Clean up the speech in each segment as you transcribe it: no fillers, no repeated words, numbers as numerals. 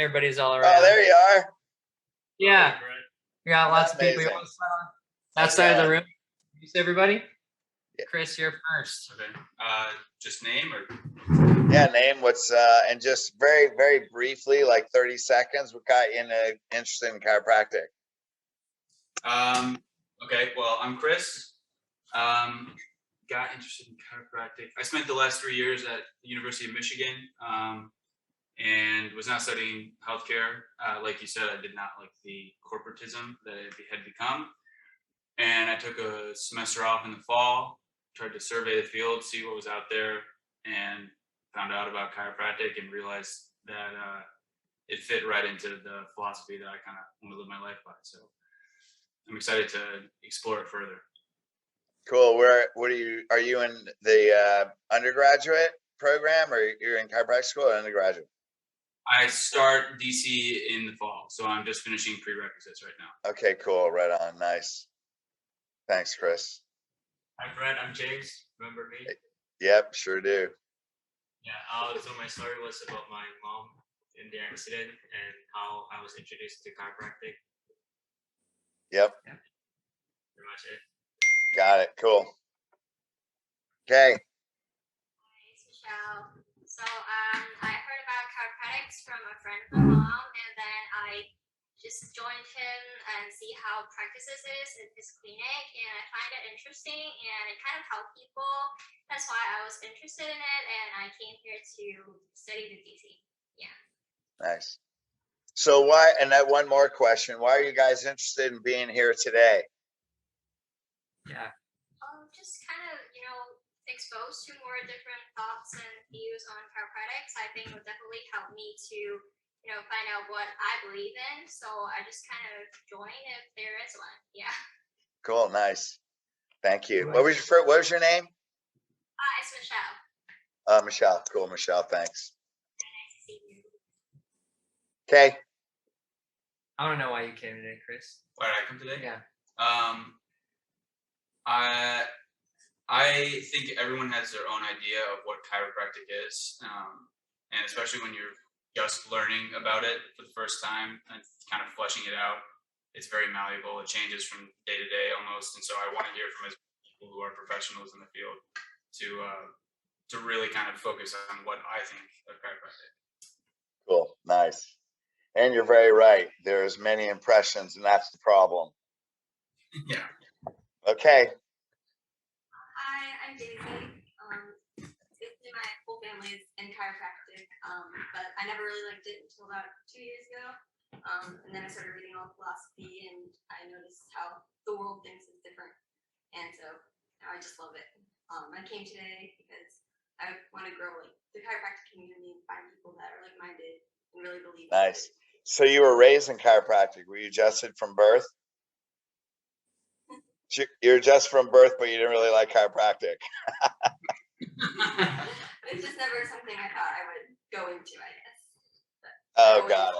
Everybody's all around. Oh, there you are. Yeah. We got lots of Amazing. people. You want to start on that side of the room? Introduce everybody. Yeah. Chris, you're first. Okay. Just name or? Yeah, name. What's and just very, very briefly, like 30 seconds. What got you interested in chiropractic? Okay. Well, I'm Chris. Got interested in chiropractic. I spent the last 3 years at the University of Michigan, and was now studying healthcare. Like you said, I did not like the corporatism that it had become, and I took a semester off in the fall. Tried to survey the field, see what was out there, and found out about chiropractic and realized that it fit right into the philosophy that I kind of want to live my life by. So I'm excited to explore it further. Cool. What are you in the undergraduate program, or you're in chiropractic school or undergraduate? I start DC in the fall, so I'm just finishing prerequisites right now. Okay, cool. Right on. Nice. Thanks, Chris. Hi, Brett. I'm James. Remember me? Yep, sure do. Yeah. So my story was about my mom in the accident and how I was introduced to chiropractic. Yep. Yeah. Pretty much it. Got it. Cool. Okay. Hi, it's Michelle. So I heard about chiropractics from a friend of my mom, and then I just joined him and see how practices is in his clinic, and I find it interesting and it kind of helped people. That's why I was interested in it, and I came here to study the DC. Yeah. Nice. So why, and that one more question, why are you guys interested in being here today? Yeah. Just kind of, exposed to more different thoughts and views on chiropractics. I think would definitely help me to find out what I believe in. So I just kind of join if there is one. Yeah. Cool. Nice. Thank you. What was your name? It's Michelle. Michelle. Cool. Michelle. Thanks. Nice to see you. Okay. I don't know why you came today, Chris. Why did I come today? Yeah. I think everyone has their own idea of what chiropractic is, and especially when you're just learning about it for the first time and kind of fleshing it out, it's very malleable. It changes from day to day almost, and so I want to hear from as many people who are professionals in the field to really kind of focus on what I think of chiropractic. Cool. Nice. And you're very right. There's many impressions, and that's the problem. Yeah. Okay. Hi, I'm Daisy. Basically, my whole family is in chiropractic, but I never really liked it until about 2 years ago. And then I started reading all philosophy, and I noticed how the world thinks is different. And so now I just love it. I came today because I want to grow the chiropractic community and find people that are like-minded and really believe in it. Nice. So you were raised in chiropractic. Were you adjusted from birth? You're just from birth, but you didn't really like chiropractic. It's just never something I thought I would go into, I guess. Oh, got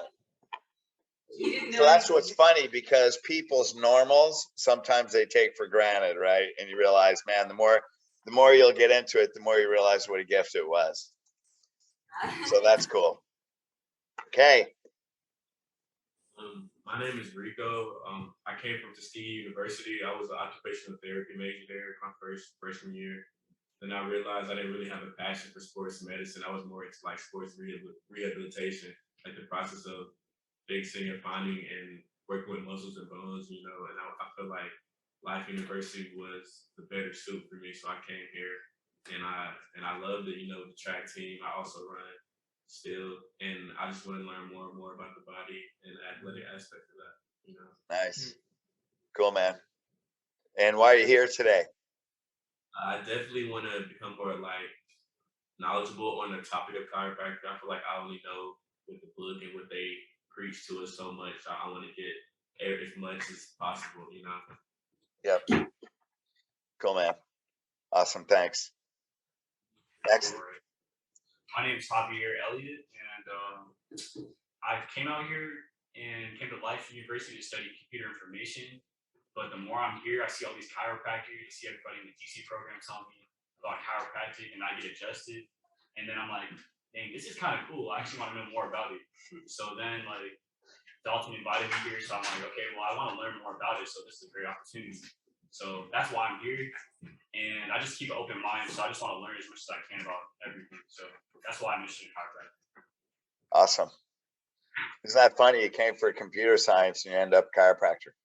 it. So that's what's funny, because people's normals, sometimes they take for granted, right? And you realize, man, the more you'll get into it, the more you realize what a gift it was. So that's cool. Okay. My name is Rico. I came from Tuskegee University. I was an occupational therapy major there my freshman year. Then I realized I didn't really have a passion for sports medicine. I was more into sports rehabilitation, like the process of fixing and finding and working with muscles and bones, and I feel like Life University was the better suit for me. So I came here, and I loved it. The track team. I also run still, and I just want to learn more and more about the body and the athletic aspect of that. Nice. Cool, man. And why are you here today? I definitely want to become more knowledgeable on the topic of chiropractic. I feel like I only know with the book and what they preach to us so much. I want to get as much as possible, Yep. Cool, man. Awesome. Thanks. Next. My name is Javier Elliott, and I came out here and came to Life University to study computer information. But the more I'm here, I see all these chiropractors, I see everybody in the DC program telling me about chiropractic, and I get adjusted. And then I'm like, dang, this is kind of cool. I actually want to know more about it. So then like Dalton invited me here. So I'm like, okay, well, I want to learn more about it. So this is a great opportunity. So that's why I'm here. And I just keep an open mind. So I just want to learn as much as I can about everything. So that's why I'm interested in chiropractic. Awesome. Isn't that funny? You came for computer science and you end up chiropractor.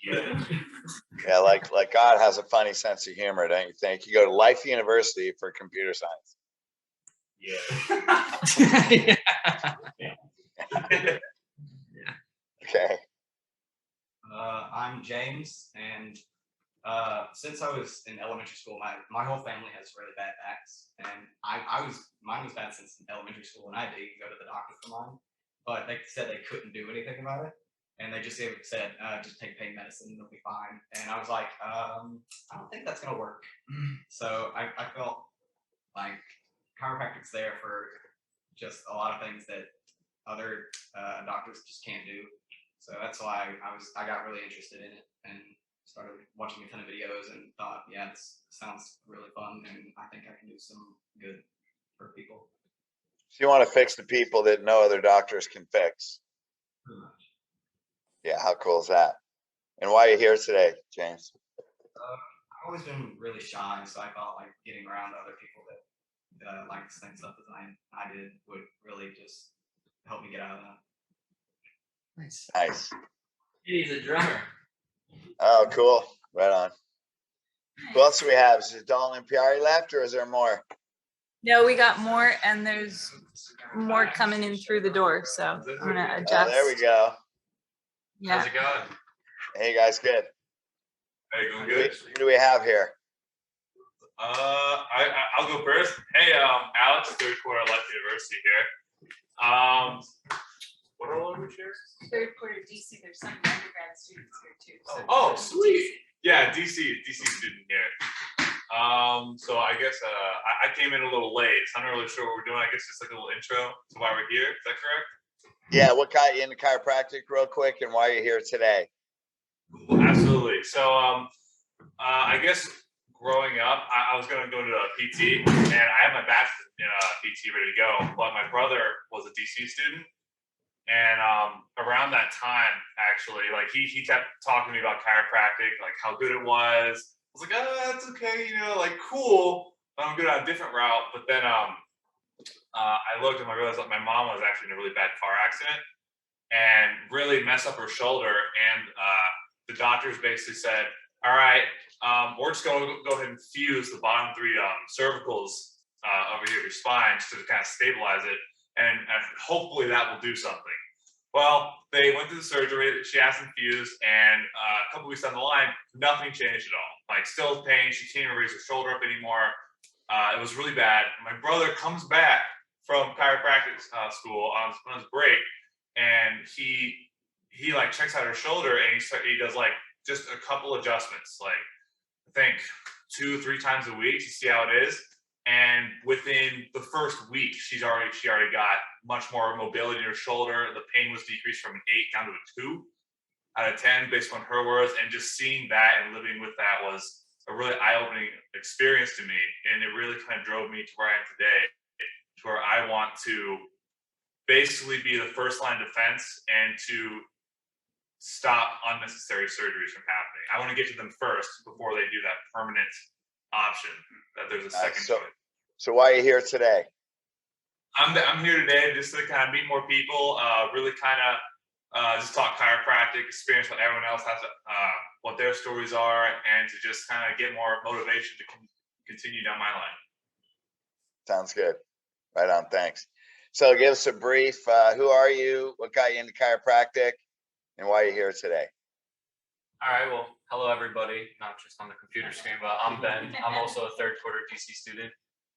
Yeah. Yeah, like God has a funny sense of humor, don't you think? You go to Life University for computer science. Yeah. Okay. I'm James, and since I was in elementary school, my whole family has really bad backs, and mine was bad since elementary school, and I had to go to the doctor for mine, but they said they couldn't do anything about it, and they just said just take pain medicine and it'll be fine, and I was like, I don't think that's gonna work. So I felt like chiropractic's there for just a lot of things that other doctors just can't do. So that's why I got really interested in it and started watching a ton of videos and thought, yeah, this sounds really fun and I think I can do some good for people. So you want to fix the people that no other doctors can fix. Pretty much. Yeah, how cool is that? And why are you here today, James? I've always been really shy, so I thought like getting around other people that like the same stuff as I did would really just help me get out of that. Nice. He's a drummer. Oh, cool. Right on. Who else do we have? Is it Dalton and Piari left, or is there more? No, we got more, and there's more coming in through the door. So I'm gonna adjust. Oh, there we go. Yeah. How's it going? Hey, guys, good. Hey, going Who good? do we have here? I'll go first. Hey, Alex, third quarter Life University here. What are we here? Third quarter DC. There's some undergrad students here too. So Oh, sweet. Yeah, DC student here. So I guess I came in a little late, so I'm not really sure what we're doing. I guess just like a little intro to why we're here. Is that correct? Yeah, what got you into chiropractic real quick and why are you here today? Absolutely. So I guess growing up, I was going to go to a PT, and I have my bachelor's in PT ready to go. But my brother was a DC student, and around that time, actually, like he kept talking to me about chiropractic, like how good it was. I was like, oh, that's okay, you know, like cool. But I'm good on a different route. But then I looked and I realized that my mom was actually in a really bad car accident and really messed up her shoulder. And the doctors basically said, all right, we're just going to go ahead and fuse the bottom three cervicals over here of your spine just to kind of stabilize it. And hopefully that will do something. Well, they went through the surgery, she asked them fused, and a couple weeks down the line, nothing changed at all. Like still pain, she can't even raise her shoulder up anymore. It was really bad. My brother comes back from chiropractic school on his break, and he like checks out her shoulder, and he does like just a couple adjustments, like I think 2-3 times a week to see how it is. And within the first week, she already got much more mobility in her shoulder. The pain was decreased from an 8 down to a 2 out of 10, based on her words. And just seeing that and living with that was a really eye-opening experience to me. And it really kind of drove me to where I am today, to where I want to basically be the first line of defense and to stop unnecessary surgeries from happening. I want to get to them first before they do that permanent option that there's a second choice. So why are you here today? I'm here today just to kind of meet more people, really kind of just talk chiropractic, experience what everyone else has, what their stories are, and to just kind of get more motivation to continue down my line. Sounds good. Right on. Thanks. So give us a brief. Who are you? What got you into chiropractic? And why are you here today? All right, well, hello everybody, not just on the computer screen, but I'm Ben. I'm also a third quarter DC student.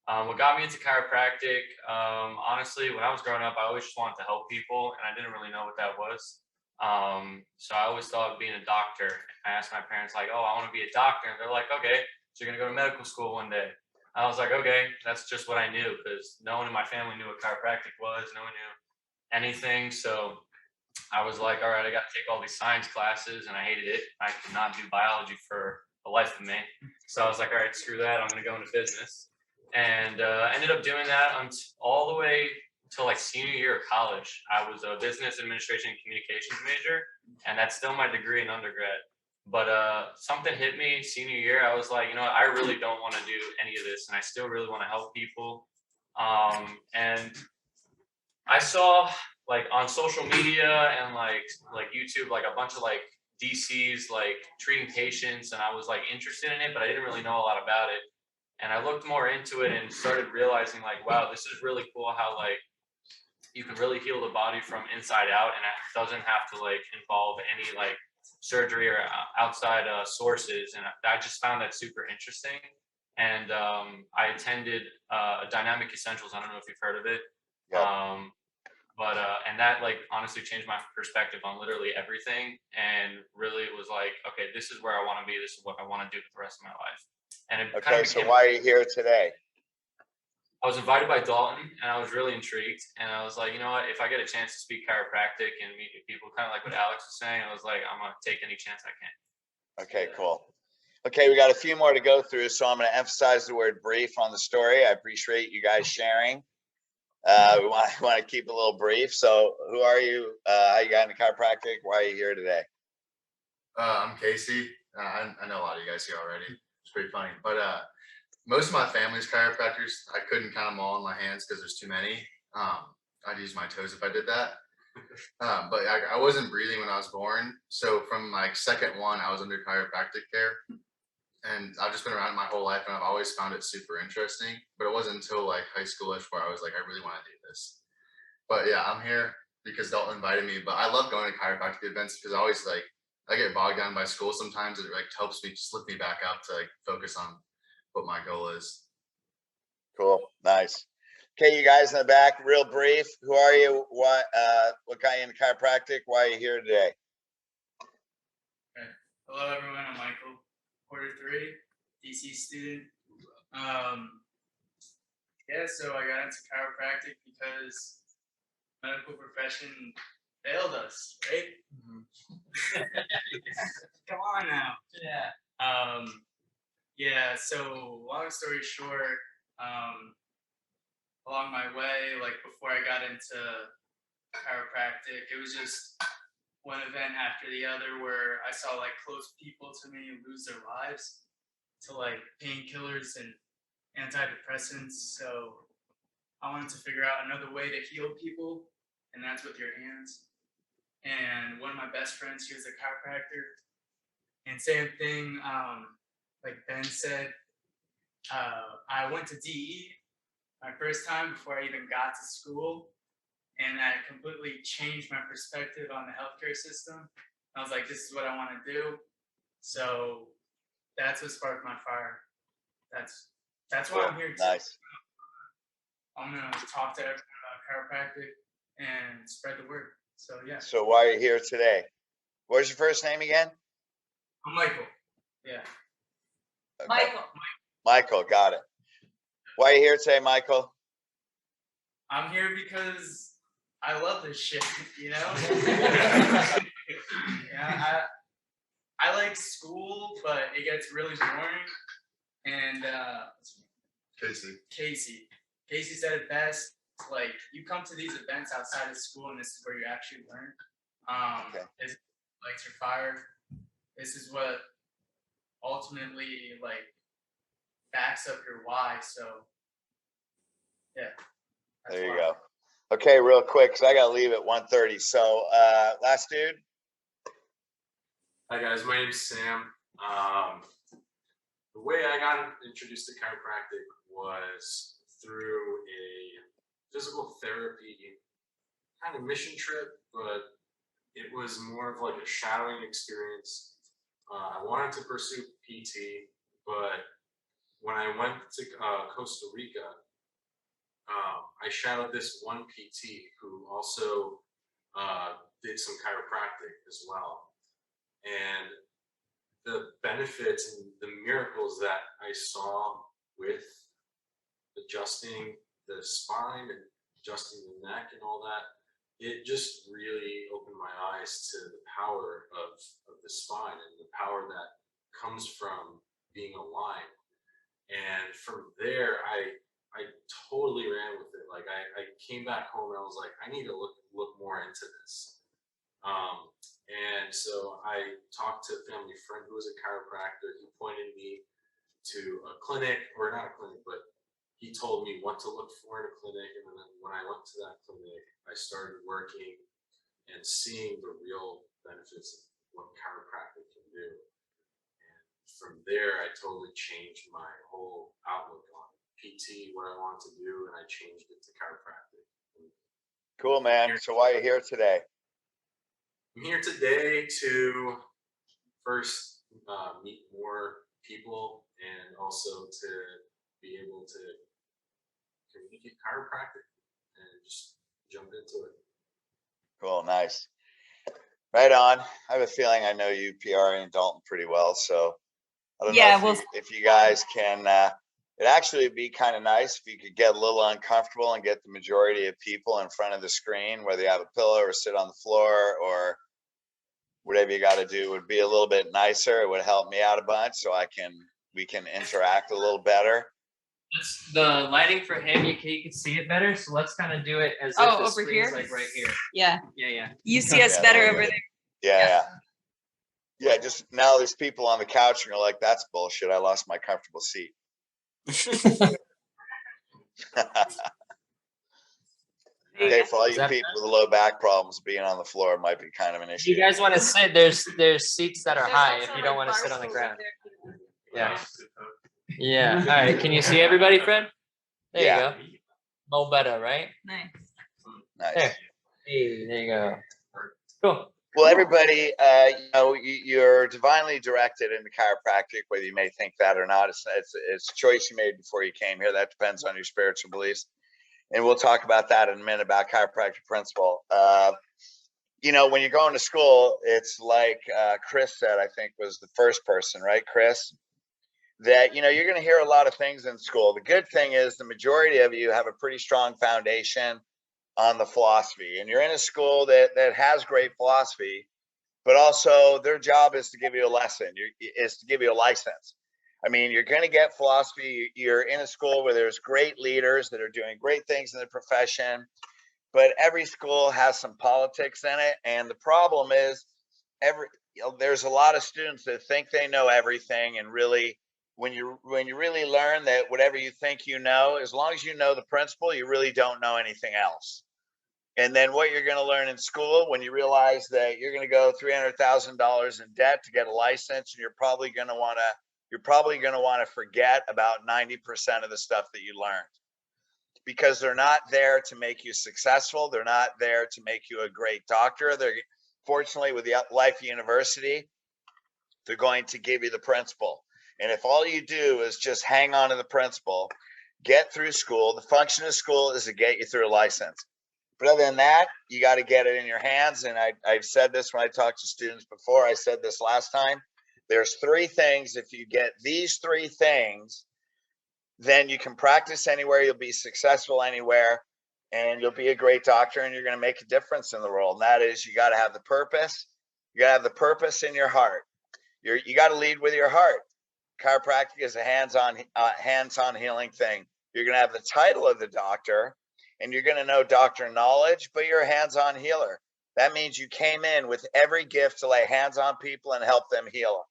What got me into chiropractic, honestly, when I was growing up, I always just wanted to help people, and I didn't really know what that was. So I always thought of being a doctor. I asked my parents, like, oh, I want to be a doctor. And they're like, okay, so you're going to go to medical school one day. I was like, okay, that's just what I knew, because no one in my family knew what chiropractic was. No one knew anything. So I was like, all right, I got to take all these science classes, and I hated it. I could not do biology for the life of me. So I was like, all right, screw that. I'm going to go into business. and ended up doing that all the way until like senior year of college. I was a business administration and communications major, and that's still my degree in undergrad. But something hit me senior year. I was like, you know what, I really don't want to do any of this, and I still really want to help people. And I saw like on social media and like YouTube, like a bunch of like DCs like treating patients, and I was like interested in it, but I didn't really know a lot about it. And I looked more into it and started realizing like, wow, this is really cool how like you can really heal the body from inside out, and it doesn't have to like involve any like surgery or outside sources. And I just found that super interesting. And I attended Dynamic Essentials. I don't know if you've heard of it. Yeah. But and that like honestly changed my perspective on literally everything, and really it was like, okay, this is where I want to be, this is what I want to do for the rest of my life. And it kind Okay, of so became, why are you here today? I was invited by Dalton, and I was really intrigued, and I was like, you know what, if I get a chance to speak chiropractic and meet new people, kind of like what Alex was saying, I was like, I'm gonna take any chance I can. Okay, cool. Okay, we got a few more to go through, so I'm going to emphasize the word brief on the story. I appreciate you guys sharing. We want to keep it a little brief. So, who are you? How you got into chiropractic? Why are you here today? I'm Casey. I know a lot of you guys here already. It's pretty funny, but most of my family's chiropractors. I couldn't count them all in my hands because there's too many. I'd use my toes if I did that. But I wasn't breathing when I was born, so from like second one, I was under chiropractic care. And I've just been around it my whole life, and I've always found it super interesting. But it wasn't until like high schoolish where I was like, I really want to do this. But yeah, I'm here because Dalton invited me. But I love going to chiropractic events because I always like I get bogged down by school sometimes. It like helps me just lift me back up to like focus on what my goal is. Cool, nice. Okay, you guys in the back, real brief. Who are you? What got you into chiropractic? Why are you here today? Okay. Hello, everyone. I'm Michael. Quarter 3, DC student. Yeah, so I got into chiropractic because medical profession failed us, right? Come on now. Yeah. Yeah, so long story short, along my way, like before I got into chiropractic, it was just one event after the other where I saw like close people to me lose their lives to like painkillers and antidepressants. So I wanted to figure out another way to heal people, and that's with your hands. And one of my best friends, he was a chiropractor, and same thing, like Ben said, I went to DE my first time before I even got to school. And that completely changed my perspective on the healthcare system. I was like, this is what I want to do. So that's what sparked my fire. That's why I'm here today. Nice. I'm going to talk to everyone about chiropractic and spread the word. So, yeah. So why are you here today? What's your first name again? I'm Michael. Yeah. Okay. Michael. Michael, got it. Why are you here today, Michael? I'm here because I love this shit, you know? Yeah, I like school, but it gets really boring. And Casey said it best. Like, you come to these events outside of school, and this is where you actually learn. This lights your fire. This is what ultimately like backs up your why. So, yeah. There you go. Okay, real quick, because I got to leave at 1:30. So, last dude. Hi guys, my name's Sam. The way I got introduced to chiropractic was through a physical therapy kind of mission trip, but it was more of like a shadowing experience. I wanted to pursue PT, but when I went to Costa Rica, I shadowed this one PT who also did some chiropractic as well. And the benefits and the miracles that I saw with adjusting the spine and adjusting the neck and all that, it just really opened my eyes to the power of the spine and the power that comes from being aligned. And from there, I totally ran with it. Like I came back home and I was like, I need to look more into this. And so I talked to a family friend who was a chiropractor. He pointed me to a clinic, or not a clinic, but he told me what to look for in a clinic. And then when I went to that clinic, I started working and seeing the real benefits of what chiropractic can do. And from there, I totally changed my whole outlook on PT, what I want to do, and I changed it to chiropractic. Cool, man. So why are you here today? I'm here today to first meet more people and also to be able to communicate chiropractic and just jump into it. Cool, nice. Right on. I have a feeling I know you, PR, and Dalton pretty well. So I don't Yeah, know if you guys can. It'd actually be kind of nice if you could get a little uncomfortable and get the majority of people in front of the screen, whether you have a pillow or sit on the floor or whatever you got to do. Would be a little bit nicer. It would help me out a bunch, so we can interact a little better. The lighting for him, you can see it better. So let's kind of do it as if the over screen's here? like right here. Yeah. Yeah. You see us better over there. Yeah, just now there's people on the couch and you're like, that's bullshit. I lost my comfortable seat. Okay, for all you people with low back problems, being on the floor might be kind of an issue. You guys want to sit? There's seats that are high if you don't want to sit on the ground. Yeah. Yeah. All right. Can you see everybody, Fred? There you go. No better, right? Nice. Nice. Hey, there you go. Cool. Well, everybody, you're divinely directed into chiropractic, whether you may think that or not. It's a choice you made before you came here. That depends on your spiritual beliefs. And we'll talk about that in a minute about chiropractic principle. When you're going to school, it's like Chris said, I think was the first person, right, Chris? That, you're going to hear a lot of things in school. The good thing is the majority of you have a pretty strong foundation on the philosophy, and you're in a school that has great philosophy, but also their job is to give you a lesson, is to give you a license. I mean, you're going to get philosophy. You're in a school where there's great leaders that are doing great things in the profession, but every school has some politics in it. And the problem is there's a lot of students that think they know everything. And really, when you really learn that whatever you think you know, as long as you know the principle, you really don't know anything else. And then what you're going to learn in school, when you realize that you're going to go $300,000 in debt to get a license, and you're probably going to want to forget about 90% of the stuff that you learned, because they're not there to make you successful. They're not there to make you a great doctor. They're fortunately with the Life University, they're going to give you the principle. And if all you do is just hang on to the principle, get through school, the function of school is to get you through a license. But other than that, you got to get it in your hands. And I've said this when I talked to students before. I said this last time. There's three things. If you get these three things, then you can practice anywhere. You'll be successful anywhere, and you'll be a great doctor, and you're going to make a difference in the world. And that is, you got to have the purpose. You got to have the purpose in your heart. You got to lead with your heart. Chiropractic is a hands-on healing thing. You're going to have the title of the doctor, and you're going to know doctor knowledge, but you're a hands-on healer. That means you came in with every gift to lay hands on people and help them heal.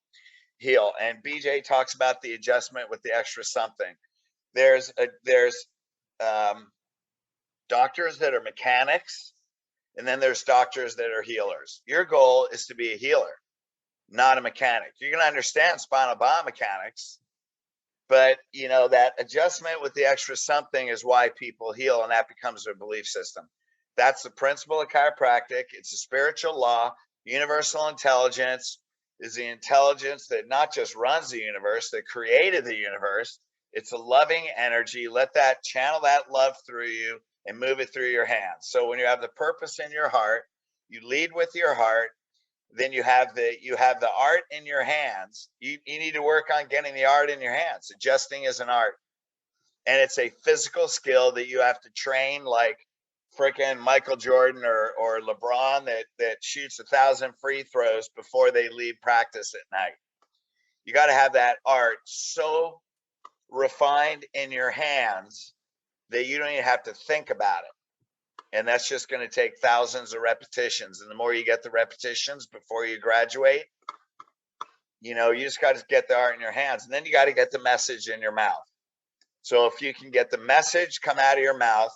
And BJ talks about the adjustment with the extra something. There's doctors that are mechanics, and then there's doctors that are healers. Your goal is to be a healer, not a mechanic. You're going to understand spinal biomechanics, but that adjustment with the extra something is why people heal, and that becomes their belief system. That's the principle of chiropractic. It's a spiritual law. Universal intelligence is the intelligence that not just runs the universe, that created the universe. It's a loving energy. Let that channel that love through you and move it through your hands. So when you have the purpose in your heart, you lead with your heart. Then you have the art in your hands. You need to work on getting the art in your hands. Adjusting is an art, and it's a physical skill that you have to train like freaking Michael Jordan or LeBron that shoots 1,000 free throws before they leave practice at night. You got to have that art so refined in your hands that you don't even have to think about it. And that's just going to take thousands of repetitions. And the more you get the repetitions before you graduate, you know, you just got to get the art in your hands. And then you got to get the message in your mouth. So if you can get the message come out of your mouth,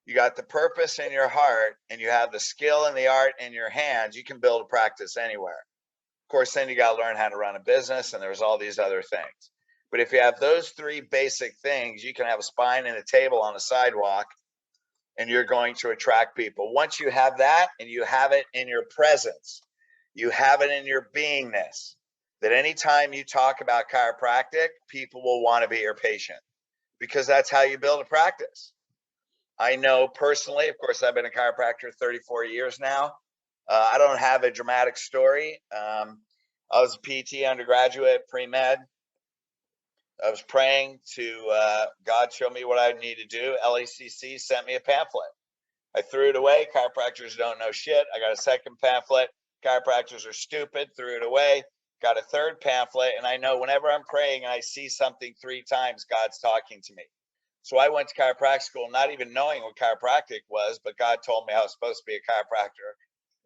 you got the purpose in your heart, and you have the skill and the art in your hands, you can build a practice anywhere. Of course, then you got to learn how to run a business, and there's all these other things. But if you have those three basic things, you can have a spine and a table on a sidewalk, and you're going to attract people. Once you have that, and you have it in your presence, you have it in your beingness, that anytime you talk about chiropractic, people will want to be your patient, because that's how you build a practice. I know personally, of course, I've been a chiropractor 34 years now. I don't have a dramatic story. I was a PT undergraduate, pre-med. I was praying to God show me what I need to do. LACC sent me a pamphlet. I threw it away. Chiropractors don't know shit. I got a second pamphlet. Chiropractors are stupid. Threw it away. Got a third pamphlet. And I know whenever I'm praying and I see something 3 times, God's talking to me. So I went to chiropractic school, not even knowing what chiropractic was, but God told me I was supposed to be a chiropractor.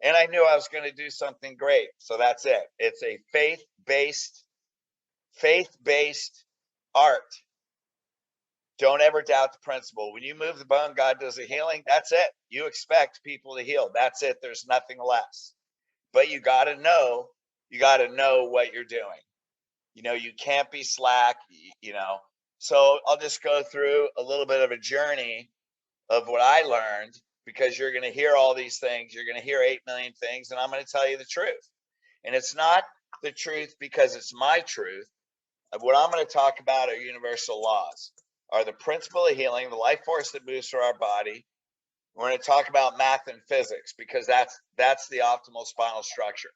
And I knew I was going to do something great. So that's it. It's a faith-based art. Don't ever doubt the principle. When you move the bone, God does a healing. That's it. You expect people to heal. That's it. There's nothing less. But you got to know what you're doing. You know, you can't be slack, you know. So I'll just go through a little bit of a journey of what I learned, because you're going to hear all these things. You're going to hear 8 million things, and I'm going to tell you the truth. And it's not the truth because it's my truth. What I'm going to talk about are universal laws, are the principle of healing, the life force that moves through our body. We're going to talk about math and physics, because that's the optimal spinal structure.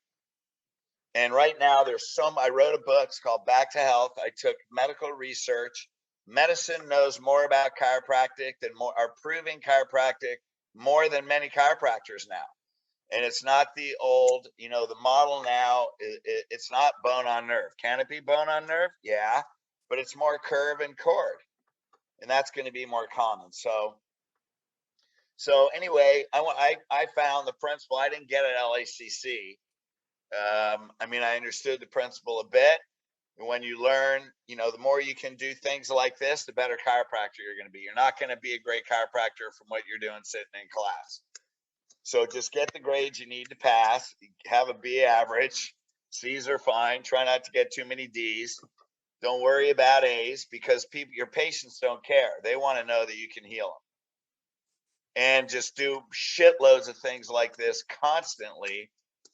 And right now I wrote a book. It's called Back to Health. I took medical research. Medicine knows more about chiropractic are proving chiropractic more than many chiropractors now. And it's not the old, you know, the model now, it's not bone on nerve. Can it be bone on nerve? Yeah, but it's more curve and cord. And that's going to be more common. So anyway, I found the principle. I didn't get it at LACC. I mean, I understood the principle a bit. And when you learn, you know, the more you can do things like this, the better chiropractor you're going to be. You're not going to be a great chiropractor from what you're doing sitting in class. So just get the grades you need to pass. Have a B average. C's are fine. Try not to get too many D's. Don't worry about A's, because your patients don't care. They want to know that you can heal them. And just do shitloads of things like this constantly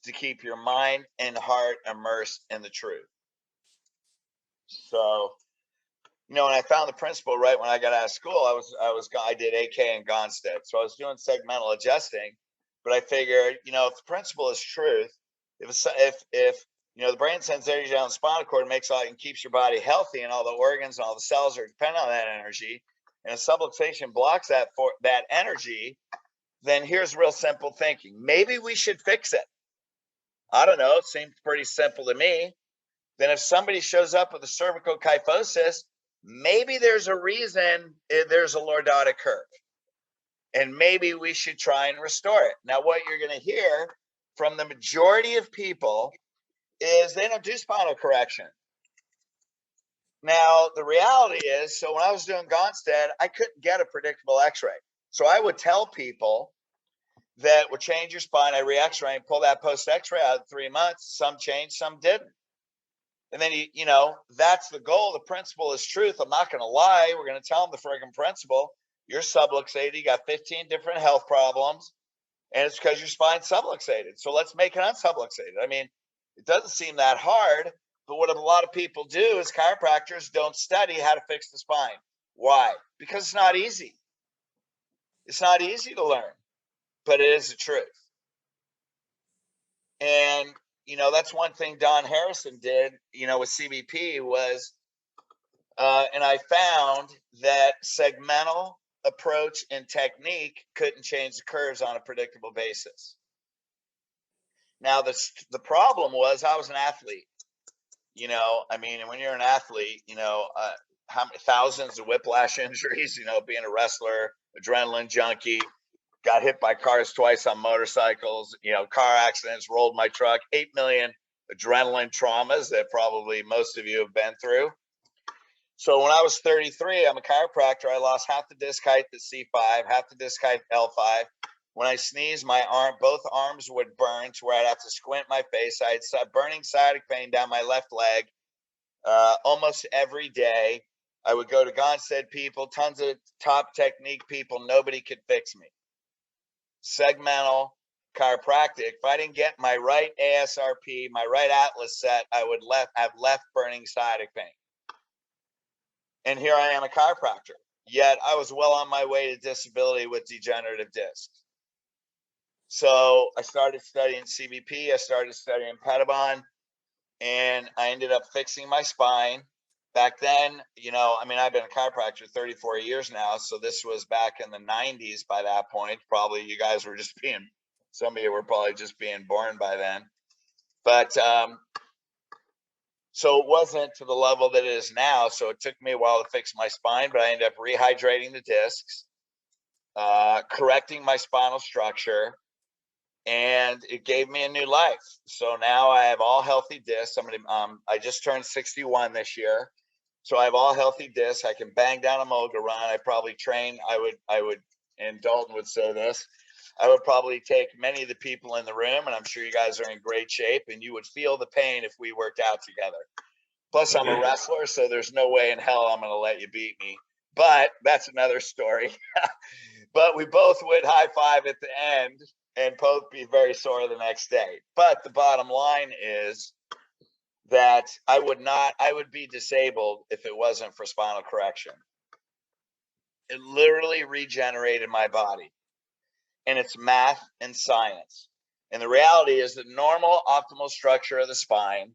to keep your mind and heart immersed in the truth. So, you know, when I found the principle right when I got out of school, I did AK and Gonstead. So I was doing segmental adjusting, but I figured, you know, if the principle is truth, if you know, the brain sends energy down the spinal cord, makes all and keeps your body healthy, and all the organs and all the cells are dependent on that energy, and a subluxation blocks that energy, then here's real simple thinking. Maybe we should fix it. I don't know. It seems pretty simple to me. Then if somebody shows up with a cervical kyphosis, maybe there's a reason there's a lordotic curve. And maybe we should try and restore it. Now, what you're going to hear from the majority of people is they don't do spinal correction. Now, the reality is, so when I was doing Gonstead, I couldn't get a predictable x-ray. So I would tell people that would change your spine. I re-x-ray and pull that post x-ray out in 3 months. Some changed, some didn't. And then, you know, that's the goal. The principle is truth. I'm not going to lie. We're going to tell them the friggin' principle. You're subluxated. You got 15 different health problems, and it's because your spine's subluxated. So let's make it unsubluxated. I mean, it doesn't seem that hard, but what a lot of people do is chiropractors don't study how to fix the spine. Why? Because it's not easy. It's not easy to learn, but it is the truth. And you know, that's one thing Don Harrison did, you know, with CBP was, and I found that segmental approach and technique couldn't change the curves on a predictable basis. Now, the problem was I was an athlete, you know, I mean, when you're an athlete, you know, how many thousands of whiplash injuries, being a wrestler, adrenaline junkie, got hit by cars twice on motorcycles, car accidents, rolled my truck, 8 million adrenaline traumas that probably most of you have been through. So when I was 33, I'm a chiropractor. I lost half the disc height at C5, half the disc height at L5. When I sneezed, both arms would burn to where I'd have to squint my face. I had burning sciatic pain down my left leg almost every day. I would go to Gonstead people, tons of top technique people. Nobody could fix me. Segmental chiropractic. If I didn't get my right ASRP, my right atlas set, I would have left burning sciatic pain. And here I am, a chiropractor. Yet I was well on my way to disability with degenerative discs. So I started studying CBP. I started studying Pedibon, and I ended up fixing my spine. Back then, I've been a chiropractor 34 years now. So this was back in the 90s by that point. Probably you guys were some of you were probably just being born by then. But so it wasn't to the level that it is now. So it took me a while to fix my spine, but I ended up rehydrating the discs, correcting my spinal structure, and it gave me a new life. So now I have all healthy discs. I just turned 61 this year. So I have all healthy discs. I can bang down a Moga run. I probably train. I would, and Dalton would say this, I would probably take many of the people in the room, and I'm sure you guys are in great shape, and you would feel the pain if we worked out together. Plus, I'm a wrestler, so there's no way in hell I'm going to let you beat me. But that's another story. But we both would high five at the end and both be very sore the next day. But the bottom line is that I would be disabled if it wasn't for spinal correction. It literally regenerated my body. And it's math and science. And the reality is the normal optimal structure of the spine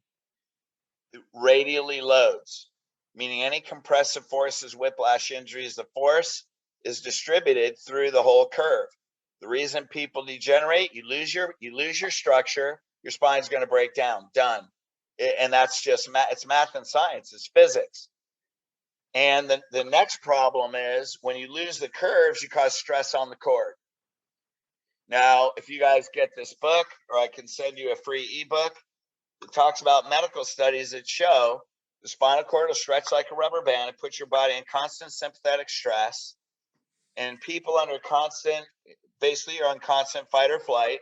radially loads, meaning any compressive forces, whiplash injuries, the force is distributed through the whole curve. The reason people degenerate, you lose your structure, your spine's going to break down. Done. And that's just it's math and science. It's physics. And the next problem is when you lose the curves, you cause stress on the cord. Now, if you guys get this book, or I can send you a free ebook, it talks about medical studies that show the spinal cord will stretch like a rubber band. It puts your body in constant sympathetic stress. And people under basically you're on constant fight or flight.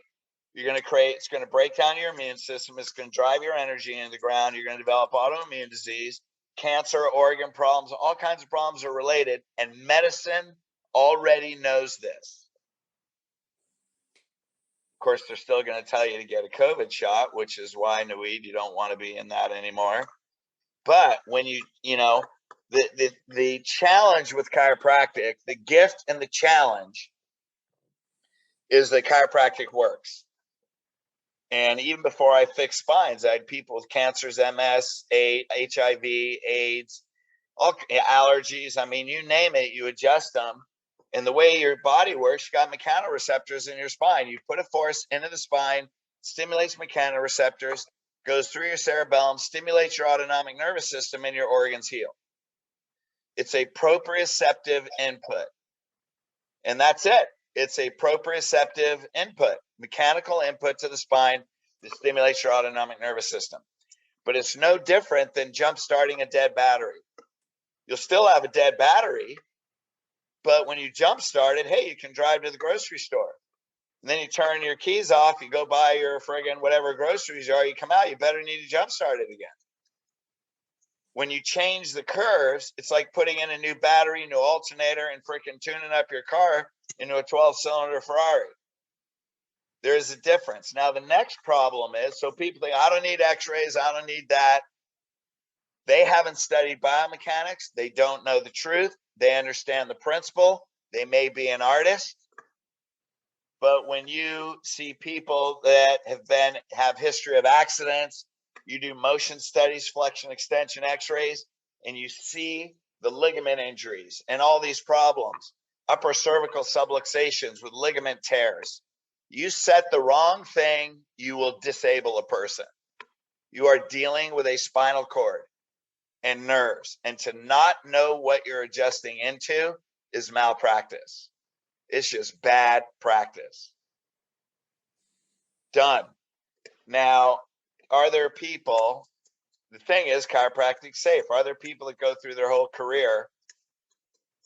It's going to break down your immune system. It's going to drive your energy into the ground. You're going to develop autoimmune disease, cancer, organ problems. All kinds of problems are related. And medicine already knows this. Of course, they're still going to tell you to get a COVID shot, which is why, Naweed, you don't want to be in that anymore. But when the challenge with chiropractic, the gift and the challenge is that chiropractic works. And even before I fixed spines, I had people with cancers, MS, HIV, AIDS, all allergies. You name it, you adjust them. And the way your body works, you got mechanoreceptors in your spine. You put a force into the spine, stimulates mechanoreceptors, goes through your cerebellum, stimulates your autonomic nervous system, and your organs heal. It's a proprioceptive input. And that's it. It's a proprioceptive input, mechanical input to the spine that stimulates your autonomic nervous system. But it's no different than jump starting a dead battery. You'll still have a dead battery, but when you jump start it, hey, you can drive to the grocery store. And then you turn your keys off, you go buy your friggin' whatever groceries are, you come out, you better need to jump start it again. When you change the curves, it's like putting in a new battery, new alternator, and freaking tuning up your car into a 12-cylinder Ferrari. There is a difference. Now, the next problem is, so people think, I don't need x-rays, I don't need that. They haven't studied biomechanics. They don't know the truth. They understand the principle. They may be an artist. But when you see people that have history of accidents, you do motion studies, flexion, extension, x-rays, and you see the ligament injuries and all these problems, upper cervical subluxations with ligament tears. You set the wrong thing, you will disable a person. You are dealing with a spinal cord. and nerves. And to not know what you're adjusting into is malpractice. It's just bad practice. Done. Now, are there people, the thing is, Chiropractic Safe, are there people that go through their whole career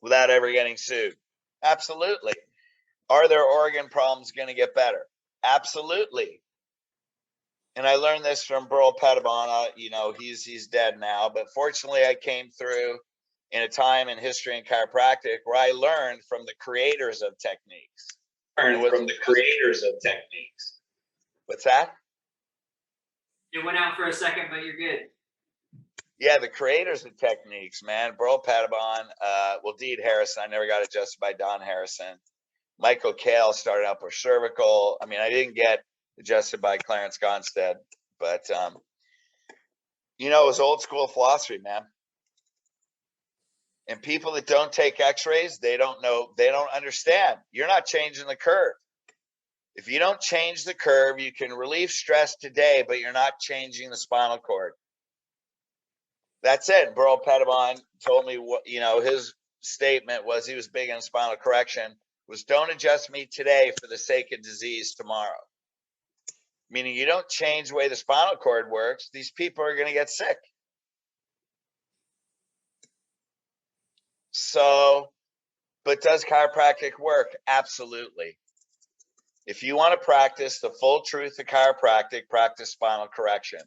without ever getting sued? Absolutely. Are their organ problems going to get better? Absolutely. And I learned this from Burl Pettibon. He's dead now, but fortunately I came through in a time in history and chiropractic where I learned from the creators of techniques. What's that? You went out for a second, but you're good. Yeah, the creators of techniques, man. Burl Pettibon, Deed Harrison. I never got adjusted by Don Harrison. Michael Kale started out with cervical. I mean, I didn't get adjusted by Clarence Gonstead, but it was old school philosophy, man. And people that don't take x-rays, they don't know, they don't understand. You're not changing the curve. If you don't change the curve, you can relieve stress today, but you're not changing the spinal cord. That's it. Burl Pettibon told me his statement was, he was big in spinal correction, was don't adjust me today for the sake of disease tomorrow. Meaning you don't change the way the spinal cord works, these people are going to get sick. So, but does chiropractic work? Absolutely. If you want to practice the full truth of chiropractic, practice spinal correction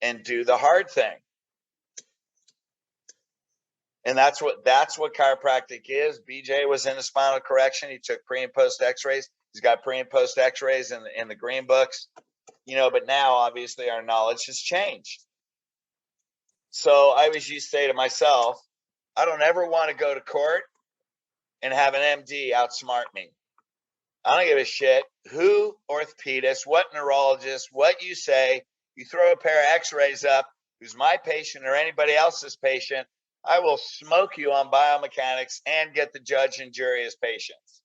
and do the hard thing. And that's what chiropractic is. BJ was in the spinal correction. He took pre and post x-rays. He's got pre and post x-rays in the green books, but now obviously our knowledge has changed. So I always used to say to myself, I don't ever want to go to court and have an MD outsmart me. I don't give a shit who orthopedist, what neurologist, what you say. You throw a pair of x-rays up, who's my patient or anybody else's patient, I will smoke you on biomechanics and get the judge and jury as patients.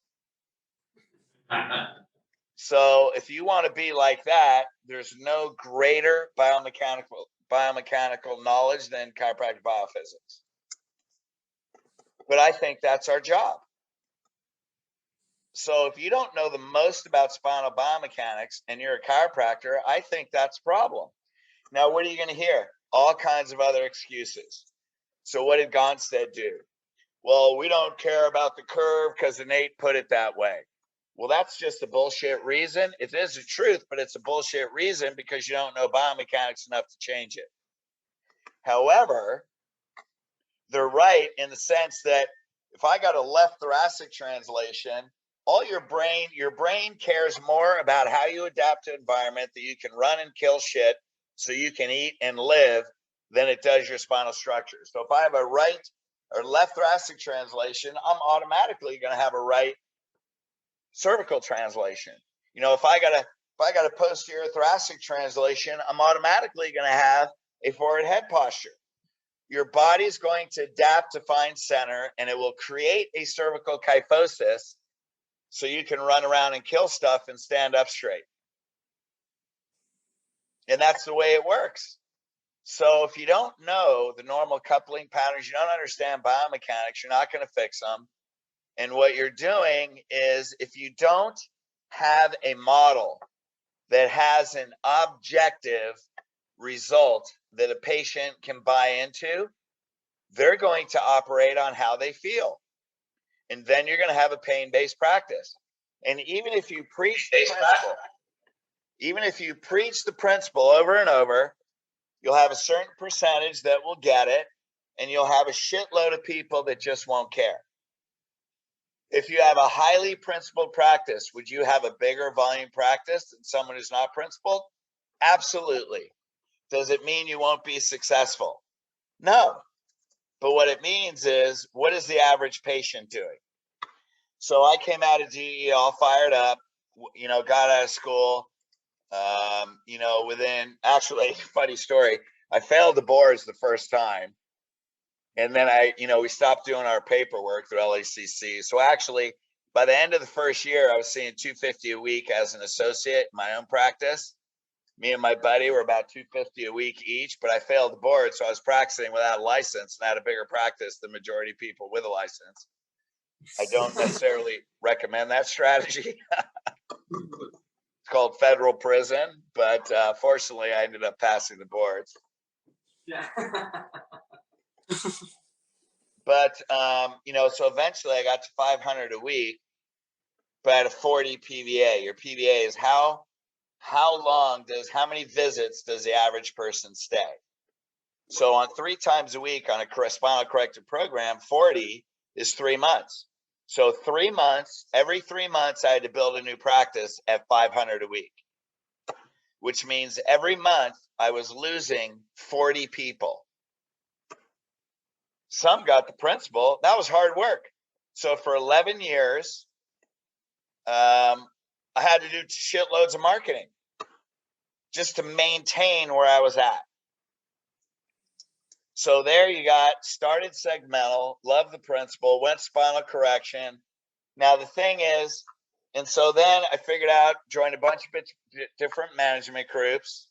So if you want to be like that, there's no greater biomechanical knowledge than chiropractic biophysics. But I think that's our job. So if you don't know the most about spinal biomechanics and you're a chiropractor, I think that's a problem. Now, what are you going to hear? All kinds of other excuses. So what did Gonstead do? Well, we don't care about the curve because Nate put it that way. Well, that's just a bullshit reason. It is the truth, but it's a bullshit reason because you don't know biomechanics enough to change it. However, they're right in the sense that if I got a left thoracic translation, all your brain cares more about how you adapt to environment, that you can run and kill shit so you can eat and live, than it does your spinal structure. So if I have a right or left thoracic translation, I'm automatically going to have a right cervical translation. If I got a posterior thoracic translation, I'm automatically going to have a forward head posture. Your body's going to adapt to find center, and it will create a cervical kyphosis so you can run around and kill stuff and stand up straight. And that's the way it works. So if you don't know the normal coupling patterns, you don't understand biomechanics, you're not going to fix them. And what you're doing is, if you don't have a model that has an objective result that a patient can buy into, they're going to operate on how they feel. And then you're going to have a pain-based practice. And even if you preach the principle, over and over, you'll have a certain percentage that will get it, and you'll have a shitload of people that just won't care. If you have a highly principled practice, would you have a bigger volume practice than someone who's not principled? Absolutely. Does it mean you won't be successful? No. But what it means is, what is the average patient doing? So I came out of GE all fired up, got out of school, actually, funny story, I failed the boards the first time. And then we stopped doing our paperwork through LACC. So actually, by the end of the first year, I was seeing $250 a week as an associate in my own practice. Me and my buddy were about $250 a week each, but I failed the board, so I was practicing without a license and had a bigger practice than majority of people with a license. I don't necessarily recommend that strategy. It's called federal prison, but fortunately, I ended up passing the boards. Yeah. But so eventually I got to 500 a week, but at a 40 PVA. Your PVA is how many visits does the average person stay? So on 3 times a week on a spinal corrective program, 40 is 3 months. So 3 months, every 3 months, I had to build a new practice at 500 a week, which means every month I was losing 40 people. Some got the principle. That was hard work. So for 11 years, I had to do shitloads of marketing just to maintain where I was at. So there you got, started segmental, loved the principle, went spinal correction. Now the thing is, and so then I figured out, joined a bunch of different management groups,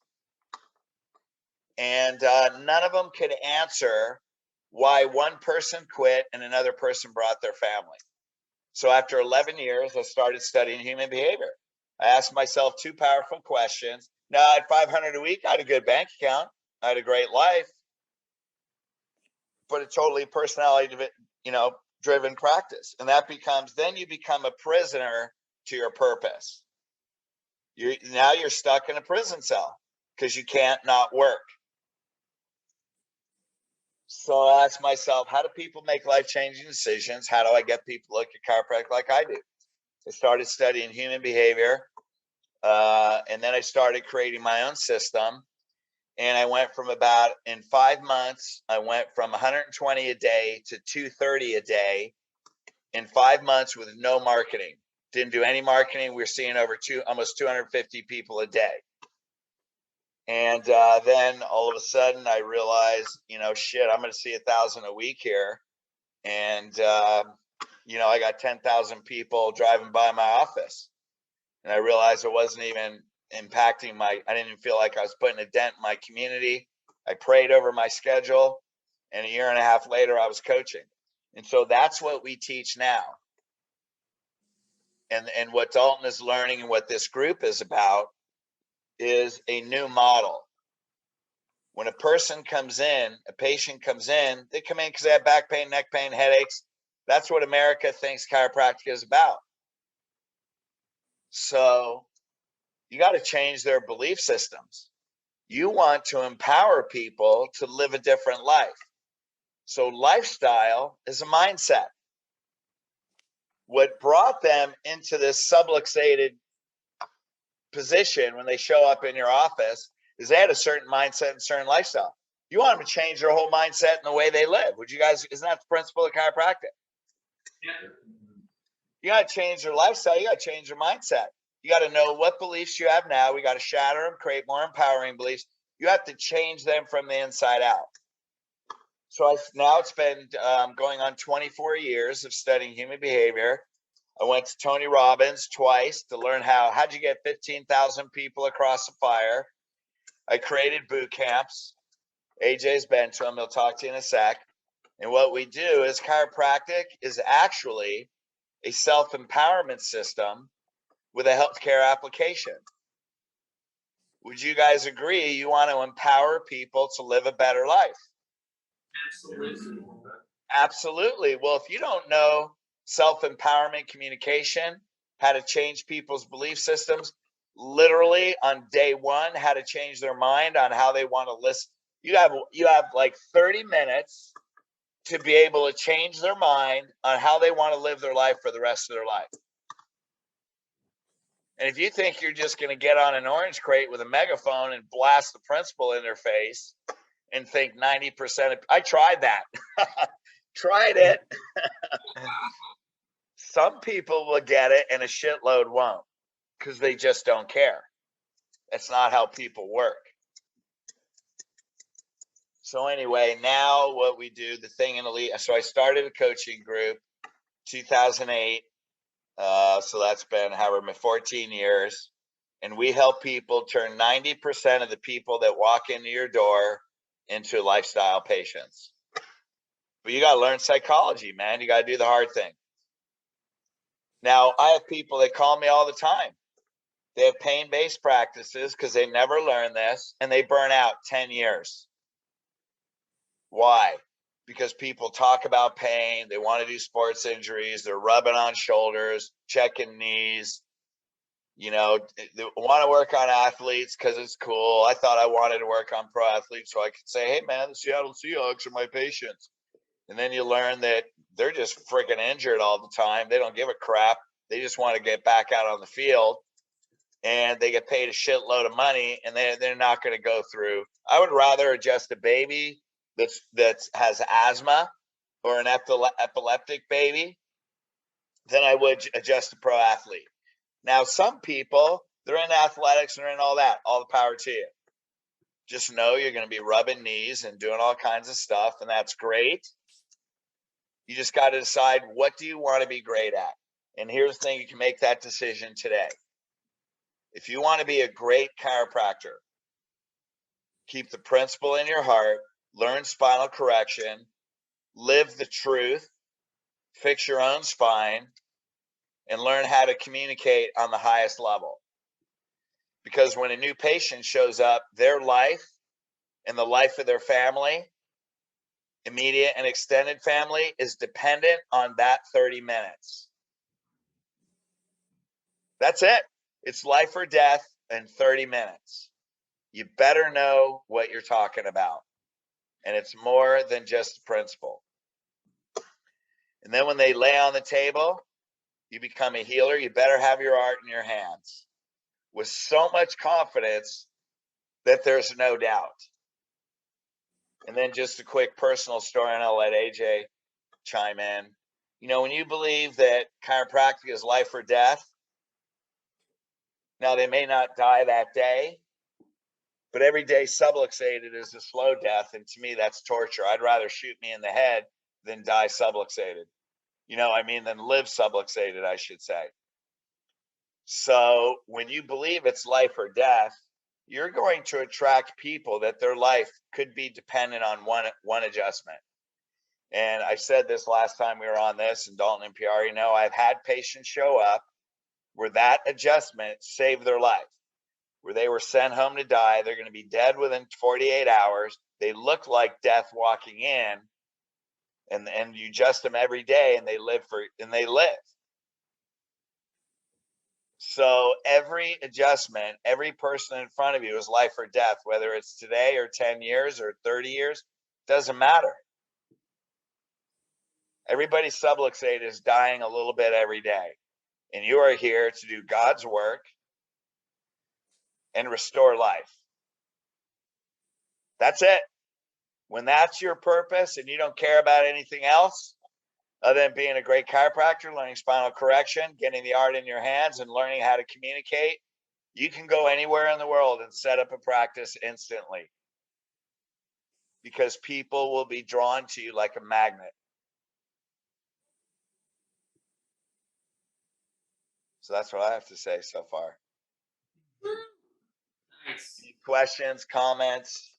and none of them could answer why one person quit and another person brought their family. So after 11 years, I started studying human behavior. I asked myself 2 powerful questions. Now at 500 a week, I had a good bank account. I had a great life, but a totally personality, driven practice. And that becomes, then you become a prisoner to your purpose. Now you're stuck in a prison cell because you can't not work. So I asked myself, how do people make life-changing decisions? How do I get people to look at chiropractic like I do? I started studying human behavior, and then I started creating my own system. And I went from in 5 months, I went from 120 a day to 230 a day in 5 months with no marketing. Didn't do any marketing. We were seeing almost 250 people a day. And then all of a sudden I realized, shit, I'm going to see 1,000 a week here. And, I got 10,000 people driving by my office. And I realized it wasn't even impacting I didn't even feel like I was putting a dent in my community. I prayed over my schedule. And a year and a half later, I was coaching. And so that's what we teach now. And what Dalton is learning and what this group is about is a new model. When a patient comes in, they come in because they have back pain, neck pain, headaches. That's what America thinks chiropractic is about. So you got to change their belief systems. You want to empower people to live a different life. So lifestyle is a mindset. What brought them into this subluxated position when they show up in your office is they had a certain mindset and certain lifestyle. You want them to change their whole mindset and the way they live. Would you guys, isn't that the principle of chiropractic? Yeah. You got to change their lifestyle. You got to change their mindset. You got to know what beliefs you have now. We got to shatter them, create more empowering beliefs. You have to change them from the inside out. So now it's been going on 24 years of studying human behavior. I went to Tony Robbins twice to learn how'd you get 15,000 people across the fire. I created boot camps. AJ's been to them. He'll talk to you in a sec. And what we do is chiropractic is actually a self-empowerment system with a healthcare application. Would you guys agree you want to empower people to live a better life? Absolutely. Absolutely. Well, if you don't know self-empowerment communication, how to change people's belief systems, literally on day one, how to change their mind on how they want to listen. You have like 30 minutes to be able to change their mind on how they want to live their life for the rest of their life. And if you think you're just going to get on an orange crate with a megaphone and blast the principal in their face and think 90% of, I tried that. Tried it. Some people will get it and a shitload won't because they just don't care. That's not how people work. So anyway, now what we do, the thing in Elite, so I started a coaching group 2008. So that's been 14 years. And we help people turn 90% of the people that walk into your door into lifestyle patients. But you got to learn psychology, man. You got to do the hard thing. Now, I have people that call me all the time. They have pain-based practices because they never learn this, and they burn out 10 years. Why? Because people talk about pain. They want to do sports injuries. They're rubbing on shoulders, checking knees. You know, they want to work on athletes because it's cool. I thought I wanted to work on pro athletes so I could say, hey, man, the Seattle Seahawks are my patients. And then you learn that they're just freaking injured all the time. They don't give a crap. They just want to get back out on the field. And they get paid a shitload of money, and they're not going to go through. I would rather adjust a baby that has asthma or an epileptic baby than I would adjust a pro athlete. Now, some people, they're in athletics and they're in all that. All the power to you. Just know you're going to be rubbing knees and doing all kinds of stuff, and that's great. You just got to decide, what do you want to be great at? And here's the thing, you can make that decision today. If you want to be a great chiropractor, keep the principle in your heart, learn spinal correction, live the truth, fix your own spine, and learn how to communicate on the highest level. Because when a new patient shows up, their life and the life of their family, immediate and extended family, is dependent on that 30 minutes. That's it. It's life or death in 30 minutes. You better know what you're talking about. And it's more than just a principle. And then when they lay on the table, you become a healer. You better have your art in your hands with so much confidence that there's no doubt. And then just a quick personal story, and I'll let AJ chime in. You know, when you believe that chiropractic is life or death, now they may not die that day, but every day subluxated is a slow death. And to me, that's torture. I'd rather shoot me in the head than die subluxated. You know, I mean, than live subluxated, I should say. So when you believe it's life or death, you're going to attract people that their life could be dependent on one adjustment. And I said this last time we were on this, and Dalton and PR, you know, I've had patients show up where that adjustment saved their life, where they were sent home to die. They're going to be dead within 48 hours. They look like death walking in, and you adjust them every day, and they live. So every adjustment, every person in front of you is life or death, whether it's today or 10 years or 30 years, doesn't matter. Everybody subluxated is dying a little bit every day. And you are here to do God's work and restore life. That's it. When that's your purpose and you don't care about anything else other than being a great chiropractor, learning spinal correction, getting the art in your hands, and learning how to communicate, you can go anywhere in the world and set up a practice instantly, because people will be drawn to you like a magnet. So that's what I have to say so far. Nice. Any questions, comments?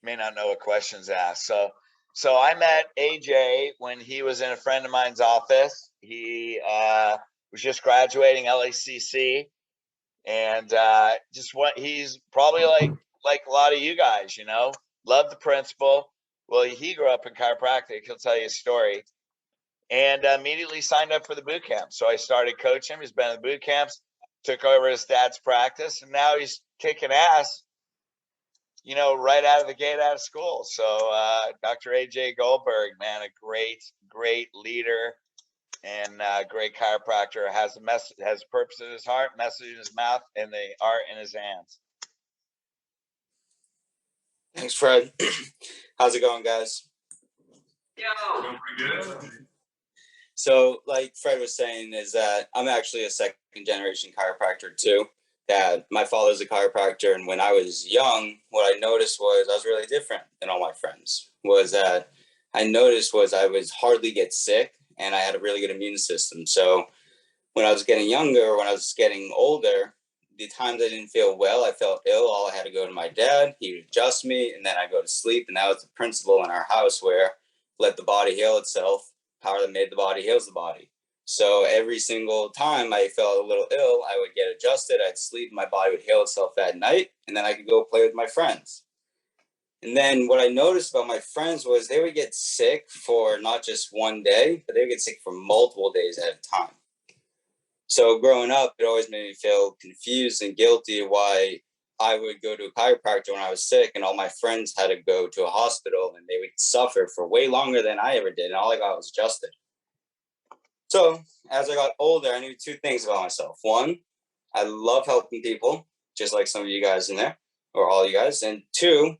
May not know what questions asked. So I met AJ when he was in a friend of mine's office. He was just graduating LACC, and he's probably like a lot of you guys, you know, love the principle. Well, he grew up in chiropractic. He'll tell you a story. And immediately signed up for the boot camp. So I started coaching him. He's been in the boot camps, took over his dad's practice, and now he's kicking ass, you know, right out of the gate out of school. So Dr. AJ Goldberg, man, a great leader and great chiropractor, has a purpose in his heart, message in his mouth, and the art in his hands. Thanks, Fred. How's it going, guys? Doing pretty good. So, like Fred was saying, is that I'm actually a second generation chiropractor too. That my father's a chiropractor, and when I was young, what I noticed was I was really different than all my friends. I would hardly get sick, and I had a really good immune system. So when I was getting younger, when I was getting older, the times I didn't feel well, I felt ill. All I had to go to my dad. He would adjust me, and then I go to sleep. And that was the principle in our house, where let the body heal itself. Power that made the body heals the body. So every single time I felt a little ill, I would get adjusted. I'd sleep. My body would heal itself that night, and then I could go play with my friends. And then what I noticed about my friends was they would get sick for not just one day, but they would get sick for multiple days at a time. So growing up, it always made me feel confused and guilty why I would go to a chiropractor when I was sick, and all my friends had to go to a hospital, and they would suffer for way longer than I ever did, and all I got was adjusted. So as I got older, I knew two things about myself. One, I love helping people, just like some of you guys in there, or all you guys. And two,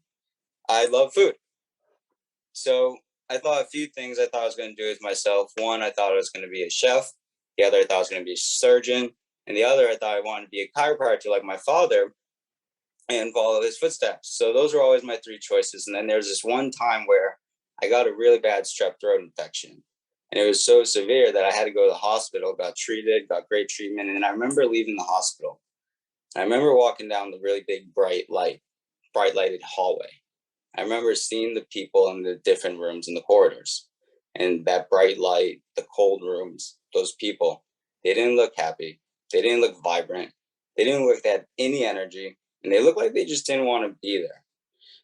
I love food. So I thought a few things I thought I was going to do with myself. One, I thought I was going to be a chef. The other, I thought I was going to be a surgeon. And the other, I thought I wanted to be a chiropractor like my father and follow his footsteps. So those were always my three choices. And then there was this one time where I got a really bad strep throat infection. And it was so severe that I had to go to the hospital, got treated, got great treatment. And I remember leaving the hospital. I remember walking down the really big, bright lighted hallway. I remember seeing the people in the different rooms in the corridors, and that bright light, the cold rooms, those people, they didn't look happy. They didn't look vibrant. They didn't look like they had any energy, and they looked like they just didn't want to be there.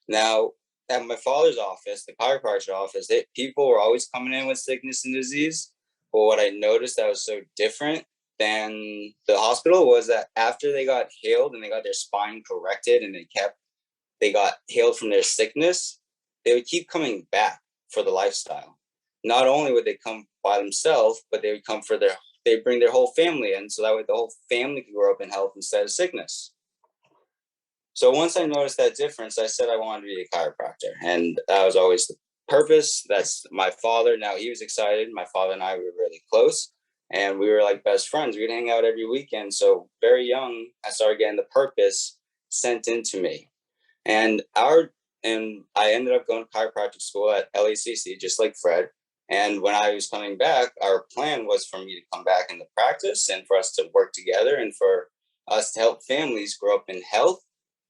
Now, at my father's office, the chiropractor office, people were always coming in with sickness and disease. But what I noticed that was so different than the hospital was that after they got healed and they got their spine corrected and they got healed from their sickness, they would keep coming back for the lifestyle. Not only would they come by themselves, but they would come they'd bring their whole family in, so that way the whole family could grow up in health instead of sickness. So once I noticed that difference, I said I wanted to be a chiropractor, and that was always the purpose. That's my father. Now he was excited. My father and I were really close, and we were like best friends. We'd hang out every weekend. So very young, I started getting the purpose sent into me. And I ended up going to chiropractic school at LACC, just like Fred. And when I was coming back, our plan was for me to come back into practice and for us to work together and for us to help families grow up in health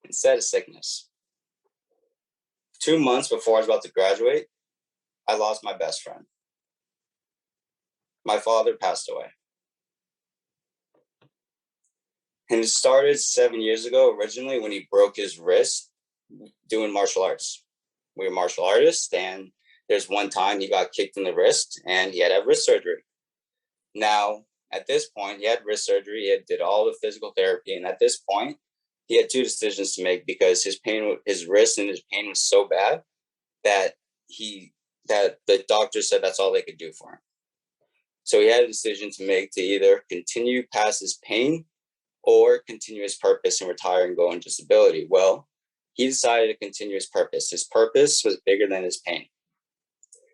instead of sickness. 2 months before I was about to graduate, I lost my best friend. My father passed away. And it started 7 years ago, originally, when he broke his wrist doing martial arts. We were martial artists, and there's one time he got kicked in the wrist and he had to have wrist surgery. Now, at this point, he had wrist surgery, he did all the physical therapy, and at this point, he had two decisions to make because his wrist and his pain was so bad that the doctor said that's all they could do for him. So he had a decision to make to either continue past his pain or continue his purpose and retire and go on disability. Well, he decided to continue his purpose. His purpose was bigger than his pain.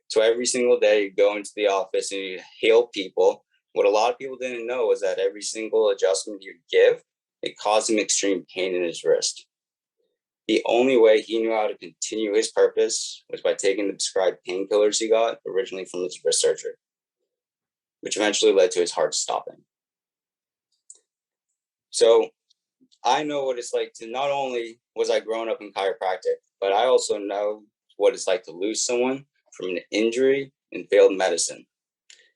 So every single day you go into the office and you heal people. What a lot of people didn't know was that every single adjustment you give, it caused him extreme pain in his wrist. The only way he knew how to continue his purpose was by taking the prescribed painkillers he got originally from his wrist surgery, which eventually led to his heart stopping. So I know what it's like to, not only was I growing up in chiropractic, but I also know what it's like to lose someone from an injury in failed medicine.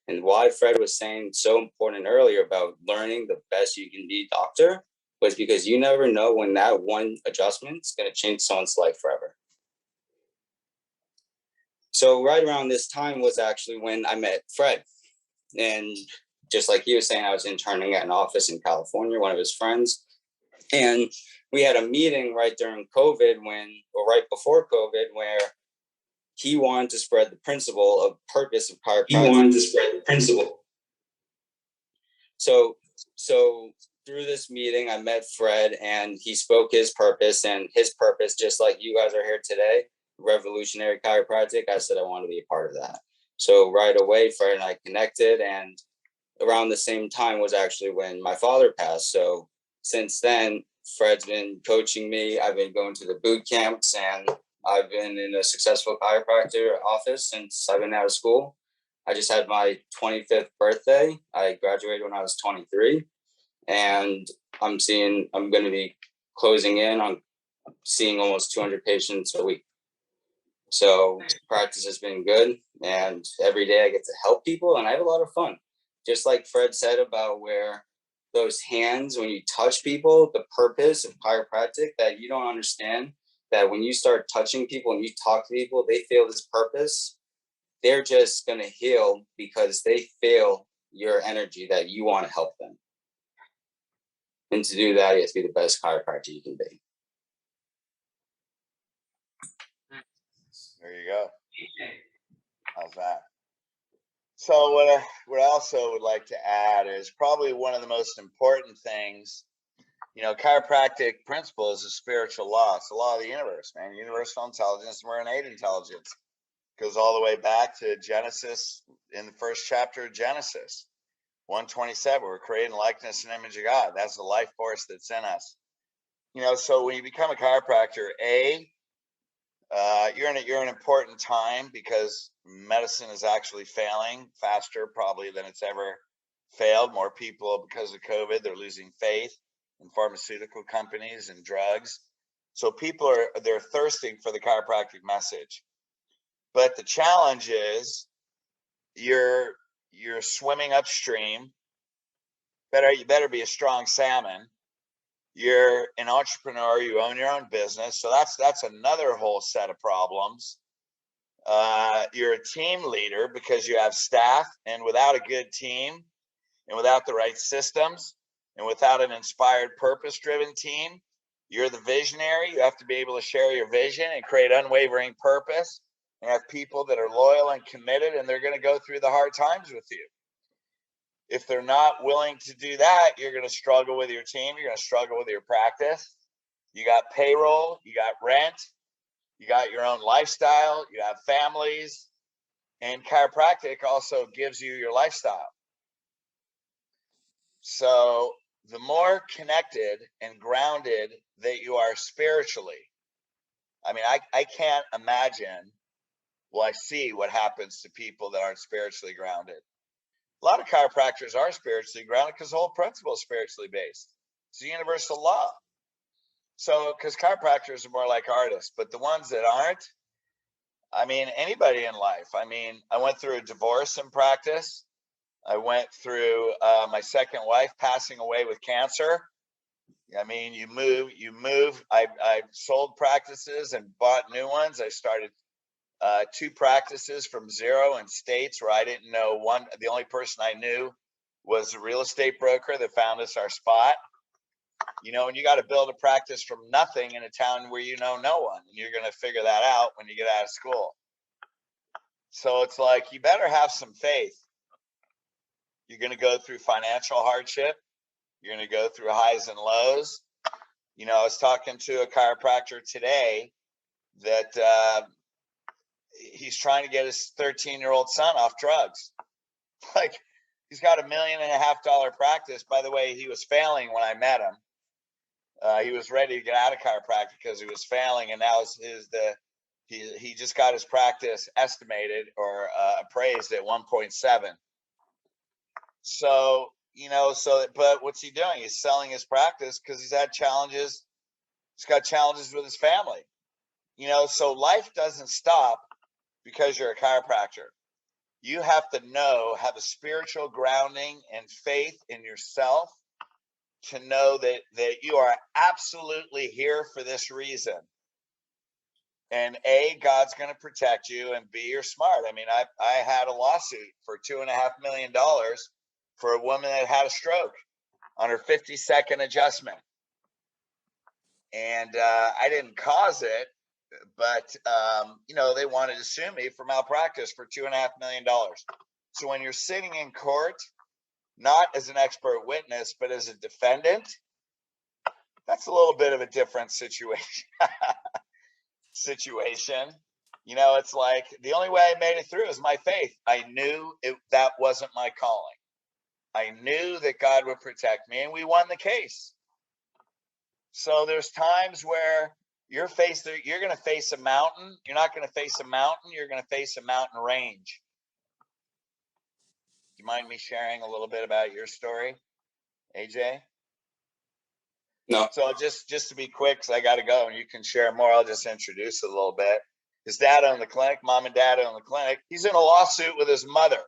And why Fred was saying so important earlier about learning the best you can be doctor was because you never know when that one adjustment is going to change someone's life forever. So right around this time was actually when I met Fred. And just like he was saying, I was interning at an office in California, one of his friends. And we had a meeting right during COVID right before COVID, where he wanted to spread the principle of purpose of chiropractic. He wanted to spread the principle. So through this meeting, I met Fred and he spoke his purpose, and his purpose, just like you guys are here today, revolutionary chiropractic. I said I want to be a part of that. So right away, Fred and I connected, and around the same time was actually when my father passed. So since then, Fred's been coaching me. I've been going to the boot camps, and I've been in a successful chiropractor office since I've been out of school. I just had my 25th birthday. I graduated when I was 23, and I'm going to be closing in on seeing almost 200 patients a week. So practice has been good, and every day I get to help people, and I have a lot of fun. Just like Fred said about where those hands, when you touch people, the purpose of chiropractic that you don't understand, that when you start touching people and you talk to people, they feel this purpose. They're just going to heal because they feel your energy that you want to help them. And to do that, you have to be the best chiropractor you can be. There you go. How's that? So what I also would like to add is probably one of the most important things, you know, chiropractic principle is a spiritual law. It's the law of the universe, man. Universal intelligence, we're innate intelligence. Goes all the way back to Genesis, in the first chapter of Genesis, 1:27. We're created in likeness and image of God. That's the life force that's in us. You know, so when you become a chiropractor, you're in an important time because medicine is actually failing faster probably than it's ever failed. More people, because of COVID, they're losing faith in pharmaceutical companies and drugs. So people they're thirsting for the chiropractic message. But the challenge is you're swimming upstream. You better be a strong salmon. You're an entrepreneur, you own your own business. So that's another whole set of problems. You're a team leader because you have staff, and without a good team and without the right systems and without an inspired, purpose-driven team, you're the visionary. You have to be able to share your vision and create unwavering purpose and have people that are loyal and committed, and they're going to go through the hard times with you. If they're not willing to do that, you're going to struggle with your team. You're going to struggle with your practice. You got payroll, you got rent, you got your own lifestyle, you have families, and chiropractic also gives you your lifestyle. So the more connected and grounded that you are spiritually, I mean, I can't imagine, well, I see what happens to people that aren't spiritually grounded. A lot of chiropractors are spiritually grounded because the whole principle is spiritually based. It's a universal law. So, because chiropractors are more like artists, but the ones that aren't, I mean, anybody in life. I mean, I went through a divorce in practice. I went through my second wife passing away with cancer. I mean, you move. I sold practices and bought new ones. I started 2 practices from zero in states where I didn't know one. The only person I knew was a real estate broker that found us our spot. You know, and you got to build a practice from nothing in a town where you know no one, and you're going to figure that out when you get out of school. So it's like, you better have some faith. You're going to go through financial hardship. You're going to go through highs and lows. You know, I was talking to a chiropractor today that he's trying to get his 13-year-old son off drugs. Like, he's got $1.5 million practice. By the way, he was failing when I met him. He was ready to get out of chiropractic because he was failing, and now he just got his practice estimated or appraised at 1.7. So, you know, but what's he doing? He's selling his practice because he's had challenges. He's got challenges with his family. You know, so life doesn't stop because you're a chiropractor. You have to have a spiritual grounding and faith in yourself to know that you are absolutely here for this reason. And A, God's going to protect you, and B, you're smart. I mean, I had a lawsuit for $2.5 million for a woman that had a stroke on her 52nd adjustment. And I didn't cause it, but, you know, they wanted to sue me for malpractice for $2.5 million. So when you're sitting in court, not as an expert witness, but as a defendant, that's a little bit of a different situation. You know, it's like the only way I made it through is my faith. I knew that wasn't my calling. I knew that God would protect me, and we won the case. So there's times where you're going to face a mountain. You're not going to face a mountain. You're going to face a mountain range. you mind me sharing a little bit about your story, AJ? No. So just to be quick, because I got to go, and you can share more. I'll just introduce it a little bit. His dad owned the clinic, mom and dad owned the clinic. He's in a lawsuit with his mother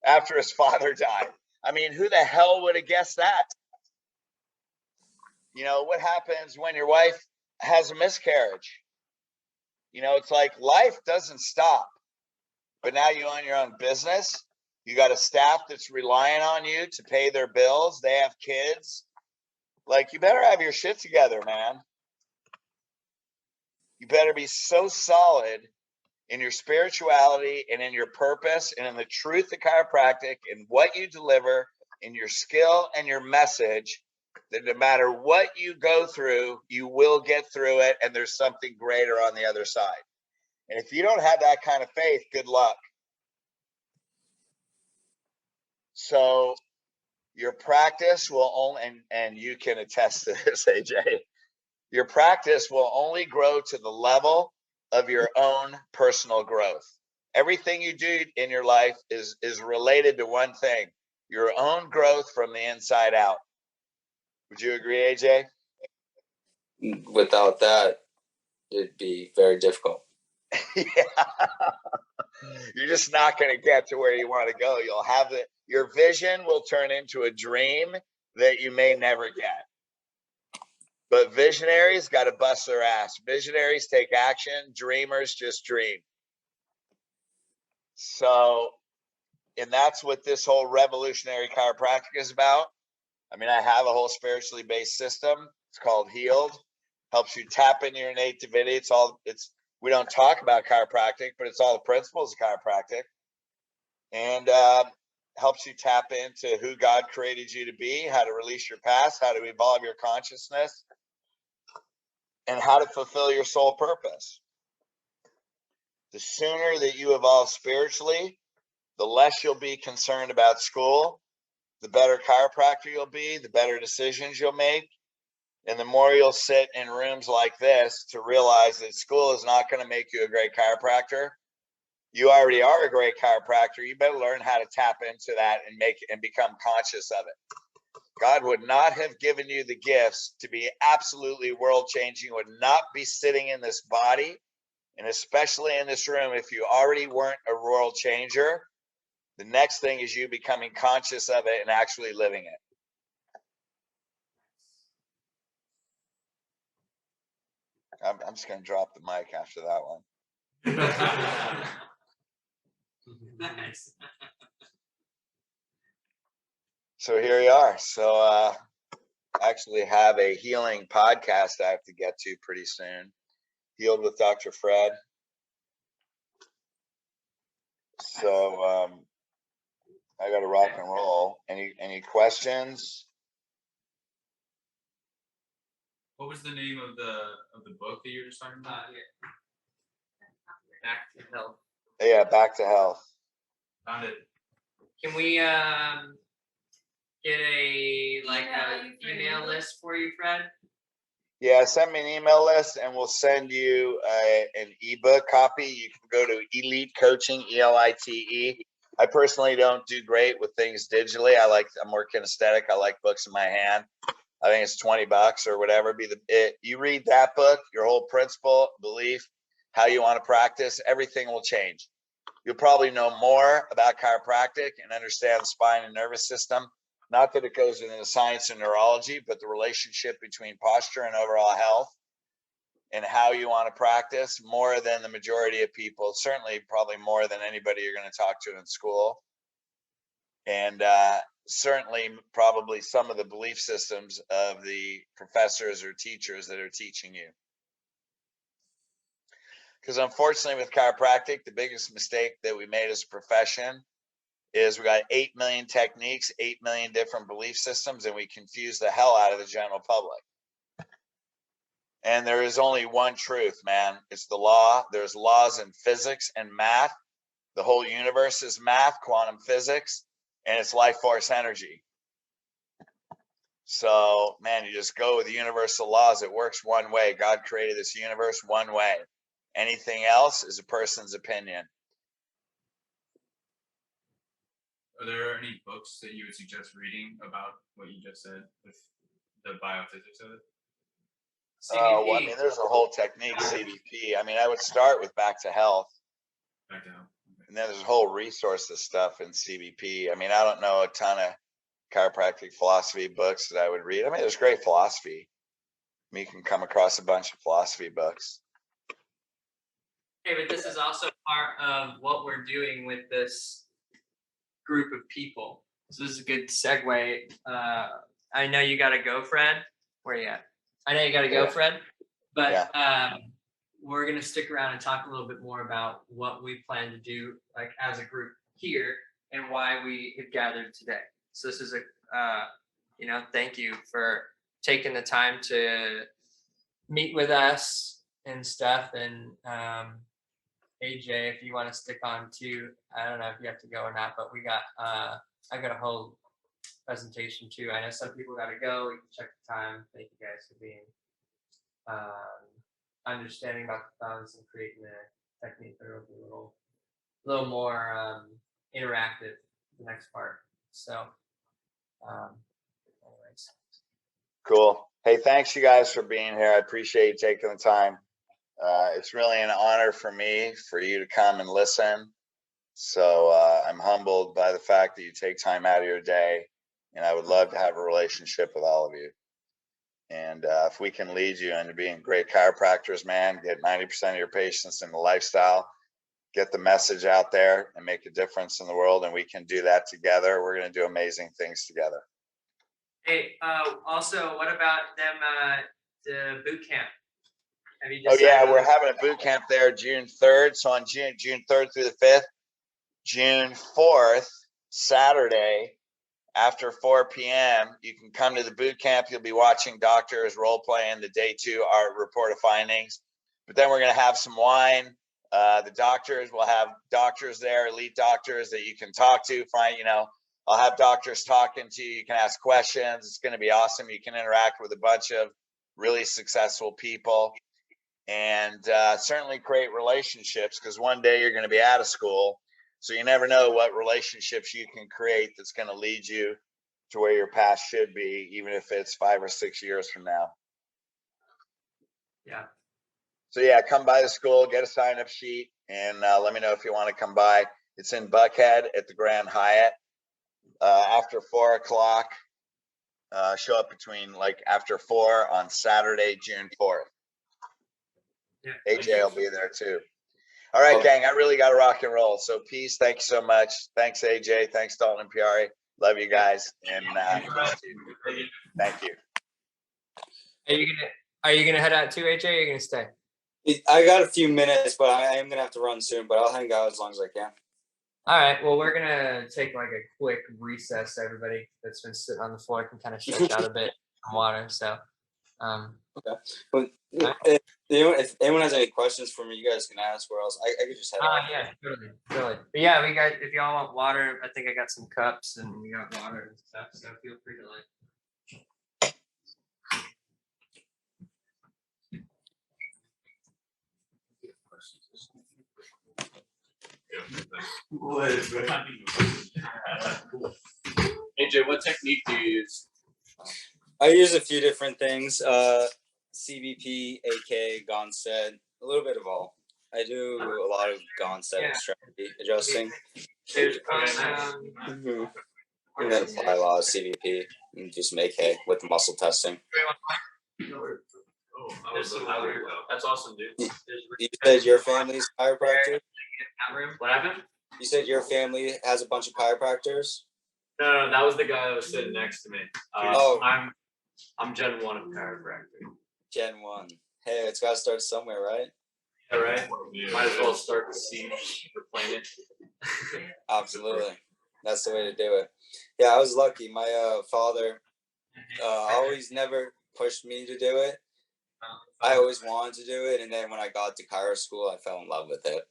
after his father died. I mean, who the hell would have guessed that? You know, what happens when your wife has a miscarriage? You know, it's like life doesn't stop. But now you own your own business. You got a staff that's relying on you to pay their bills. They have kids. Like, you better have your shit together, man. You better be so solid in your spirituality and in your purpose and in the truth of chiropractic and what you deliver in your skill and your message, that no matter what you go through, you will get through it, and there's something greater on the other side. And if you don't have that kind of faith, good luck. So your practice will only, and you can attest to this, AJ, your practice will only grow to the level of your own personal growth. Everything you do in your life is related to one thing: your own growth from the inside out. Would you agree, AJ? Without that, it'd be very difficult. Yeah. You're just not going to get to where you want to go. You'll have your vision will turn into a dream that you may never get. But visionaries got to bust their ass. Visionaries take action. Dreamers just dream. So, and that's what this whole revolutionary chiropractic is about. I mean, I have a whole spiritually based system. It's called Healed. Helps you tap into your innate divinity. We don't talk about chiropractic, but it's all the principles of chiropractic. And helps you tap into who God created you to be, how to release your past, how to evolve your consciousness, and how to fulfill your soul purpose. The sooner that you evolve spiritually, the less you'll be concerned about school, the better chiropractor you'll be, the better decisions you'll make, and the more you'll sit in rooms like this to realize that school is not going to make you a great chiropractor. You already are a great chiropractor. You better learn how to tap into that and become conscious of it. God would not have given you the gifts to be absolutely world changing, would not be sitting in this body, and especially in this room, if you already weren't a world changer. The next thing is you becoming conscious of it and actually living it. I'm just going to drop the mic after that one. Nice. So here you are. So I actually have a healing podcast I have to get to pretty soon. Healed with Dr. Fred. So I got to rock and roll. Any questions? What was the name of the book that you were just talking about? Back to health. Yeah, Back to Health. Found it. Can we get a email list for you, Fred? Yeah, send me an email list and we'll send you an ebook copy. You can go to Elite Coaching, ELITE. I personally don't do great with things digitally. I'm more kinesthetic. I like books in my hand. I think it's $20 or whatever. You read that book, your whole principle, belief, how you want to practice, everything will change. You'll probably know more about chiropractic and understand the spine and nervous system. Not that it goes into the science and neurology, but the relationship between posture and overall health and how you want to practice more than the majority of people, certainly probably more than anybody you're going to talk to in school. And certainly probably some of the belief systems of the professors or teachers that are teaching you. Because unfortunately with chiropractic, the biggest mistake that we made as a profession is we got 8 million techniques, 8 million different belief systems, and we confuse the hell out of the general public. And there is only one truth, man. It's the law. There's laws in physics and math. The whole universe is math, quantum physics, and it's life force energy. So, man, you just go with the universal laws. It works one way. God created this universe one way. Anything else is a person's opinion. Are there any books that you would suggest reading about what you just said with the biophysics of it? Oh, well, I mean, there's a whole technique, CBP. I mean, I would start with Back to Health. Back to health. And then there's a whole resources stuff in CBP. I mean, I don't know a ton of chiropractic philosophy books that I would read. I mean, there's great philosophy. I mean, you can come across a bunch of philosophy books. Okay, but this is also part of what we're doing with this group of people. So this is a good segue. I know you got to go, Fred. Where you at? I know you got to go, Fred. But we're gonna stick around and talk a little bit more about what we plan to do, like as a group here, and why we have gathered today. So this is thank you for taking the time to meet with us and stuff. And AJ, if you want to stick on too, I don't know if you have to go or not, but we got I got a whole presentation too. I know some people got to go. We can check the time. Thank you guys for being understanding about the thumbs and creating a technique that will be a little more interactive the next part. So anyways. Cool. Hey, thanks you guys for being here. I appreciate you taking the time. It's really an honor for me for you to come and listen. So I'm humbled by the fact that you take time out of your day, and I would love to have a relationship with all of you. And if we can lead you into being great chiropractors, man, get 90% of your patients in the lifestyle, get the message out there and make a difference in the world, and we can do that together, we're going to do amazing things together. Hey, also, what about them, the boot camp? Have you Oh yeah, decided- we're having a boot camp there June 3rd. So on June 3rd through the 5th, June 4th, Saturday, after 4 p.m., you can come to the boot camp. You'll be watching doctors role playing the day 2 art report of findings. But then we're going to have some wine. The doctors will have doctors there, elite doctors that you can talk to. I'll have doctors talking to you. You can ask questions. It's going to be awesome. You can interact with a bunch of really successful people, and certainly create relationships, because one day you're going to be out of school. So you never know what relationships you can create that's going to lead you to where your path should be, even if it's 5 or 6 years from now. Yeah. So yeah, come by the school, get a sign-up sheet, and let me know if you want to come by. It's in Buckhead at the Grand Hyatt. After 4 o'clock, show up between after 4 on Saturday, June 4th. Yeah, AJ will be there too. All right, gang, I really got to rock and roll. So peace. Thank you so much. Thanks, AJ. Thanks, Dalton and Piari. Love you guys. And thank you. Are you gonna head out too, AJ? Or are you gonna stay? I got a few minutes, but I am gonna have to run soon. But I'll hang out as long as I can. All right. Well, we're gonna take like a quick recess. Everybody that's been sitting on the floor can kind of stretch out a bit from water. So, okay. Well, if anyone has any questions for me, you guys can ask. Where else? I could just head out. Yeah, totally. But yeah, we got. If y'all want water, I think I got some cups and we got water and stuff. So feel free to AJ, what technique do you use? I use a few different things. CBP, AK, Gonset, a little bit of all. I do a lot of Gonset extremity adjusting. And then apply a lot of CBP and do some AK with the muscle testing. That's awesome, dude. You said your family's chiropractor? What happened? You said your family has a bunch of chiropractors? No, that was the guy that was sitting next to me. I'm Gen 1 of chiropractic. Gen 1. Hey, it's got to start somewhere, right? Yeah, right? Might as well start the siege for planet. Absolutely. That's the way to do it. Yeah, I was lucky. My father always never pushed me to do it. I always wanted to do it, and then when I got to chiro school, I fell in love with it.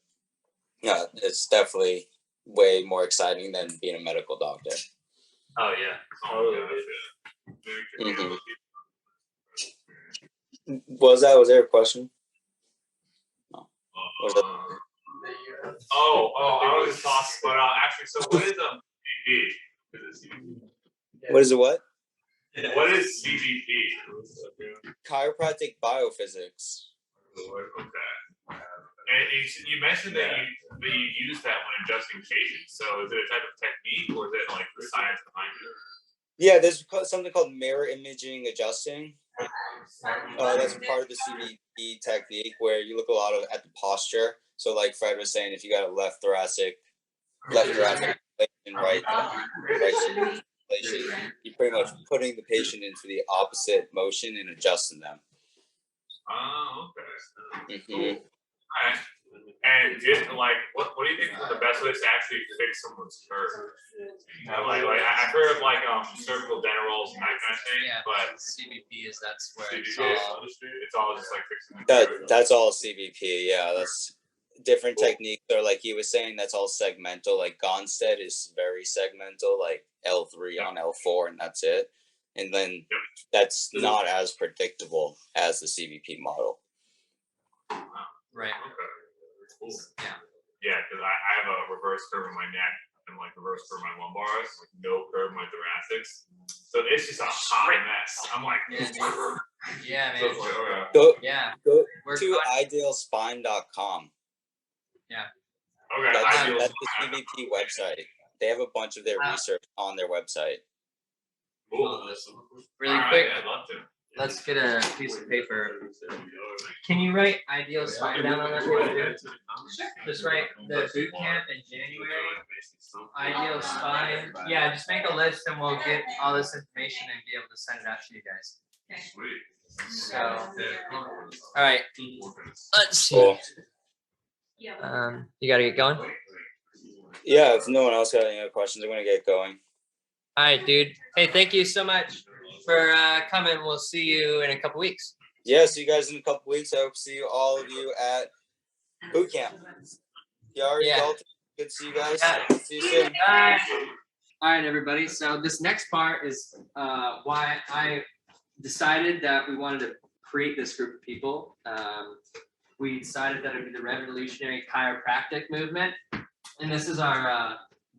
Yeah, it's definitely way more exciting than being a medical doctor. Oh yeah, totally. Was there a question? No. Was that? I was tossed. But actually, so what is What is it? What? What is CBP? Chiropractic biophysics. Okay. And you mentioned that you use that when adjusting patients. So is it a type of technique, or is it like the science behind it? Yeah, there's something called mirror imaging adjusting. That's part of the CBP technique where you look a lot at the posture. So like Fred was saying, if you got a left thoracic and right circulation, you're pretty much putting the patient into the opposite motion and adjusting them. Oh, okay. Mm-hmm. All right. And what do you think is the best way to actually fix someone's curve? I've heard of cervical dental rolls and that kind of thing. Yeah, but CBP that's where it's all just like fixing the That's all CBP. Yeah, that's different techniques. Or like he was saying, that's all segmental. Like Gonstead is very segmental, like L3 on L4, and that's it. And then that's not as predictable as the CBP model. Right. Okay. Cool. Yeah. Yeah, because I have a reverse curve in my neck and reverse curve in my lumbars, no curve in my thoracics. So it's just a hot mess. I'm like, yeah, man. Go We're to idealspine.com. Yeah. Okay. That's the CBP website. They have a bunch of their research on their website. Cool. Really quick. I'd love to. Let's get a piece of paper. Can you write ideal spine down on that paper? Just write the boot camp in January. Ideal spine. Yeah, just make a list and we'll get all this information and be able to send it out to you guys. Sweet. So, all right. Let's see. You gotta get going. Yeah, if no one else got any other questions, I'm gonna get going. All right, dude. Hey, thank you so much for coming. We'll see you in a couple weeks. Yeah, see you guys in a couple weeks. I hope to see all of you at boot camp. Dalton, good to see you guys. Yeah. See you soon. All right, everybody. So this next part is why I decided that we wanted to create this group of people. We decided that it would be the revolutionary chiropractic movement. And this is our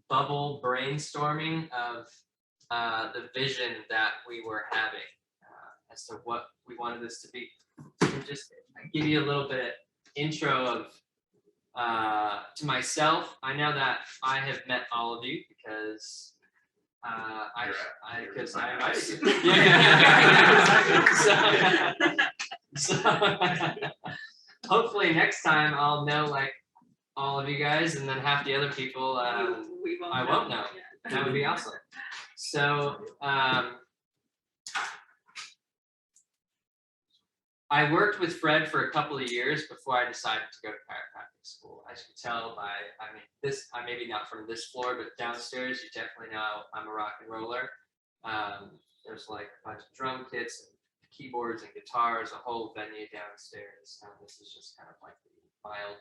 bubble brainstorming of the vision that we were having as to what we wanted this to be. So just give you a little bit intro of to myself. I know that I have met all of you because hopefully next time I'll know all of you guys, and then half the other people I won't know. That would be awesome. So I worked with Fred for a couple of years before I decided to go to chiropractic school. As you can tell by, I maybe not from this floor, but downstairs, you definitely know I'm a rock and roller. There's a bunch of drum kits, and keyboards and guitars, a whole venue downstairs. This is just kind of like the mild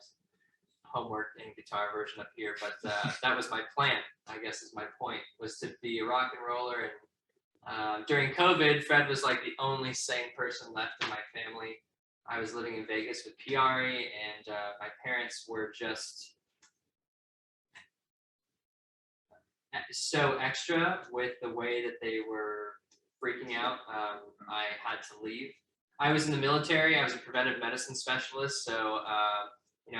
homework and guitar version up here, but that was my plan, I guess is my point, was to be a rock and roller. And during COVID, Fred was the only sane person left in my family. I was living in Vegas with Piari, and my parents were just so extra with the way that they were freaking out. I had to leave. I was in the military. I was a preventive medicine specialist, so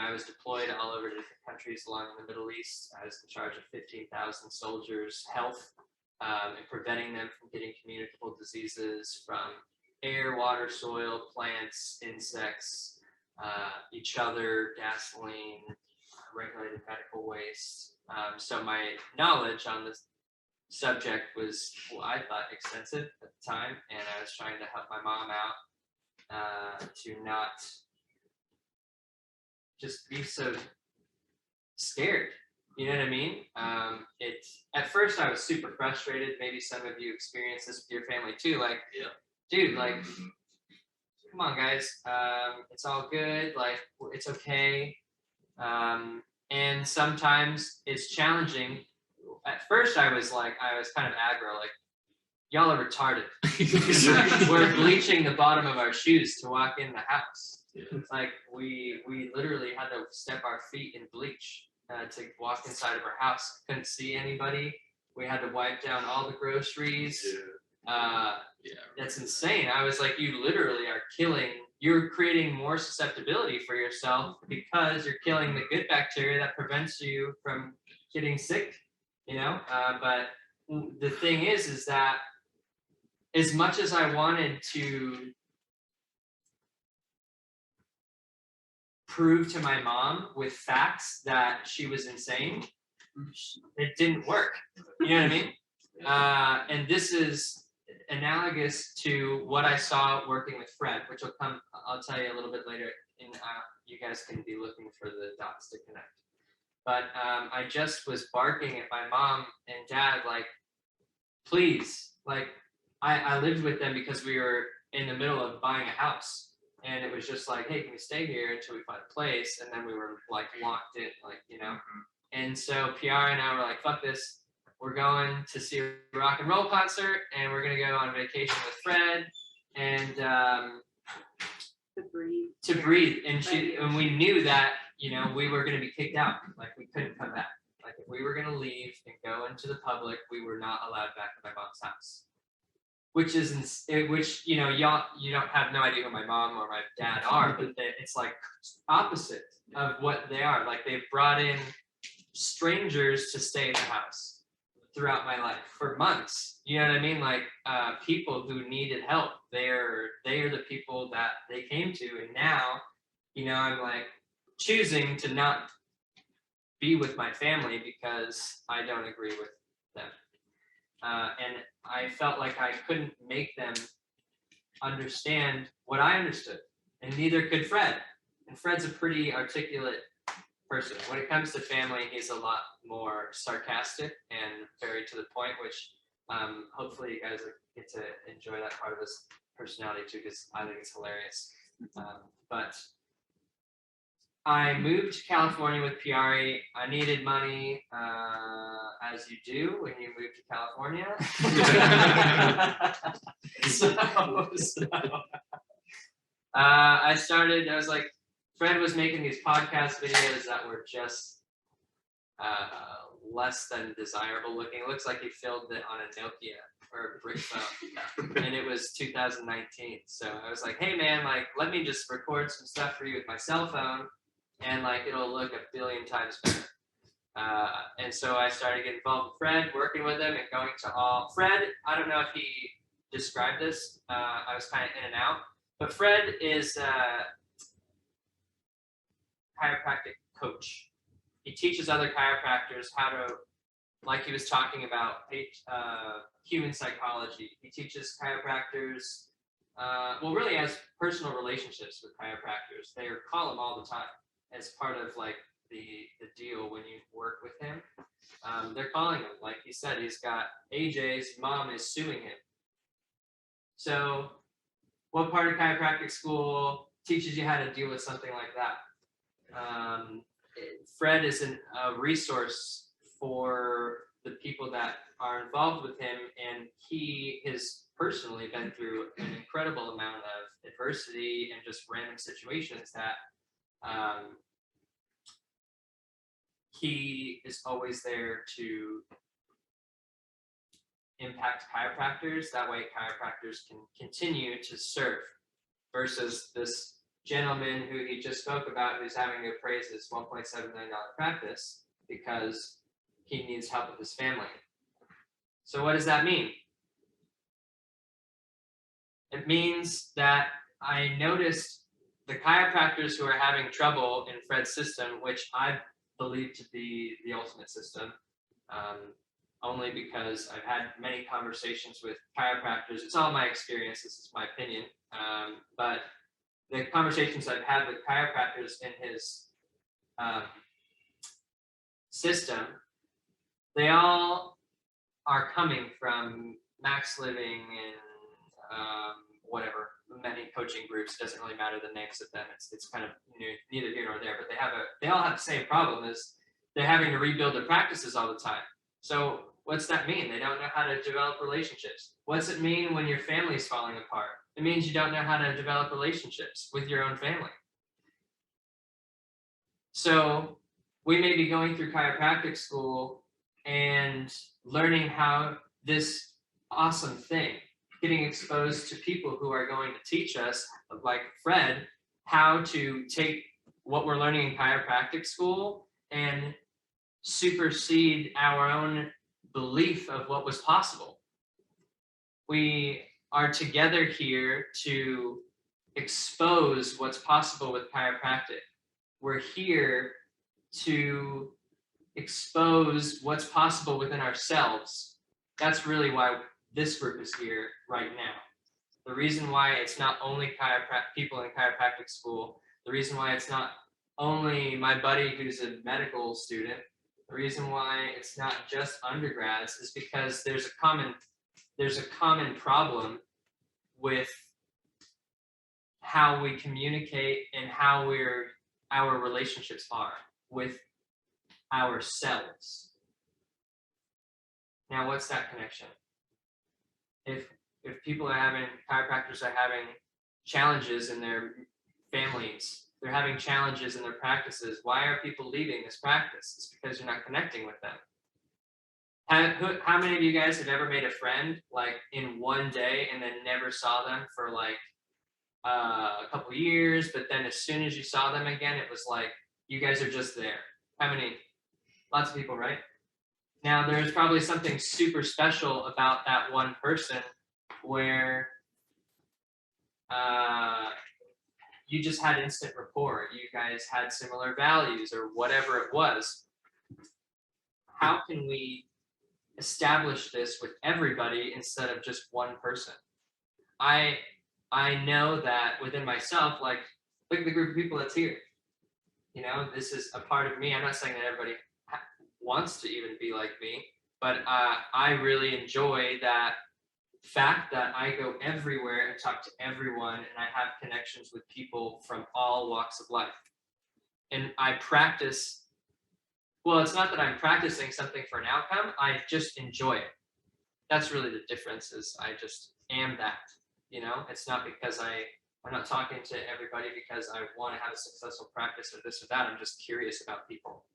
I was deployed all over different countries along in the Middle East. I was in charge of 15,000 soldiers' health and preventing them from getting communicable diseases from air, water, soil, plants, insects, each other, gasoline, regulated medical waste. So my knowledge on this subject was, I thought, extensive at the time, and I was trying to help my mom out to not just be so scared. You know what I mean? At first I was super frustrated. Maybe some of you experienced this with your family too. Dude, come on, guys. It's all good. It's okay. And sometimes it's challenging. At first I was kind of aggro. Y'all are retarded. We're bleaching the bottom of our shoes to walk in the house. We literally had to step our feet in bleach to walk inside of our house. Couldn't see anybody. We had to wipe down all the groceries. Yeah. That's insane. I was like, you literally are you're creating more susceptibility for yourself because you're killing the good bacteria that prevents you from getting sick, but the thing is that as much as I wanted to prove to my mom with facts that she was insane, it didn't work. You know what I mean? And this is analogous to what I saw working with Fred, which I'll tell you a little bit later. You guys can be looking for the dots to connect. But I just was barking at my mom and dad, like, please, like, I lived with them because we were in the middle of buying a house. And it was just like, hey, can we stay here until we find a place? And then we were like locked in, like, And so PR and I were like, fuck this. We're going to see a rock and roll concert, and we're going to go on vacation with Fred and to breathe. And we knew that, we were going to be kicked out. Like, we couldn't come back. Like, if we were going to leave and go into the public, we were not allowed back at my mom's house. Which you don't have no idea who my mom or my dad are, but it's like opposite of what they are. Like, they've brought in strangers to stay in the house throughout my life for months. You know what I mean? Like, people who needed help, they are the people that they came to. And now, I'm like choosing to not be with my family because I don't agree with them. And I felt like I couldn't make them understand what I understood, and neither could Fred. And Fred's a pretty articulate person. When it comes to family, he's a lot more sarcastic and very to the point, which hopefully you guys get to enjoy that part of his personality too, because I think it's hilarious. But I moved to California with Piari. I needed money, as you do when you move to California. I was like, Fred was making these podcast videos that were just less than desirable looking. It looks like he filmed it on a Nokia or a brick phone, and it was 2019. So I was like, hey man, like, let me just record some stuff for you with my cell phone, and like, it'll look a billion times better. And so I started getting involved with Fred, working with him and going to all. Fred, I don't know if he described this. I was kind of in and out, but Fred is a chiropractic coach. He teaches other chiropractors how to, like he was talking about, human psychology. He teaches chiropractors, really has personal relationships with chiropractors. They call him all the time as part of like the deal when you work with him. They're calling him, like he said, he's got AJ's mom is suing him. So what part of chiropractic school teaches you how to deal with something like that? Fred is a resource for the people that are involved with him, and he has personally been through an incredible amount of adversity and just random situations that he is always there to impact chiropractors. That way chiropractors can continue to serve, versus this gentleman who he just spoke about who's having to appraise his $1.7 million practice because he needs help with his family. So what does that mean? It means that I noticed the chiropractors who are having trouble in Fred's system, which I believe to be the ultimate system, only because I've had many conversations with chiropractors. It's all my experience, this is my opinion, but the conversations I've had with chiropractors in his system, they all are coming from Max Living and whatever, many coaching groups. It doesn't really matter the names of them. It's kind of neither here nor there, but they all have the same problem, is they're having to rebuild their practices all the time. So what's that mean? They don't know how to develop relationships. What's it mean when your family's falling apart? It means you don't know how to develop relationships with your own family. So we may be going through chiropractic school and learning how this awesome thing, getting exposed to people who are going to teach us, like Fred, how to take what we're learning in chiropractic school and supersede our own belief of what was possible. We are together here to expose what's possible with chiropractic. We're here to expose what's possible within ourselves. That's really why this group is here right now. The reason why it's not only people in chiropractic school, the reason why it's not only my buddy who's a medical student, the reason why it's not just undergrads is because there's a common problem with how we communicate and how our relationships are with ourselves. Now, what's that connection? If chiropractors are having challenges in their families, they're having challenges in their practices, why are people leaving this practice? It's because you're not connecting with them. How many of you guys have ever made a friend like in one day and then never saw them for like a couple years, but then as soon as you saw them again, it was like you guys are just there? How many? Lots of people, right? Now, there's probably something super special about that one person where you just had instant rapport. You guys had similar values or whatever it was. How can we establish this with everybody instead of just one person? I know that within myself, like, look at the group of people that's here. You know, this is a part of me. I'm not saying that everybody wants to even be like me, but I really enjoy that fact that I go everywhere and talk to everyone, and I have connections with people from all walks of life. And I practice, well, it's not that I'm practicing something for an outcome, I just enjoy it. That's really the difference, is I just am that, you know? It's not because I'm not talking to everybody because I want to have a successful practice or this or that. I'm just curious about people.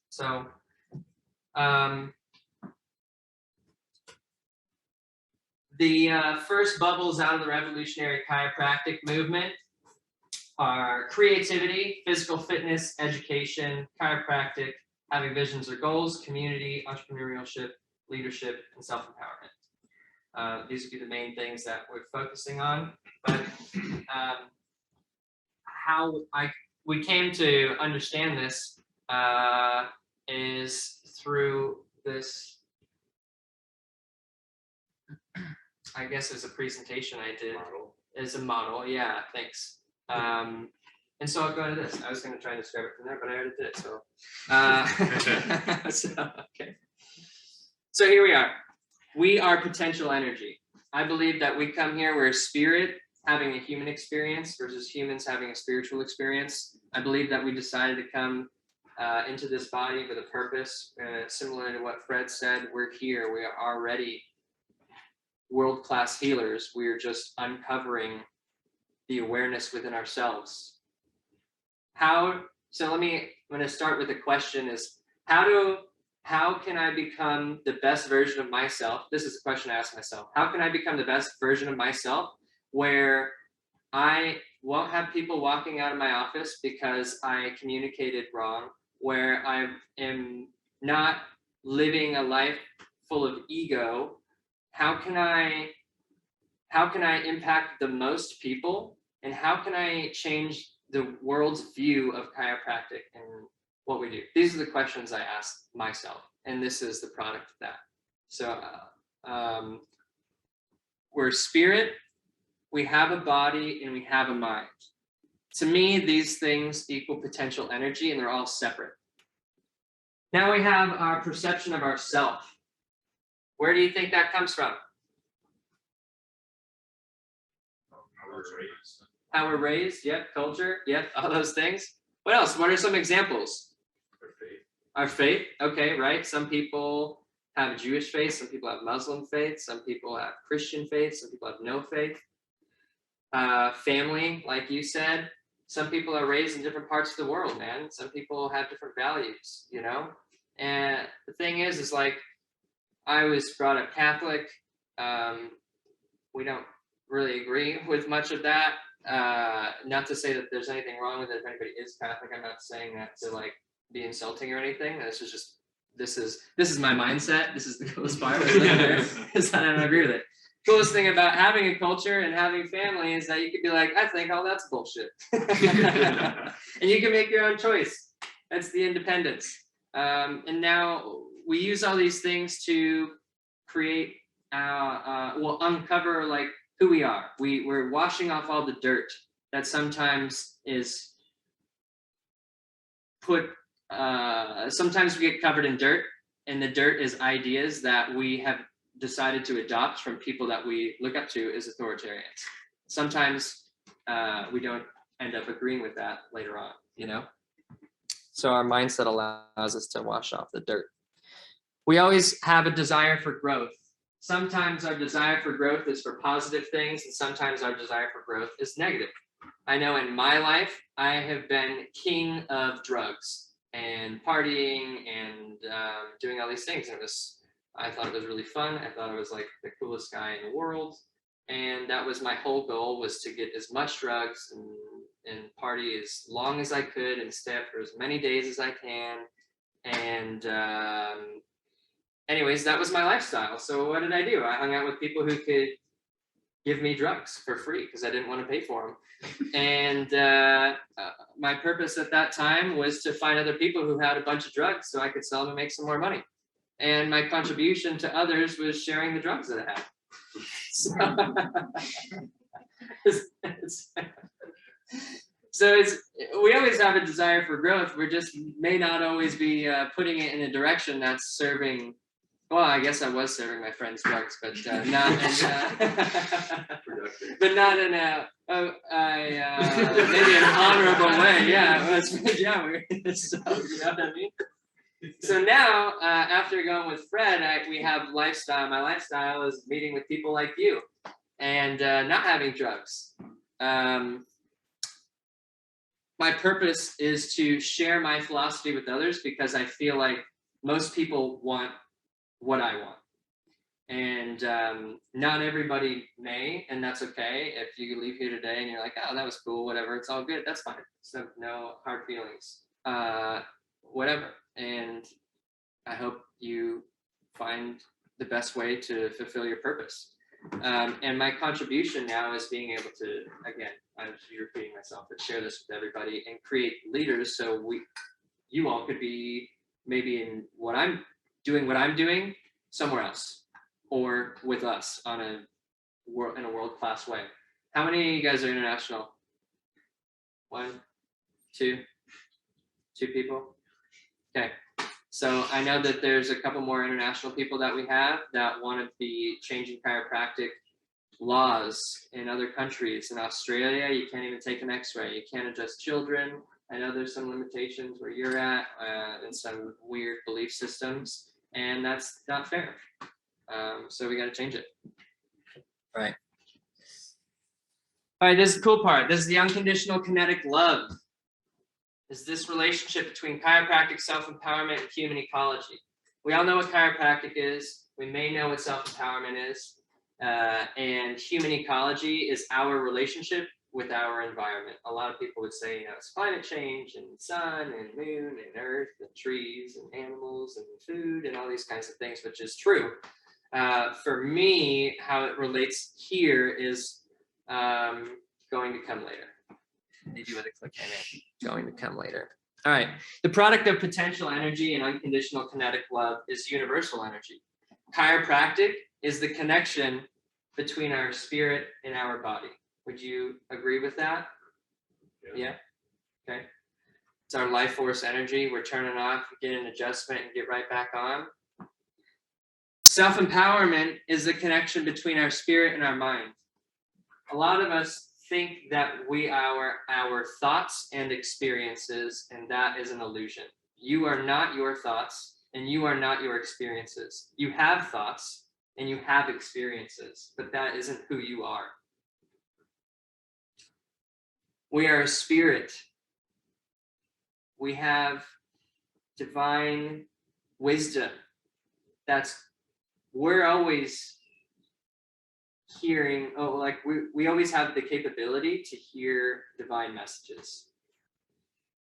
So, the first bubbles out of the revolutionary chiropractic movement are creativity, physical fitness, education, chiropractic, having visions or goals, community, entrepreneurship, leadership, and self-empowerment. These would be the main things that we're focusing on. But how we came to understand this is through this, I guess it's a presentation I did. As a model, yeah, thanks. And so I'll go to this. I was going to try and describe it from there, but I already did it. So, okay. So here we are. We are potential energy. I believe that we come here, we're a spirit having a human experience versus humans having a spiritual experience. I believe that we decided to come into this body with a purpose, similar to what Fred said. We're here. We are already world-class healers. We're just uncovering the awareness within ourselves. I'm going to start with the question is, how can I become the best version of myself? This is a question I ask myself. How can I become the best version of myself where I won't have people walking out of my office because I communicated wrong, where I am not living a life full of ego? How can I impact the most people, and how can I change the world's view of chiropractic and what we do? These are the questions I ask myself, and this is the product of that. So we're spirit, we have a body, and we have a mind. To me, these things equal potential energy, and they're all separate. Now we have our perception of ourself. Where do you think that comes from? How we're raised, yep, culture, yep, all those things. What else? What are some examples? Our faith, okay, right? Some people have a Jewish faith, some people have Muslim faith, some people have Christian faith, some people have no faith. Family, like you said, some people are raised in different parts of the world, man. Some people have different values, you know? And the thing is like, I was brought up Catholic. We don't really agree with much of that. Not to say that there's anything wrong with it if anybody is Catholic. I'm not saying that to like be insulting or anything. This is just this is my mindset. This is the coolest part. Is that I don't agree with it. Coolest thing about having a culture and having family is that you could be like, I think all that's bullshit, and you can make your own choice. That's the independence. And now we use all these things to create, well, uncover like who we are. We're washing off all the dirt that sometimes is put, sometimes we get covered in dirt, and the dirt is ideas that we have decided to adopt from people that we look up to as authoritarians. Sometimes we don't end up agreeing with that later on, you know? So our mindset allows us to wash off the dirt. We always have a desire for growth. Sometimes our desire for growth is for positive things, and sometimes our desire for growth is negative. I know in my life, I have been king of drugs and partying and doing all these things. I thought it was really fun. I thought I was like the coolest guy in the world. And that was my whole goal, was to get as much drugs and party as long as I could and stay up for as many days as I can. And anyways, that was my lifestyle. So what did I do? I hung out with people who could give me drugs for free because I didn't want to pay for them. And my purpose at that time was to find other people who had a bunch of drugs so I could sell them and make some more money. And my contribution to others was sharing the drugs that I had. So we always have a desire for growth. We just may not always be putting it in a direction that's serving. Well, I guess I was serving my friends drugs, but not in a maybe an honorable way. Yeah, it was, yeah. So, you know what I mean? So now, after going with Fred, we have lifestyle. My lifestyle is meeting with people like you and not having drugs. My purpose is to share my philosophy with others because I feel like most people want what I want. And not everybody may, and that's okay. If you leave here today and you're like, oh, that was cool, whatever, it's all good, that's fine. So no hard feelings, whatever. And I hope you find the best way to fulfill your purpose. And my contribution now is being able to, again, I'm repeating myself, but share this with everybody and create leaders so you all could be maybe in what I'm doing somewhere else, or with us in a world-class way. How many of you guys are international? 1, 2 people? Okay. So I know that there's a couple more international people that we have that want to be changing chiropractic laws in other countries. In Australia, you can't even take an x-ray. You can't adjust children. I know there's some limitations where you're at and some weird belief systems, and that's not fair. So we got to change it. Right. All right, this is the cool part. This is the unconditional kinetic love. Is this relationship between chiropractic self-empowerment and human ecology. We all know what chiropractic is. We may know what self-empowerment is. And human ecology is our relationship with our environment. A lot of people would say, you know, it's climate change and sun and moon and earth and trees and animals and food and all these kinds of things, which is true. For me, how it relates here is going to come later. Maybe with a click in it, going to come later. All right. The product of potential energy and unconditional kinetic love is universal energy. Chiropractic is the connection between our spirit and our body. Would you agree with that? Yeah. Okay. It's our life force energy. We're turning off, get an adjustment, and get right back on. Self-empowerment is the connection between our spirit and our mind. A lot of us think that we are our thoughts and experiences, and that is an illusion. You are not your thoughts, and you are not your experiences. You have thoughts, and you have experiences, but that isn't who you are. We are a spirit. We have divine wisdom. We're always hearing, like we always have the capability to hear divine messages.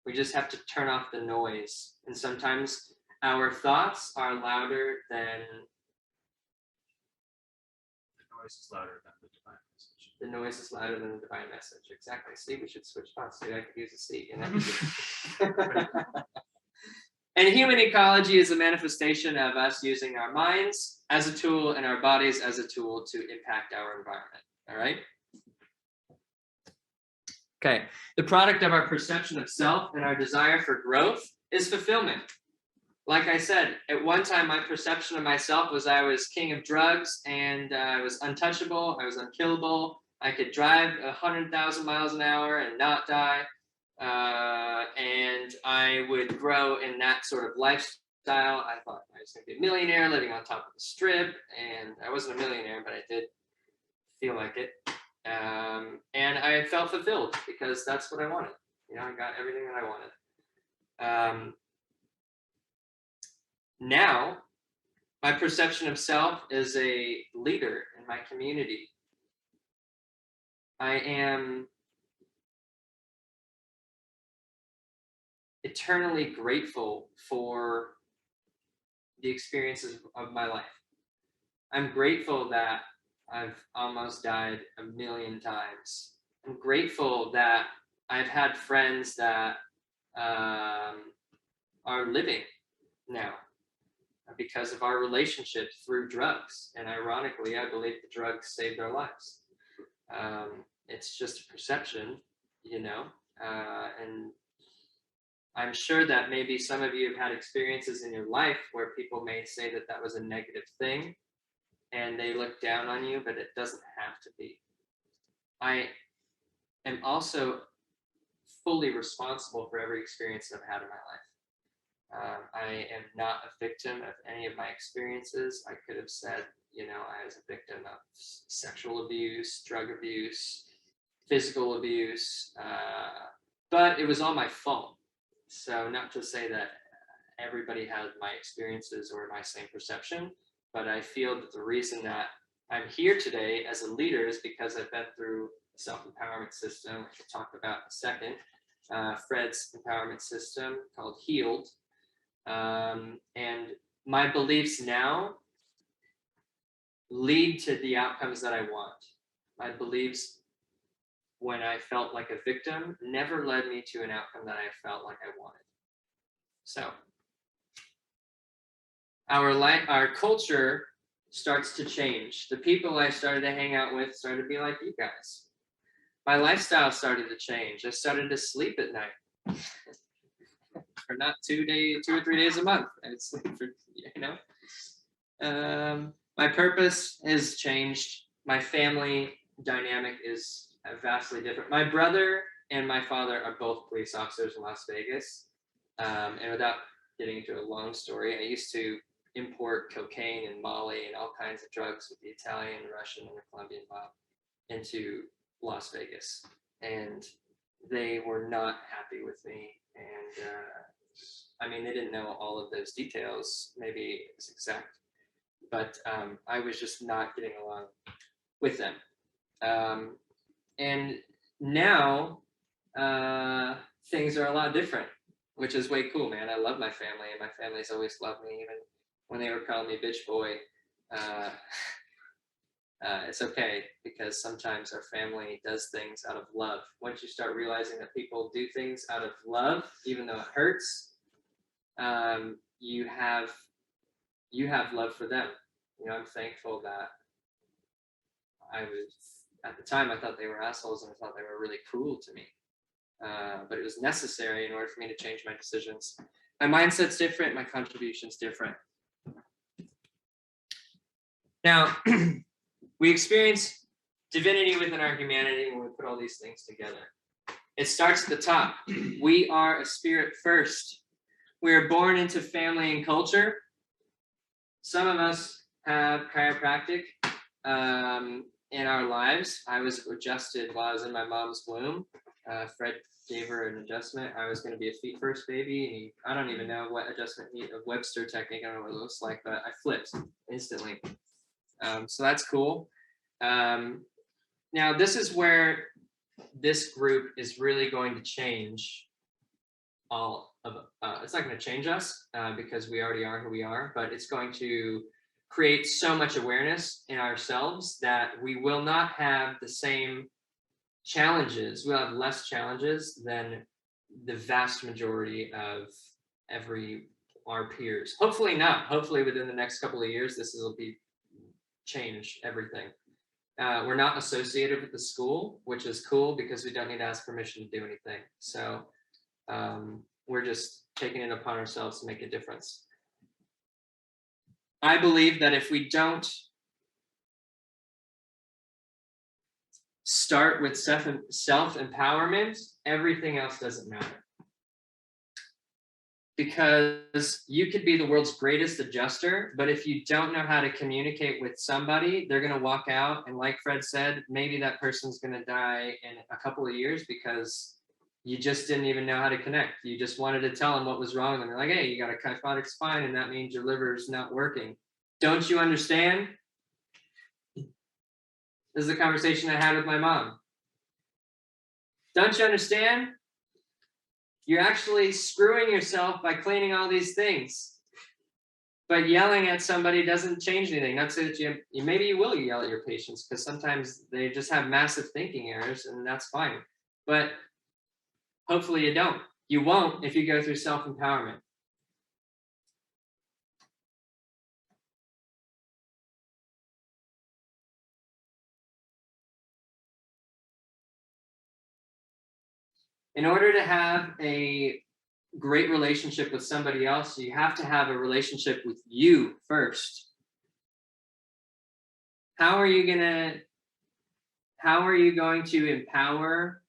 We just have to turn off the noise. And sometimes our thoughts are louder than The noise is louder than the divine message. the noise is louder than the divine message. Exactly. See, we should switch thoughts. Dude, I could use a seat. And human ecology is a manifestation of us using our minds as a tool and our bodies as a tool to impact our environment. All right. Okay. The product of our perception of self and our desire for growth is fulfillment. Like I said, at one time, my perception of myself was I was king of drugs and I was untouchable. I was unkillable. I could drive 100,000 miles an hour and not die. And I would grow in that sort of lifestyle. I thought I was going to be a millionaire living on top of the strip. And I wasn't a millionaire, but I did feel like it. And I felt fulfilled because that's what I wanted. You know, I got everything that I wanted. Now, my perception of self is a leader in my community. I am eternally grateful for the experiences of my life. I'm grateful that I've almost died 1 million times. I'm grateful that I've had friends that are living now because of our relationship through drugs. And ironically, I believe the drugs saved their lives. It's just a perception, you know, and I'm sure that maybe some of you have had experiences in your life where people may say that that was a negative thing and they look down on you, but it doesn't have to be. I am also fully responsible for every experience I've had in my life. I am not a victim of any of my experiences. I could have said, you know, I was a victim of sexual abuse, drug abuse, physical abuse, but it was all my fault. So not to say that everybody had my experiences or my same perception, but I feel that the reason that I'm here today as a leader is because I've been through a self-empowerment system, which we'll talk about in a second, Fred's empowerment system called HEALED. And my beliefs now lead to the outcomes that I want. My beliefs when I felt like a victim never led me to an outcome that I felt like I wanted. So our culture starts to change. The people I started to hang out with started to be like you guys. My lifestyle started to change. I started to sleep at night. For not 2 or 3 days a month. I'd sleep for, you know. My purpose has changed. My family dynamic is vastly different. My brother and my father are both police officers in Las Vegas. And without getting into a long story, I used to import cocaine and Molly and all kinds of drugs with the Italian, Russian, and the Colombian mob into Las Vegas. And they were not happy with me. And I mean, they didn't know all of those details, maybe it's exact, but I was just not getting along with them. And now things are a lot different, which is way cool, man. I love my family, and my family's always loved me, even when they were calling me bitch boy. It's okay, because sometimes our family does things out of love. Once you start realizing that people do things out of love, even though it hurts, you have love for them. You know, I'm thankful that I was, at the time, I thought they were assholes and I thought they were really cruel to me. But it was necessary in order for me to change my decisions. My mindset's different, my contribution's different. Now, we experience divinity within our humanity when we put all these things together. It starts at the top. We are a spirit first. We are born into family and culture. Some of us have chiropractic in our lives. I was adjusted while I was in my mom's womb. Fred gave her an adjustment. I was going to be a feet first baby. And I don't even know what adjustment of Webster technique. I don't know what it looks like, but I flipped instantly. So that's cool. Now this is where this group is really going to change all of, it's not going to change us because we already are who we are, but it's going to create so much awareness in ourselves that we will not have the same challenges. We'll have less challenges than the vast majority of our peers. Hopefully not. Hopefully within the next couple of years, this will be change everything. We're not associated with the school, which is cool because we don't need to ask permission to do anything. So we're just taking it upon ourselves to make a difference. I believe that if we don't start with self-empowerment, everything else doesn't matter. Because you could be the world's greatest adjuster, but if you don't know how to communicate with somebody, they're going to walk out. And like Fred said, maybe that person's going to die in a couple of years because you just didn't even know how to connect. You just wanted to tell them what was wrong. And they're like, hey, you got a kyphotic spine, and that means your liver's not working. Don't you understand? This is the conversation I had with my mom. Don't you understand? You're actually screwing yourself by cleaning all these things. But yelling at somebody doesn't change anything. Not so that you maybe you will yell at your patients because sometimes they just have massive thinking errors, and that's fine. But hopefully you don't. You won't if you go through self-empowerment. In order to have a great relationship with somebody else, you have to have a relationship with you first. How are you going to empower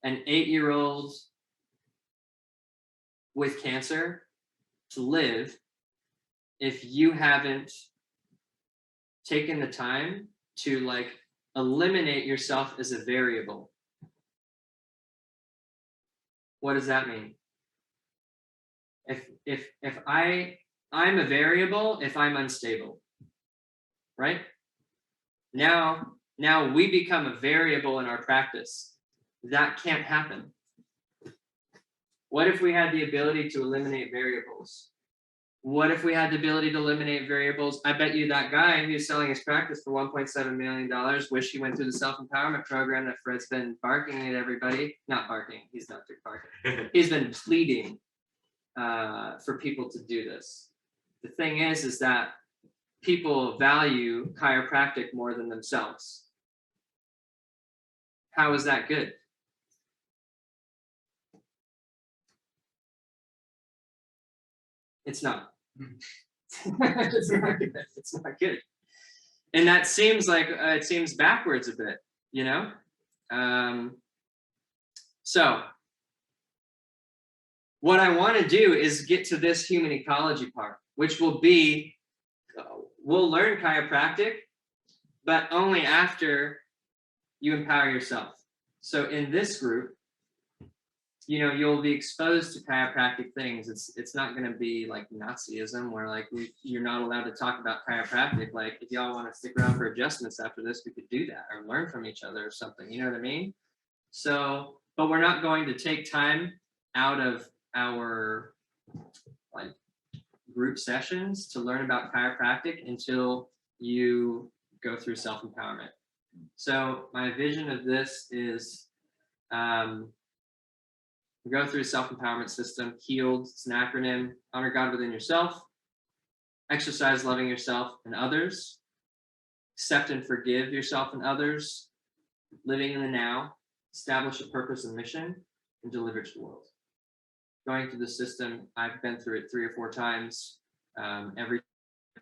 an 8-year-old with cancer to live if you haven't taken the time to eliminate yourself as a variable? What does that mean? If I'm a variable if I'm unstable, right? Now we become a variable in our practice. That can't happen. What if we had the ability to eliminate variables? What if we had the ability to eliminate variables? I bet you that guy who's selling his practice for $1.7 million wish he went through the self-empowerment program that Fred's been barking at everybody. Not barking, he's not barking. He's been pleading for people to do this. The thing is that people value chiropractic more than themselves. How is that good? It's not. It's not good. It's not good. And that seems like it seems backwards a bit, you know? So what I want to do is get to this human ecology part, which will be, we'll learn chiropractic, but only after you empower yourself. So in this group, you know, you'll be exposed to chiropractic things. It's not going to be like Nazism where you're not allowed to talk about chiropractic. Like if y'all want to stick around for adjustments after this, we could do that or learn from each other or something. You know what I mean? So, but we're not going to take time out of our group sessions to learn about chiropractic until you go through self-empowerment. So my vision of this is go through self-empowerment system. HEALED, it's an acronym. Honor God within yourself. Exercise loving yourself and others. Accept and forgive yourself and others. Living in the now. Establish a purpose and mission. And deliver to the world. Going through the system, I've been through it 3 or 4 times. Every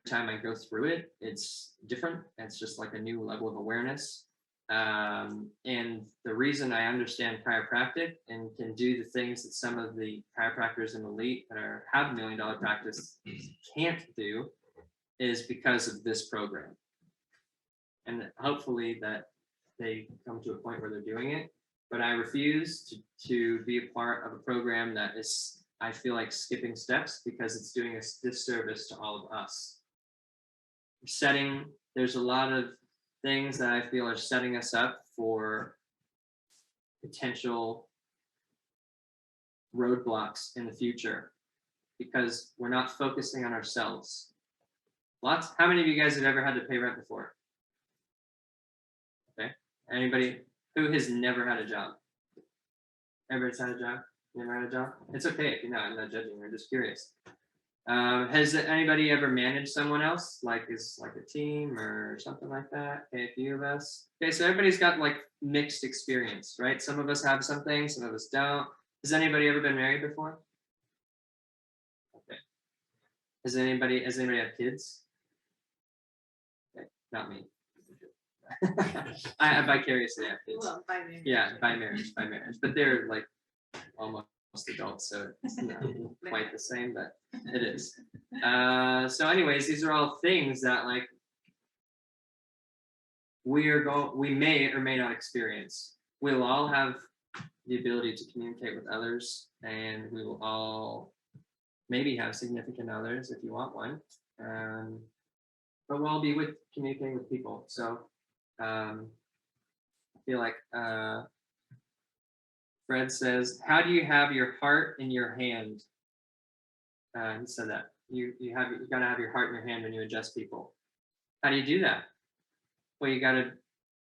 time I go through it, it's different. It's just like a new level of awareness. And the reason I understand chiropractic and can do the things that some of the chiropractors in elite that have $1 million practice can't do is because of this program. and hopefully that they come to a point where they're doing it. But I refuse to be a part of a program that is, I feel like, skipping steps because it's doing a disservice to all of us. There's a lot of things that I feel are setting us up for potential roadblocks in the future because we're not focusing on ourselves. How many of you guys have ever had to pay rent before? Okay. Anybody who has never had a job? Everybody's had a job? Never had a job? It's okay if you're not. I'm not judging. I'm just curious. Has anybody ever managed someone else, like is like a team or something like that? Okay, a few of us. Okay, so everybody's got like mixed experience, right? Some of us have something, some of us don't. Has anybody ever been married before? Okay. Has anybody have kids? Okay, not me. I vicariously have kids. Well, by marriage. Yeah, by marriage, but they're like almost adults, so it's not quite the same, but it is. So anyways, these are all things that like we may or may not experience. We'll all have the ability to communicate with others, and we will all maybe have significant others if you want one. But we'll all be communicating with people. So I feel like Fred says, how do you have your heart in your hand? He said that you gotta have your heart in your hand when you adjust people. How do you do that? Well, you gotta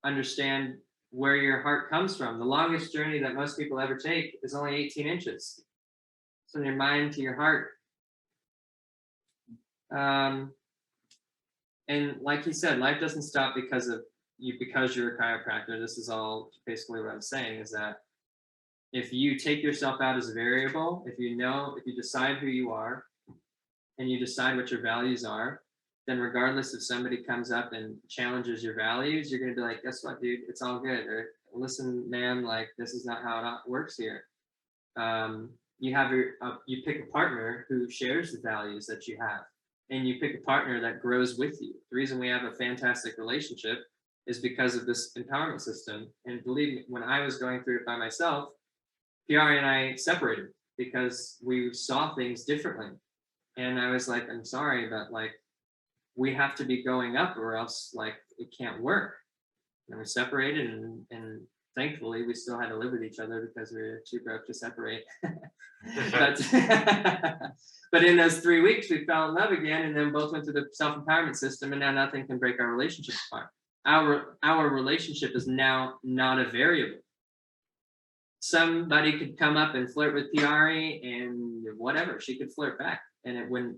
understand where your heart comes from. The longest journey that most people ever take is only 18 inches. So from your mind to your heart. And like he said, life doesn't stop because you're a chiropractor. This is all basically what I'm saying is that if you take yourself out as a variable, if you decide who you are and you decide what your values are, then regardless if somebody comes up and challenges your values, you're going to be like, guess what, dude, it's all good. Or listen, man, like this is not how it works here. You pick a partner who shares the values that you have, and you pick a partner that grows with you. The reason we have a fantastic relationship is because of this empowerment system. And believe me, when I was going through it by myself, PR and I separated because we saw things differently. And I was like, I'm sorry, but like, we have to be going up or else like it can't work. And we separated and thankfully we still had to live with each other because we were too broke to separate. But in those 3 weeks we fell in love again and then both went through the self-empowerment system and now nothing can break our relationship apart. Our relationship is now not a variable. Somebody could come up and flirt with Piari and whatever, she could flirt back and it wouldn't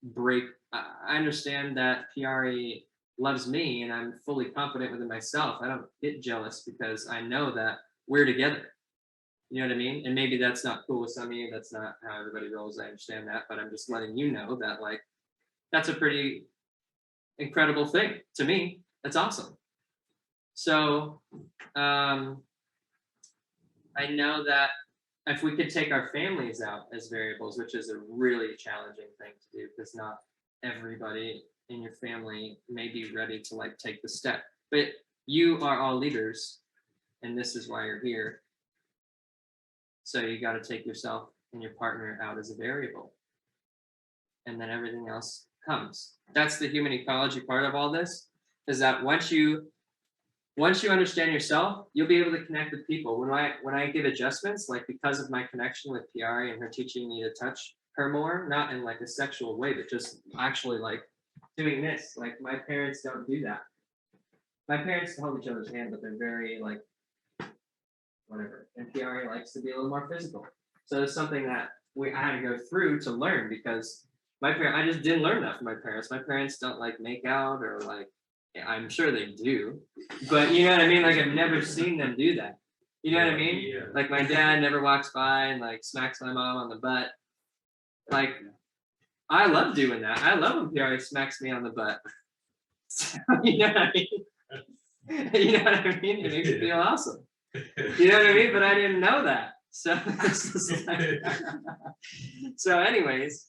break. I understand that Piari loves me and I'm fully confident within myself. I don't get jealous because I know that we're together. You know what I mean? And maybe that's not cool with some of you. That's not how everybody rolls. I understand that, but I'm just letting you know that like, that's a pretty incredible thing to me. That's awesome. So, I know that if we could take our families out as variables, which is a really challenging thing to do because not everybody in your family may be ready to like take the step, but you are all leaders and this is why you're here. So you got to take yourself and your partner out as a variable and then everything else comes. That's the human ecology part of all this, is that once you understand yourself, you'll be able to connect with people. When I give adjustments, like because of my connection with Piari and her teaching me to touch her more, not in like a sexual way, but just actually like doing this. Like my parents don't do that. My parents hold each other's hand, but they're very like whatever. And Piari likes to be a little more physical. So it's something that I had to go through to learn because I just didn't learn that from my parents. My parents don't like make out or like, I'm sure they do, but you know what I mean? Like I've never seen them do that. You know what I mean? Yeah. Like my dad never walks by and like smacks my mom on the butt. Like I love doing that. I love when Piari smacks me on the butt. So, you know what I mean? You know what I mean? It makes me feel awesome. You know what I mean? But I didn't know that. So, so anyways,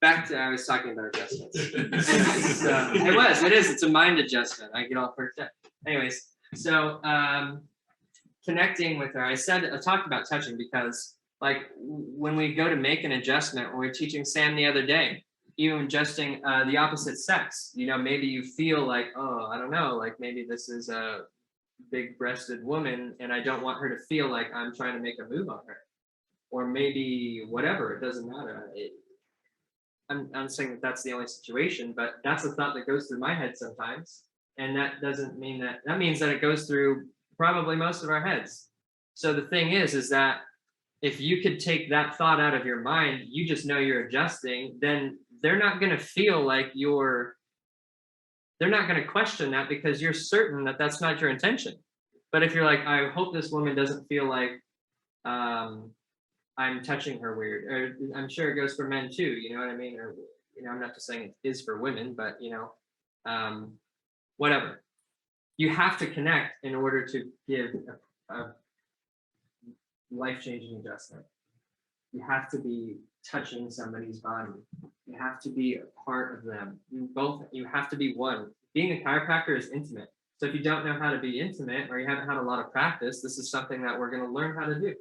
back to I was talking about adjustments. So it is. It's a mind adjustment. I get all perked up. Anyways, so connecting with her, I talked about touching because like when we go to make an adjustment, when we were teaching Sam the other day, even adjusting the opposite sex, you know, maybe you feel like, oh, I don't know, like maybe this is a big breasted woman and I don't want her to feel like I'm trying to make a move on her, or maybe whatever, it doesn't matter. I'm saying that that's the only situation, but that's a thought that goes through my head sometimes. And that doesn't mean that means that it goes through probably most of our heads. So the thing is that if you could take that thought out of your mind, you just know you're adjusting, then they're not going to feel like they're not going to question that because you're certain that that's not your intention. But if you're like, I hope this woman doesn't feel like I'm touching her weird, or I'm sure it goes for men too, you know what I mean? Or, you know, I'm not just saying it is for women, but you know, whatever. You have to connect in order to give a life-changing adjustment. You have to be touching somebody's body. You have to be a part of them. You have to be one. Being a chiropractor is intimate. So if you don't know how to be intimate or you haven't had a lot of practice, this is something that we're going to learn how to do.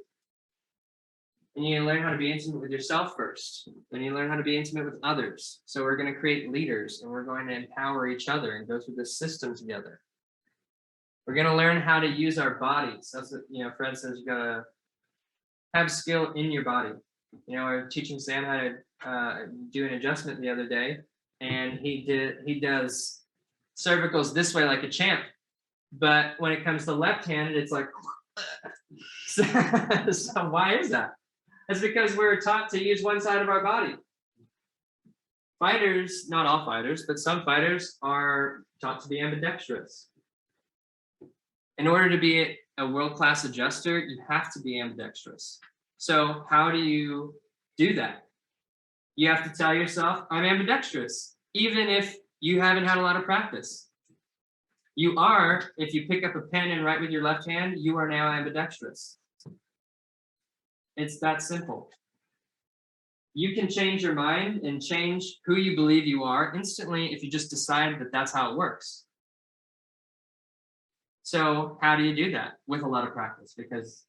And you learn how to be intimate with yourself first. Then you learn how to be intimate with others. So we're going to create leaders and we're going to empower each other and go through this system together. We're going to learn how to use our bodies. That's what, you know, Fred says you got to have skill in your body. You know, I was teaching Sam how to do an adjustment the other day, and he does cervicals this way like a champ. But when it comes to left-handed, it's like, so why is that? It's because we're taught to use one side of our body. Fighters, not all fighters, but some fighters are taught to be ambidextrous. In order to be a world-class adjuster, you have to be ambidextrous. So how do you do that? You have to tell yourself, I'm ambidextrous, even if you haven't had a lot of practice. You are, if you pick up a pen and write with your left hand, you are now ambidextrous. It's that simple. You can change your mind and change who you believe you are instantly if you just decide that that's how it works. So how do you do that? With a lot of practice, because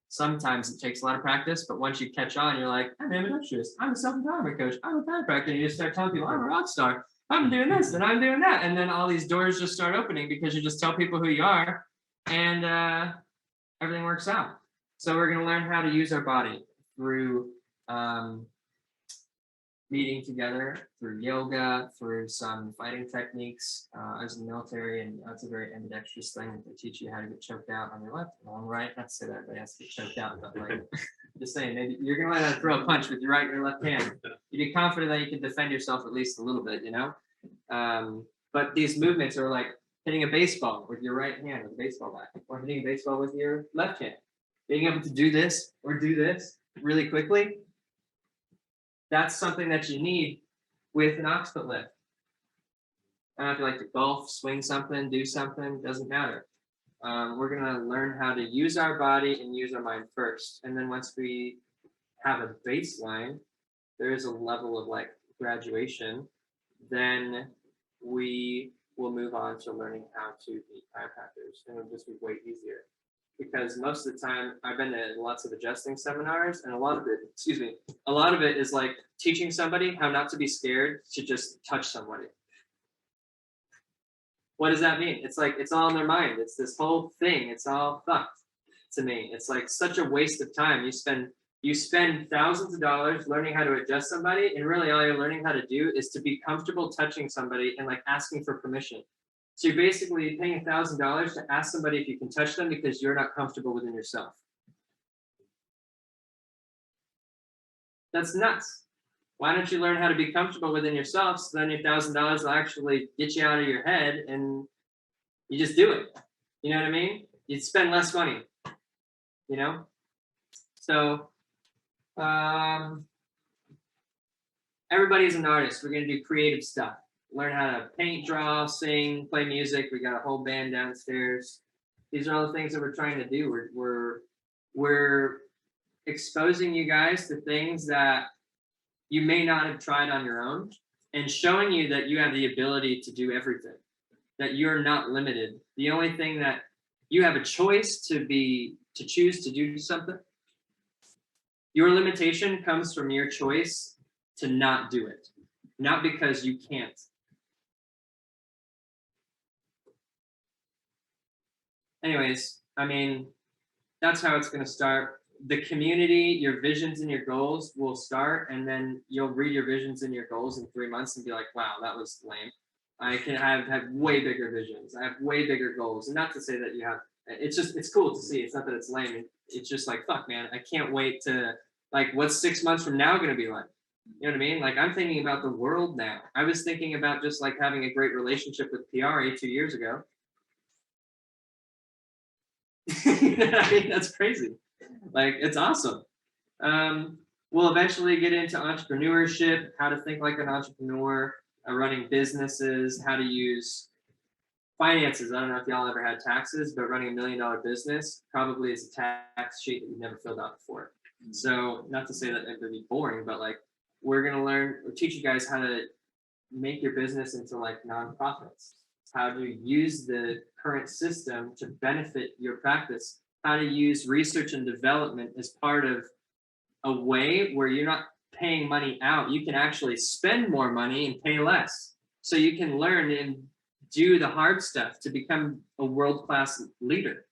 sometimes it takes a lot of practice, but once you catch on, you're like, I'm ambidextrous, I'm a self-empowerment coach, I'm a chiropractor, and you just start telling people, I'm a rock star, I'm doing this, and I'm doing that, and then all these doors just start opening because you just tell people who you are, and everything works out. So we're going to learn how to use our body through meeting together, through yoga, through some fighting techniques. As in the military, and that's a very ambidextrous thing. They teach you how to get choked out on your left and on right. Not to say that everybody has to get choked out, but like, just saying, maybe you're going to learn how to throw a punch with your right and your left hand. You be confident that you can defend yourself at least a little bit, you know? But these movements are like hitting a baseball with your right hand with a baseball bat, or hitting a baseball with your left hand. Being able to do this or do this really quickly, that's something that you need with an occiput lift. I don't know if you like to golf, swing something, do something, doesn't matter. We're going to learn how to use our body and use our mind first. And then once we have a baseline, there is a level of like graduation, then we will move on to learning how to be chiropractors, and it'll just be way easier. Because most of the time I've been to lots of adjusting seminars, and a lot of it is like teaching somebody how not to be scared to just touch somebody. What does that mean? It's like, it's all in their mind. It's this whole thing. It's all fucked to me. It's like such a waste of time. You spend thousands of dollars learning how to adjust somebody, and really all you're learning how to do is to be comfortable touching somebody and like asking for permission. So you're basically paying $1,000 to ask somebody if you can touch them because you're not comfortable within yourself. That's nuts. Why don't you learn how to be comfortable within yourself, so then your $1,000 will actually get you out of your head and you just do it. You know what I mean? You'd spend less money, you know? So everybody's an artist. We're going to do creative stuff. Learn how to paint, draw, sing, play music. We got a whole band downstairs. These are all the things that we're trying to do. We're exposing you guys to things that you may not have tried on your own. and showing you that you have the ability to do everything, that you're not limited. The only thing that you have a choice to choose to do something. Your limitation comes from your choice to not do it, not because you can't. Anyways, I mean, that's how it's going to start. The community, your visions and your goals will start, and then you'll read your visions and your goals in 3 months and be like, wow, that was lame. I can have way bigger visions. I have way bigger goals. And not to say that you have, it's cool to see. It's not that it's lame. It's just like, fuck, man, I can't wait to, like, what's 6 months from now going to be like? You know what I mean? Like, I'm thinking about the world now. I was thinking about just like having a great relationship with PRA 2 years ago. You know what I mean? That's crazy. Like, it's awesome. We'll eventually get into entrepreneurship, how to think like an entrepreneur, running businesses, how to use finances. I don't know if y'all ever had taxes, but running $1 million business probably is a tax sheet that you've never filled out before. So not to say that it would be boring, but like we're going to learn or teach you guys how to make your business into like nonprofits, how to use the current system to benefit your practice, how to use research and development as part of a way where you're not paying money out. You can actually spend more money and pay less. So you can learn and do the hard stuff to become a world-class leader.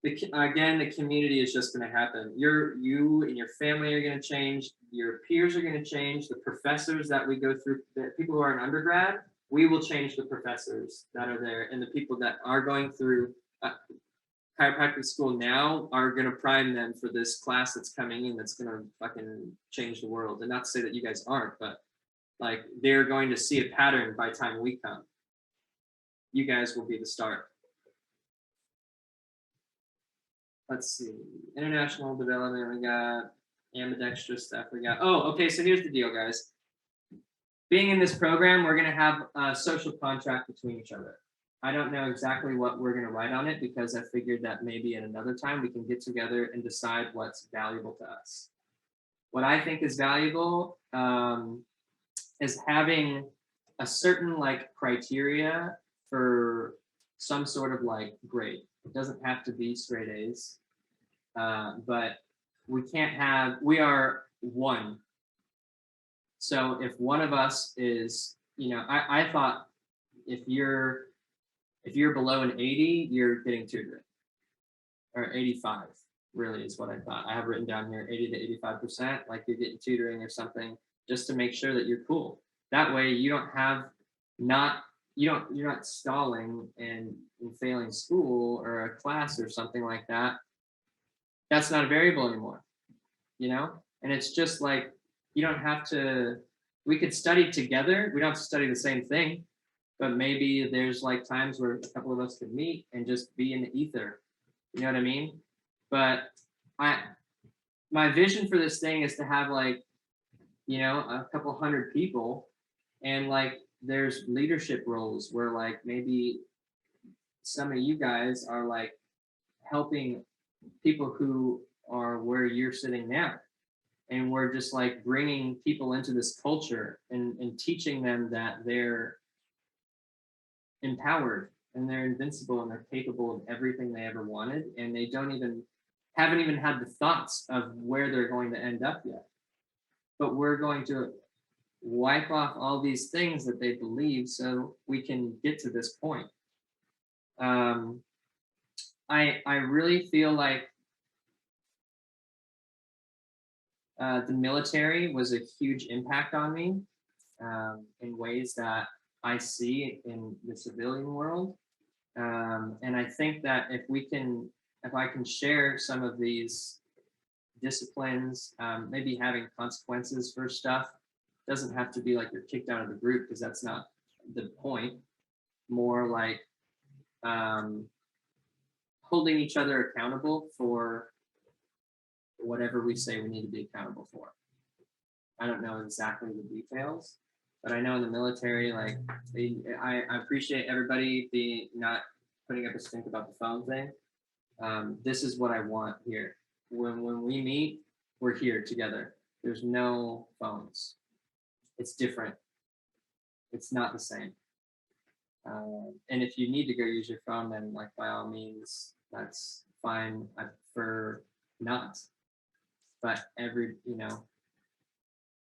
Again, the community is just going to happen. You and your family are going to change. Your peers are going to change. The professors that we go through, the people who are in undergrad, we will change the professors that are there. And the people that are going through chiropractic school now are going to prime them for this class that's coming in that's going to fucking change the world. And not to say that you guys aren't, but like they're going to see a pattern by the time we come. You guys will be the start. Let's see, international development, we got ambidextrous stuff, we got, oh, okay, so here's the deal, guys. Being in this program, we're gonna have a social contract between each other. I don't know exactly what we're gonna write on it because I figured that maybe at another time we can get together and decide what's valuable to us. What I think is valuable is having a certain like criteria for some sort of like grade. It doesn't have to be straight A's, but we are one. So if one of us is, I thought if you're below an 80, you're getting tutoring, or 85 really is what I thought. I have written down here 80 to 85%, like you're getting tutoring or something, just to make sure that you're cool. That way you don't have you're not stalling and failing school or a class or something like that. That's not a variable anymore, And it's just like, you don't have to, we could study together. We don't have to study the same thing, but maybe there's like times where a couple of us could meet and just be in the ether. You know what I mean? But my vision for this thing is to have like, a couple hundred people, and like, there's leadership roles where like maybe some of you guys are like helping people who are where you're sitting now. And we're just like bringing people into this culture and teaching them that they're empowered and they're invincible and they're capable of everything they ever wanted. And they haven't even had the thoughts of where they're going to end up yet. But we're going to wipe off all these things that they believe so we can get to this point. I really feel like the military was a huge impact on me in ways that I see in the civilian world. And I think that if I can share some of these disciplines, maybe having consequences for stuff, doesn't have to be like you're kicked out of the group, because that's not the point. More like holding each other accountable for whatever we say we need to be accountable for. I don't know exactly the details, but I know in the military, like I appreciate everybody not putting up a stink about the phone thing. This is what I want here. When we meet, we're here together. There's no phones. it's different. It's not the same. And if you need to go use your phone, then like by all means, that's fine. I prefer not. But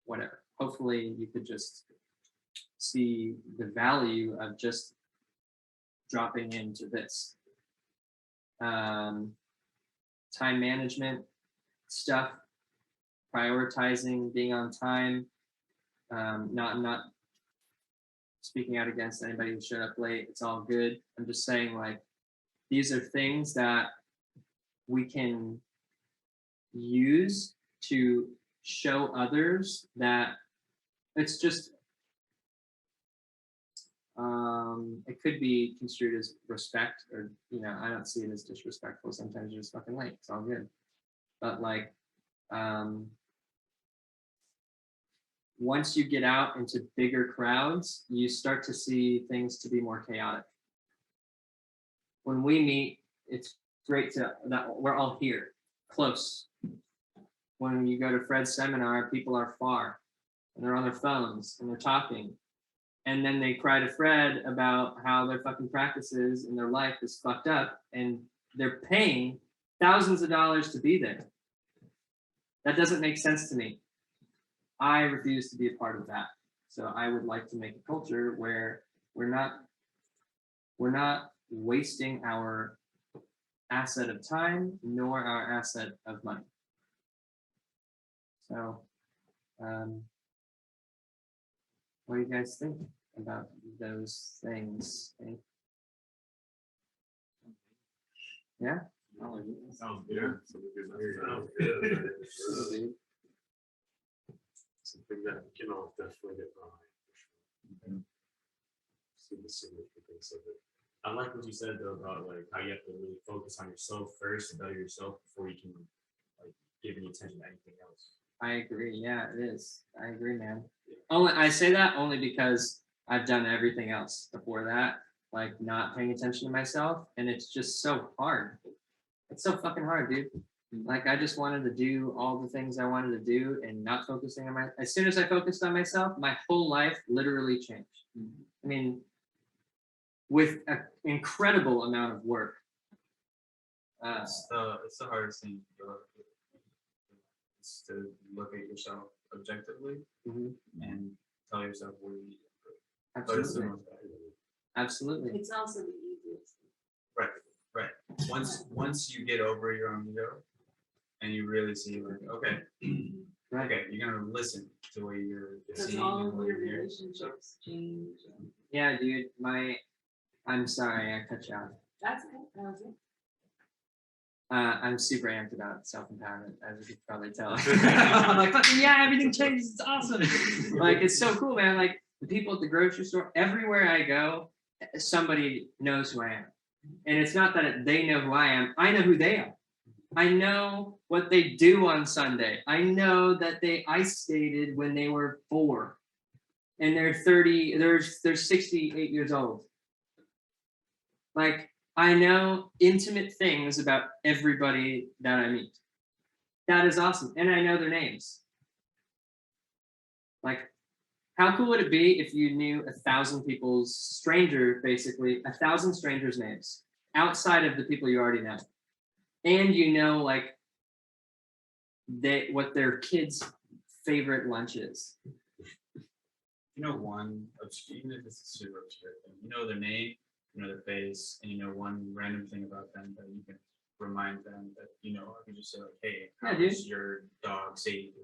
whatever. Hopefully you could just see the value of just dropping into this. Time management stuff, prioritizing, being on time, not speaking out against anybody who showed up late. It's all good. I'm just saying, like, these are things that we can use to show others that it's just it could be construed as respect, or I don't see it as disrespectful. Sometimes you're just fucking late. It's all good. But like once you get out into bigger crowds, you start to see things to be more chaotic. When we meet, it's great that we're all here, close. When you go to Fred's seminar, people are far, and they're on their phones, and they're talking. And then they cry to Fred about how their fucking practices and their life is fucked up, and they're paying thousands of dollars to be there. That doesn't make sense to me. I refuse to be a part of that. So I would like to make a culture where we're not wasting our asset of time nor our asset of money. So what do you guys think about those things? Yeah? Sounds good. Sounds good. Something that definitely get behind. See the significance of it. I like what you said though about like how you have to really focus on yourself first and better yourself before you can like give any attention to anything else. I agree. Yeah, it is. I agree, man. I say that only because I've done everything else before that, like not paying attention to myself, and it's just so hard. It's so fucking hard, dude. Like I just wanted to do all the things I wanted to do and not focusing on as soon as I focused on myself, my whole life literally changed. I mean, with an incredible amount of work. It's the hardest thing is to look at yourself objectively and tell yourself where you need to improve. But it's the most valuable. Absolutely. It's also the easiest. Right. Once you get over your own ego and you really see like, okay, you're gonna listen to what you're seeing. All of your relationships change. Yeah, dude. I'm sorry, I cut you off. That's good. That was it. I'm super amped about self-empowerment, as you could probably tell. I'm like, fucking yeah, everything changes. It's awesome. Like, it's so cool, man. Like, the people at the grocery store, everywhere I go, somebody knows who I am. And it's not that they know who I am. I know who they are. I know what they do on Sunday. I know that they ice skated when they were 4. And they're 68 years old. Like, I know intimate things about everybody that I meet. That is awesome. And I know their names. Like, how cool would it be if you knew 1,000 strangers' names outside of the people you already know? And like what their kids' favorite lunch is. One even if it's a super obscure thing, you know their name, you know their face, and you know one random thing about them that you can remind them that I can just say like, hey, how's your dog Sadie?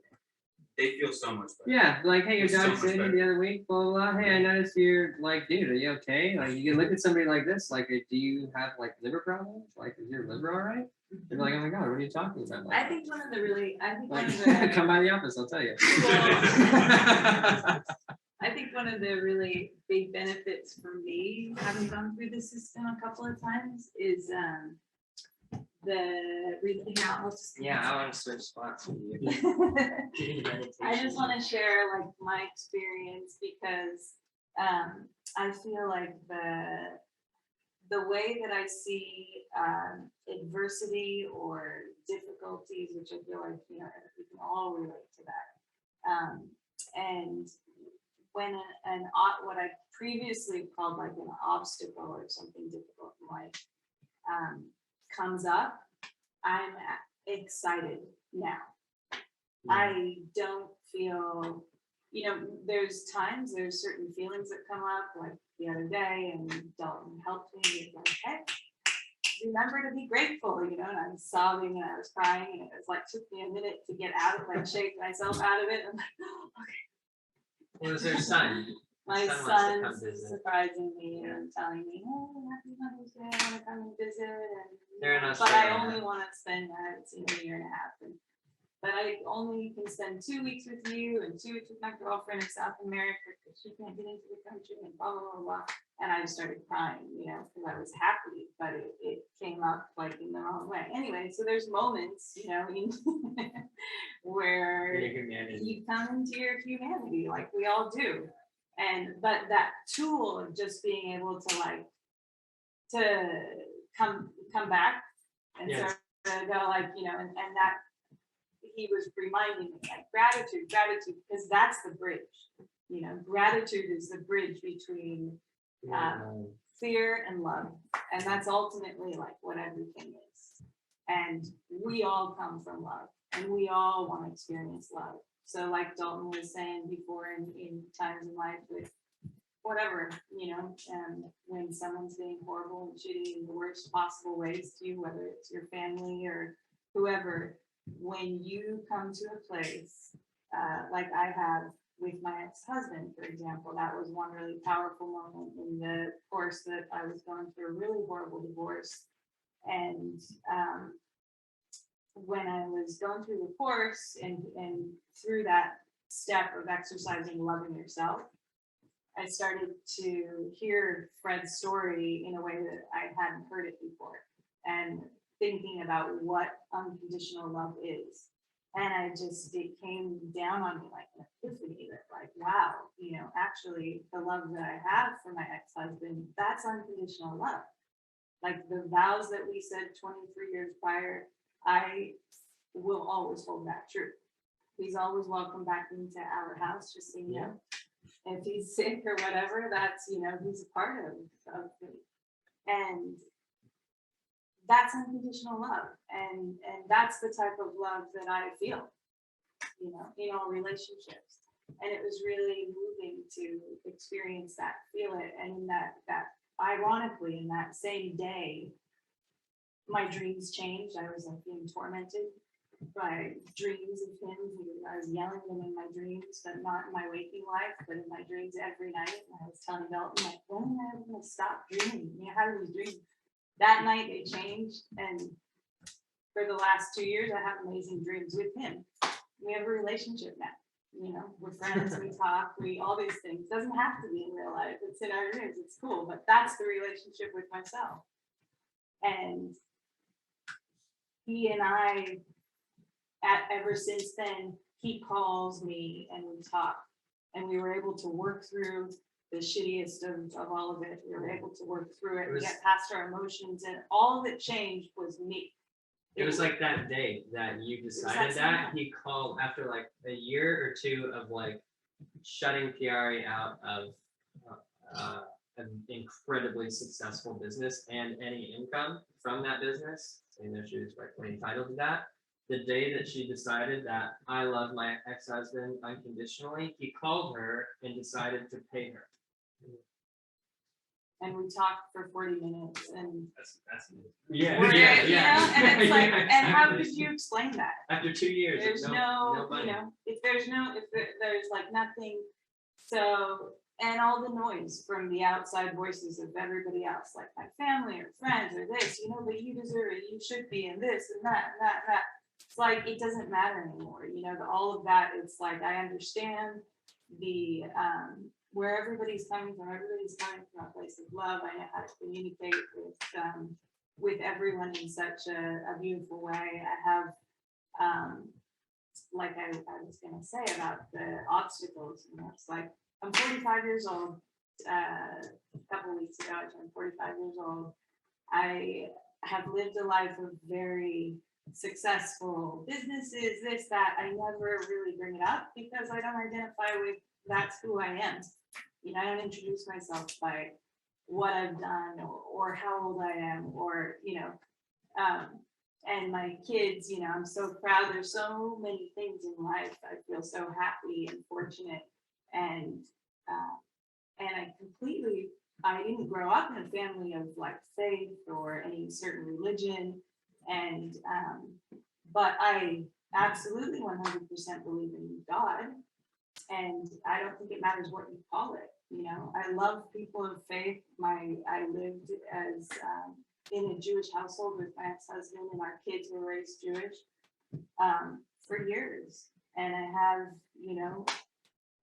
They feel so much better. Yeah, like, hey, your dog Sadie the other week, blah, blah, blah. Hey, I noticed you're like, dude, are you okay? Like, you can look at somebody like this, like, do you have like liver problems? Like, is your liver all right? They're like, oh my God, what are you talking about? Like, I think one of the come by the office, I'll tell you. I think one of the really big benefits for me, having gone through the system a couple of times, is I want to switch spots with you. I just want to share like my experience because I feel like the way that I see adversity or difficulties, which I feel like we can all relate to that. And when what I previously called like an obstacle or something difficult in life comes up, I'm excited now. I don't feel, there's certain feelings that come up, like the other day, and Dalton helped me. He's like, hey, remember to be grateful, and I was sobbing and I was crying, and it was like took me a minute to get out of it, shake myself out of it. I'm like, okay. What was their son? My wants to son's come visit. surprising me and telling me, "Oh, happy Mother's Day! I want to come and visit." And They're in but I Australia. only want to spend. I haven't seen a year and a half, but I only can spend 2 weeks with you and 2 weeks with my girlfriend in South America because she can't get into the country and blah blah blah blah. And I started crying, because I was happy, but it came up like in the wrong way. Anyway, so there's moments, where you come into your humanity, like we all do. But that tool of just being able to come back and sort of go and that he was reminding me like gratitude, because that's the bridge. Gratitude is the bridge between fear and love, and that's ultimately like what everything is. And we all come from love, and we all want to experience love. So like Dalton was saying before, in times in life with whatever, when someone's being horrible and shitty in the worst possible ways to you, whether it's your family or whoever, when you come to a place like I have with my ex-husband, for example, that was one really powerful moment in the course that I was going through a really horrible divorce. And when I was going through the course and through that step of exercising loving yourself, I started to hear Fred's story in a way that I hadn't heard it before, and thinking about what unconditional love is. And it came down on me like an epiphany that like, wow, actually the love that I have for my ex-husband, that's unconditional love. Like the vows that we said 23 years prior, I will always hold that true. He's always welcome back into our house, just so you know. If he's sick or whatever, that's, he's a part of me. And that's unconditional love. And that's the type of love that I feel, in all relationships. And it was really moving to experience that, feel it. And in that ironically, in that same day, my dreams changed. I was like being tormented by dreams of him. I was yelling them in my dreams, but not in my waking life, but in my dreams every night. And I was telling Dalton, like, when am I going to stop dreaming? How do these dreams? That night they changed, and for the last 2 years, I have amazing dreams with him. We have a relationship now. We're friends, we talk, all these things. It doesn't have to be in real life. It's in our dreams. It's cool, but that's the relationship with myself. And he and I, ever since then, he calls me and we talk, and we were able to work through the shittiest of all of it. We were able to work through it, we get past our emotions, and all that changed was me. It was like that day that you decided that he called after like a year or two of like shutting Piari out of an incredibly successful business and any income from that business, saying that she was rightfully entitled to that. The day that she decided that I love my ex-husband unconditionally, he called her and decided to pay her. And we talked for 40 minutes, and that's yeah, and it's like, and how could you explain that? After 2 years, there's no money. If there's like nothing, so, and all the noise from the outside voices of everybody else, like my family or friends or this, but you deserve it, you should be in this and that and that and that. It's like, it doesn't matter anymore, all of that. It's like, I understand the where everybody's coming from a place of love. I know how to communicate with everyone in such a beautiful way. I have like I was gonna say about the obstacles, it's like I'm 45 years old. A couple weeks ago I turned 45 years old. I have lived a life of very successful businesses, this, that, I never really bring it up because I don't identify with that's who I am. You know, I don't introduce myself by what I've done or how old I am or, you know, and my kids, you know, I'm so proud. There's so many things in life. I feel so happy and fortunate. And I didn't grow up in a family of like faith or any certain religion. And, but I absolutely 100% believe in God. And I don't think it matters what you call it. You know, I love people of faith. I lived as in a Jewish household with my ex-husband, and our kids were raised Jewish for years. And I have, you know,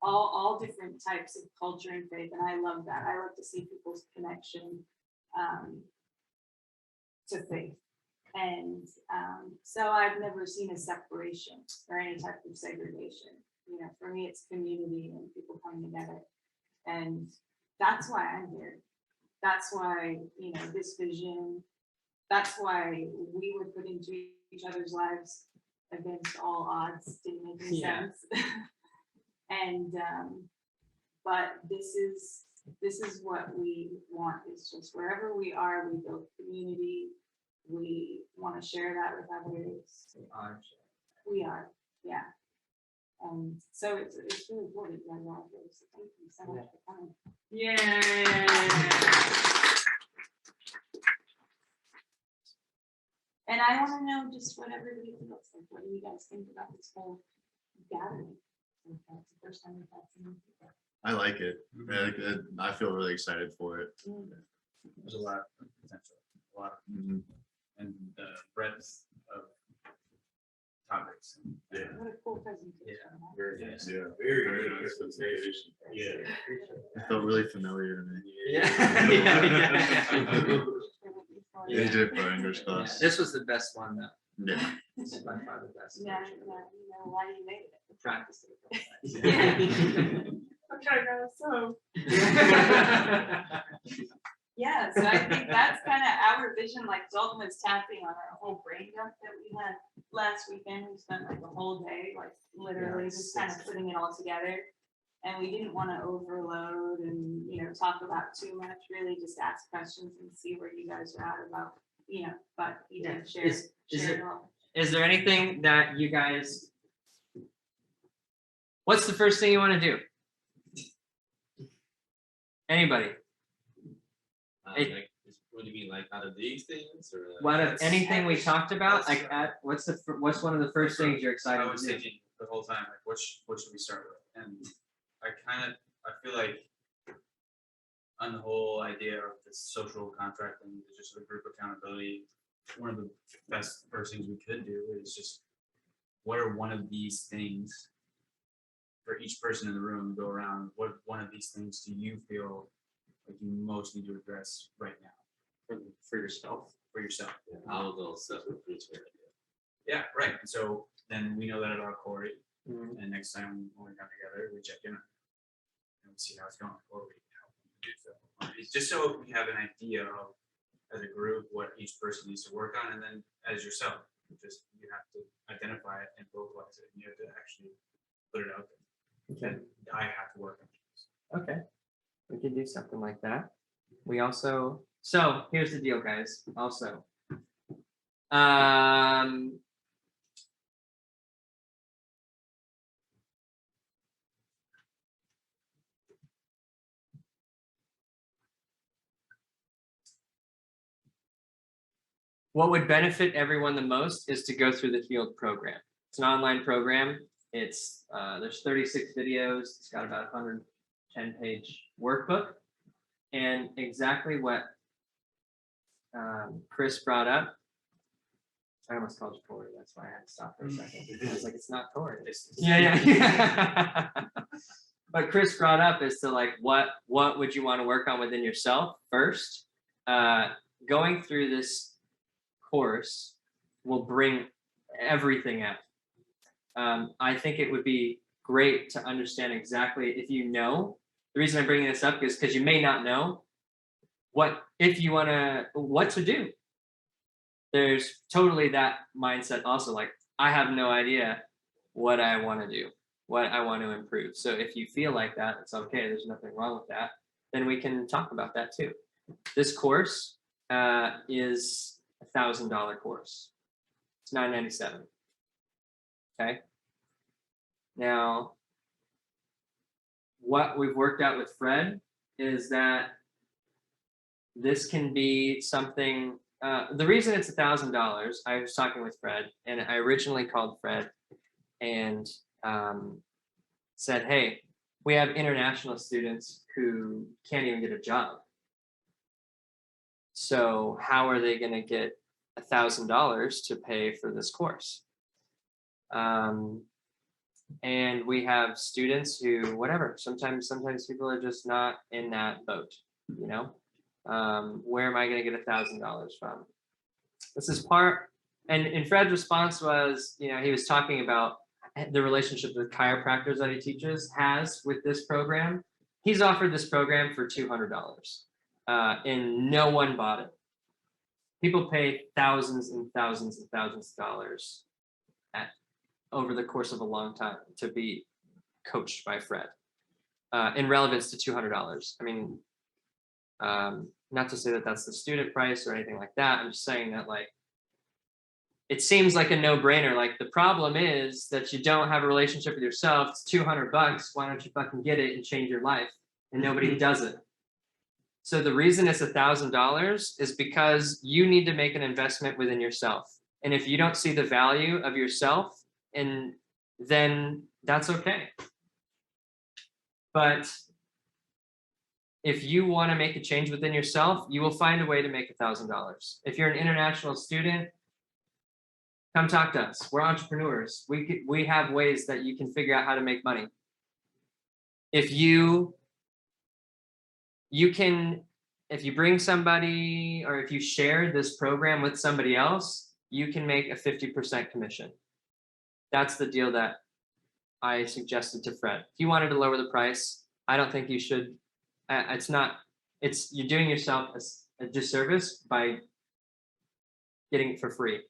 all different types of culture and faith, and I love that. I love to see people's connection to faith. And so I've never seen a separation or any type of segregation. You know, for me, it's community and people coming together. And that's why I'm here. That's why, you know, this vision, that's why we were put into each other's lives against all odds. Didn't make any sense. And, but this is what we want. It's just wherever we are, we build community. We want to share that with others. We are, yeah. And so it's really cool that you guys are all here. So thank you so much for coming. Yay! And I want to know just what everybody feels like. What do you guys think about this whole gathering? That's the first time we've had so many people. I like it. I feel really excited for it. There's a lot of potential, a lot of, and the breadth of topics. What a cool presentation. Yeah, very nice. Yeah, Very nice presentation. Yeah. It felt really familiar to me. Yeah. They did for English Yeah, class. this was the best one though. Yeah. This is by far the best. Yeah, you know why you made it. Practice it. Yeah. Okay, guys, so. Yeah, so I think that's kind of our vision, like Dalton was tapping on our whole brain dump that we had last weekend. We spent like a whole day, like literally just kind of putting it all together. And we didn't want to overload and, you know, talk about too much, really just ask questions and see where you guys are at about, you know, but you did share it all. Is there anything that you guys, what's the first thing you want to do? Anybody? What do you mean, like out of these things, or What of anything we talked about? Like, what's one of the first things you're excited I was to do? thinking the whole time, like, what should we start with? And I feel like on the whole idea of this social contract and just the group accountability, one of the best first things we could do is just, what are one of these things for each person in the room, go around, what one of these things do you feel like you most need to address right now for yourself? all of those stuff would be great. Yeah, right. And so then we know that at our core, Mhm. and next time when we come together, we check in and see how it's going, or we help them do so. It's just so we have an idea of, as a group, what each person needs to work on, and then as yourself, you have to identify it and vocalize it, and you have to actually put it out there. Okay. I have to work on it. Okay. We could do something like that. We also, so here's the deal, guys. Also, what would benefit everyone the most is to go through the field program. It's an online program. It's there's 36 videos. It's got about 110-page workbook, and exactly what Chris brought up. I almost called you Tori. That's why I had to stop for a second. I was like, it's not Tori. Yeah. But Chris brought up is to like, what would you want to work on within yourself first? Going through this course will bring everything out. I think it would be great to understand exactly, if you know, the reason I'm bringing this up is because you may not know what to do. there's totally that mindset also. Like, I have no idea what I want to do, what I want to improve. So if you feel like that, it's okay. There's nothing wrong with that. Then we can talk about that too. This course is $1,000 course. It's $997. Okay. Now, what we've worked out with Fred is that this can be something. The reason it's $1,000, I was talking with Fred, and I originally called Fred and said, hey, we have international students who can't even get a job. So how are they going to get $1,000 to pay for this course? And we have students who, whatever, sometimes people are just not in that boat, you know? Where am I going to get $1,000 from? This is part, and Fred's response was, you know, he was talking about the relationship that chiropractors that he teaches has with this program. He's offered this program for $200, and no one bought it. People pay thousands and thousands and thousands of dollars over the course of a long time to be coached by Fred. In relevance to $200. I mean, not to say that that's the student price or anything like that. I'm just saying that, like, it seems like a no-brainer. Like, the problem is that you don't have a relationship with yourself. It's $200. Why don't you fucking get it and change your life? And nobody does it. So the reason it's $1,000 is because you need to make an investment within yourself. And if you don't see the value of yourself, and then that's okay. But if you want to make a change within yourself, you will find a way to make $1,000. If you're an international student, come talk to us. We're entrepreneurs. We have ways that you can figure out how to make money. If you bring somebody, or if you share this program with somebody else, you can make a 50% commission. That's the deal that I suggested to Fred. If you wanted to lower the price, I don't think you should. You're doing yourself a disservice by getting it for free.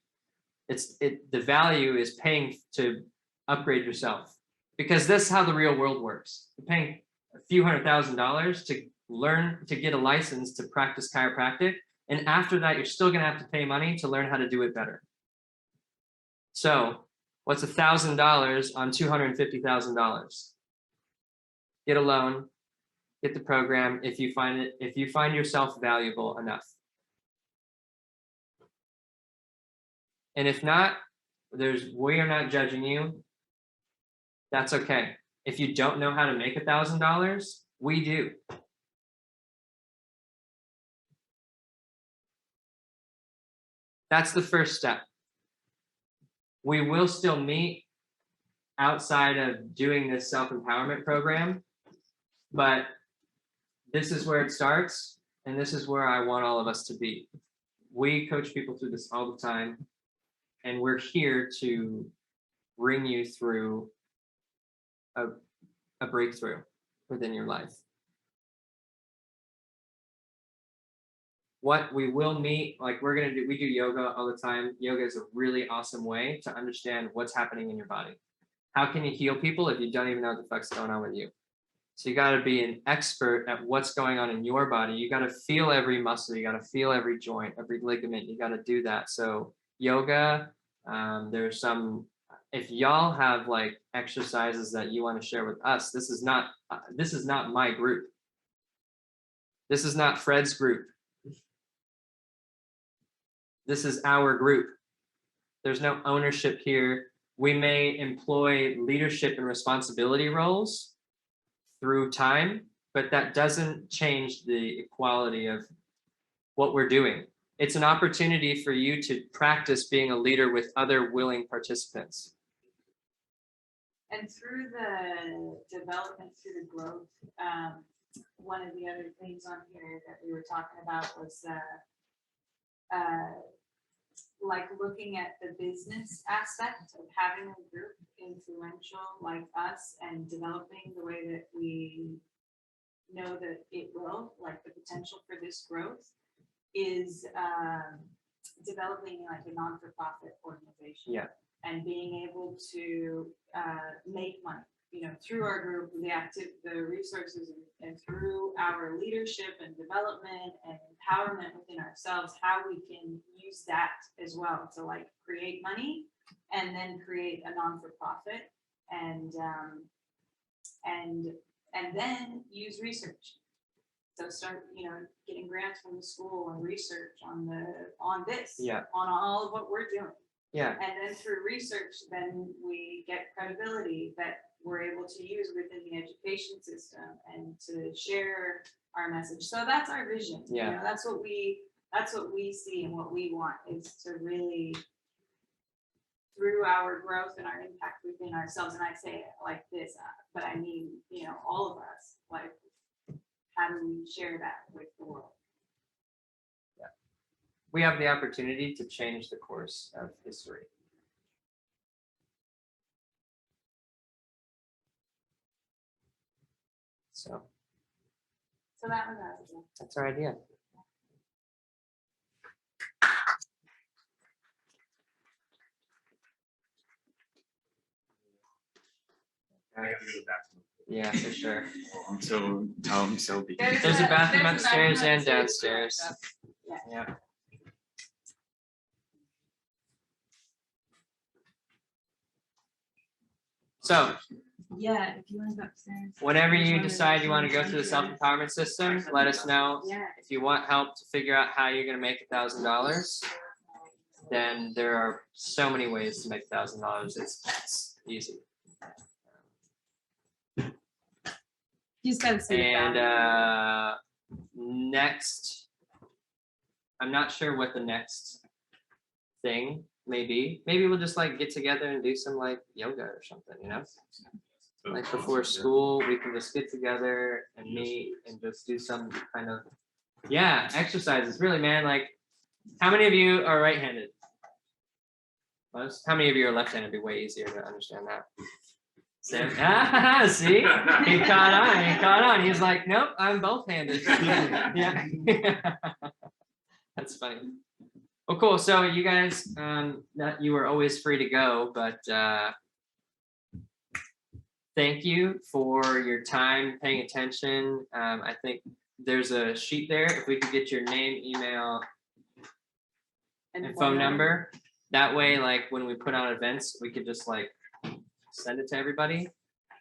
The value is paying to upgrade yourself, because this is how the real world works. You're paying a few $100,000 to learn to get a license to practice chiropractic, and after that, you're still going to have to pay money to learn how to do it better. So, what's $1,000 on $250,000? Get a loan, get the program if you find yourself valuable enough. And if not, we are not judging you. That's okay. If you don't know how to make $1,000, we do. That's the first step. We will still meet outside of doing this self-empowerment program, but this is where it starts, and this is where I want all of us to be. We coach people through this all the time, and we're here to bring you through a breakthrough within your life. What we will meet, like we do yoga all the time. Yoga is a really awesome way to understand what's happening in your body. How can you heal people if you don't even know what the fuck's going on with you? So you got to be an expert at what's going on in your body. You got to feel every muscle. You got to feel every joint, every ligament. You got to do that. So yoga, there's some, if y'all have like exercises that you want to share with us, this is not my group. This is not Fred's group. This is our group. There's no ownership here. We may employ leadership and responsibility roles through time, but that doesn't change the equality of what we're doing. It's an opportunity for you to practice being a leader with other willing participants. And through the development, through the growth, one of the other things on here that we were talking about was like looking at the business aspect of having a group influential like us and developing the way that we know that it will, like the potential for this growth is developing like a non-for-profit organization. Yeah. And being able to make money, you know, through our group, the resources and through our leadership and development and empowerment within ourselves, how we can use that as well to like create money and then create a non-for-profit and then use research. So start, you know, getting grants from the school and research on this, Yeah. on all of what we're doing. Yeah. And then through research, then we get credibility that we're able to use within the education system and to share our message. So that's our vision. Yeah. You know, that's what we see and what we want is to really, through our growth and our impact within ourselves, and I say it like this, but I mean, you know, all of us, like, how do we share that with the world? We have the opportunity to change the course of history. So that was our idea. that's our idea. Yeah, for sure. I'm so busy. There's a bathroom upstairs and downstairs. Yeah. So Yeah, if you want to go upstairs. whenever you decide you want to go through the self-empowerment system, let us know. If you want help to figure out how you're going to make $1,000, then there are so many ways to make $1,000. It's easy. You just gotta see the And value. next, I'm not sure what the next thing may be. Maybe we'll just like get together and do some like yoga or something, you know? Like before school, we can just get together and meet and just do some kind of, yeah, exercises. Really, man, like, how many of you are right-handed? Most? How many of you are left-handed? It'd be way easier to understand that. Sam? See? He caught on. He's like, nope, I'm both-handed. Yeah. That's funny. Well, cool. So you guys, you were always free to go, but thank you for your time, paying attention. I think there's a sheet there. If we could get your name, email, and phone number. That way, like when we put on events, we could just like send it to everybody.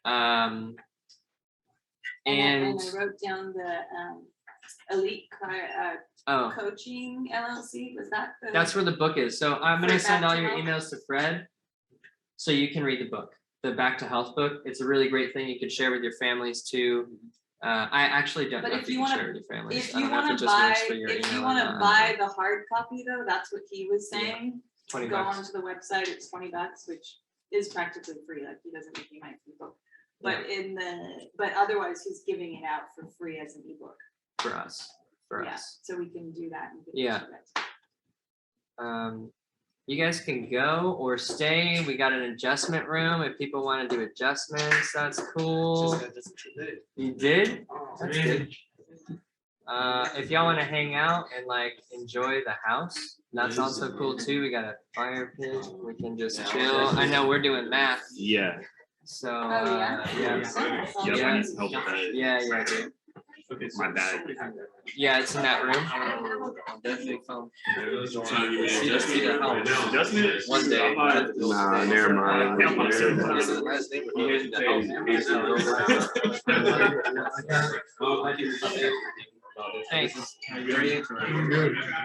And I wrote down the Elite Coaching LLC. Was that the? That's where the book is. So I'm going to send all your Back to emails to Fred so you can read the book, the Back to Health book. It's a really great thing you can share with your families too. I actually don't know if you can share with your families. If I you don't know want it to just buy, works for your if you email want or to not. buy the hard copy though, that's what he was saying. 20 Go bucks. onto the website. It's $20, which is practically free. Like he doesn't make you money from the book. But but otherwise he's giving it out for free as an ebook. For us. So we can do that. And give it to Yeah. you guys. You guys can go or stay. We got an adjustment room if people want to do adjustments. That's cool. You did? That's good. If y'all want to hang out and like enjoy the house, that's also cool too. We got a fire pit. We can just chill. I know we're doing math. Yeah. So yeah? yeah. Yep, I need some help with that. Yeah, dude. My dad. Yeah, it's in that room. Definitely fun. Adjustment? One day. Nah, never mind. Thanks.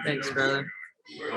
Thanks, brother.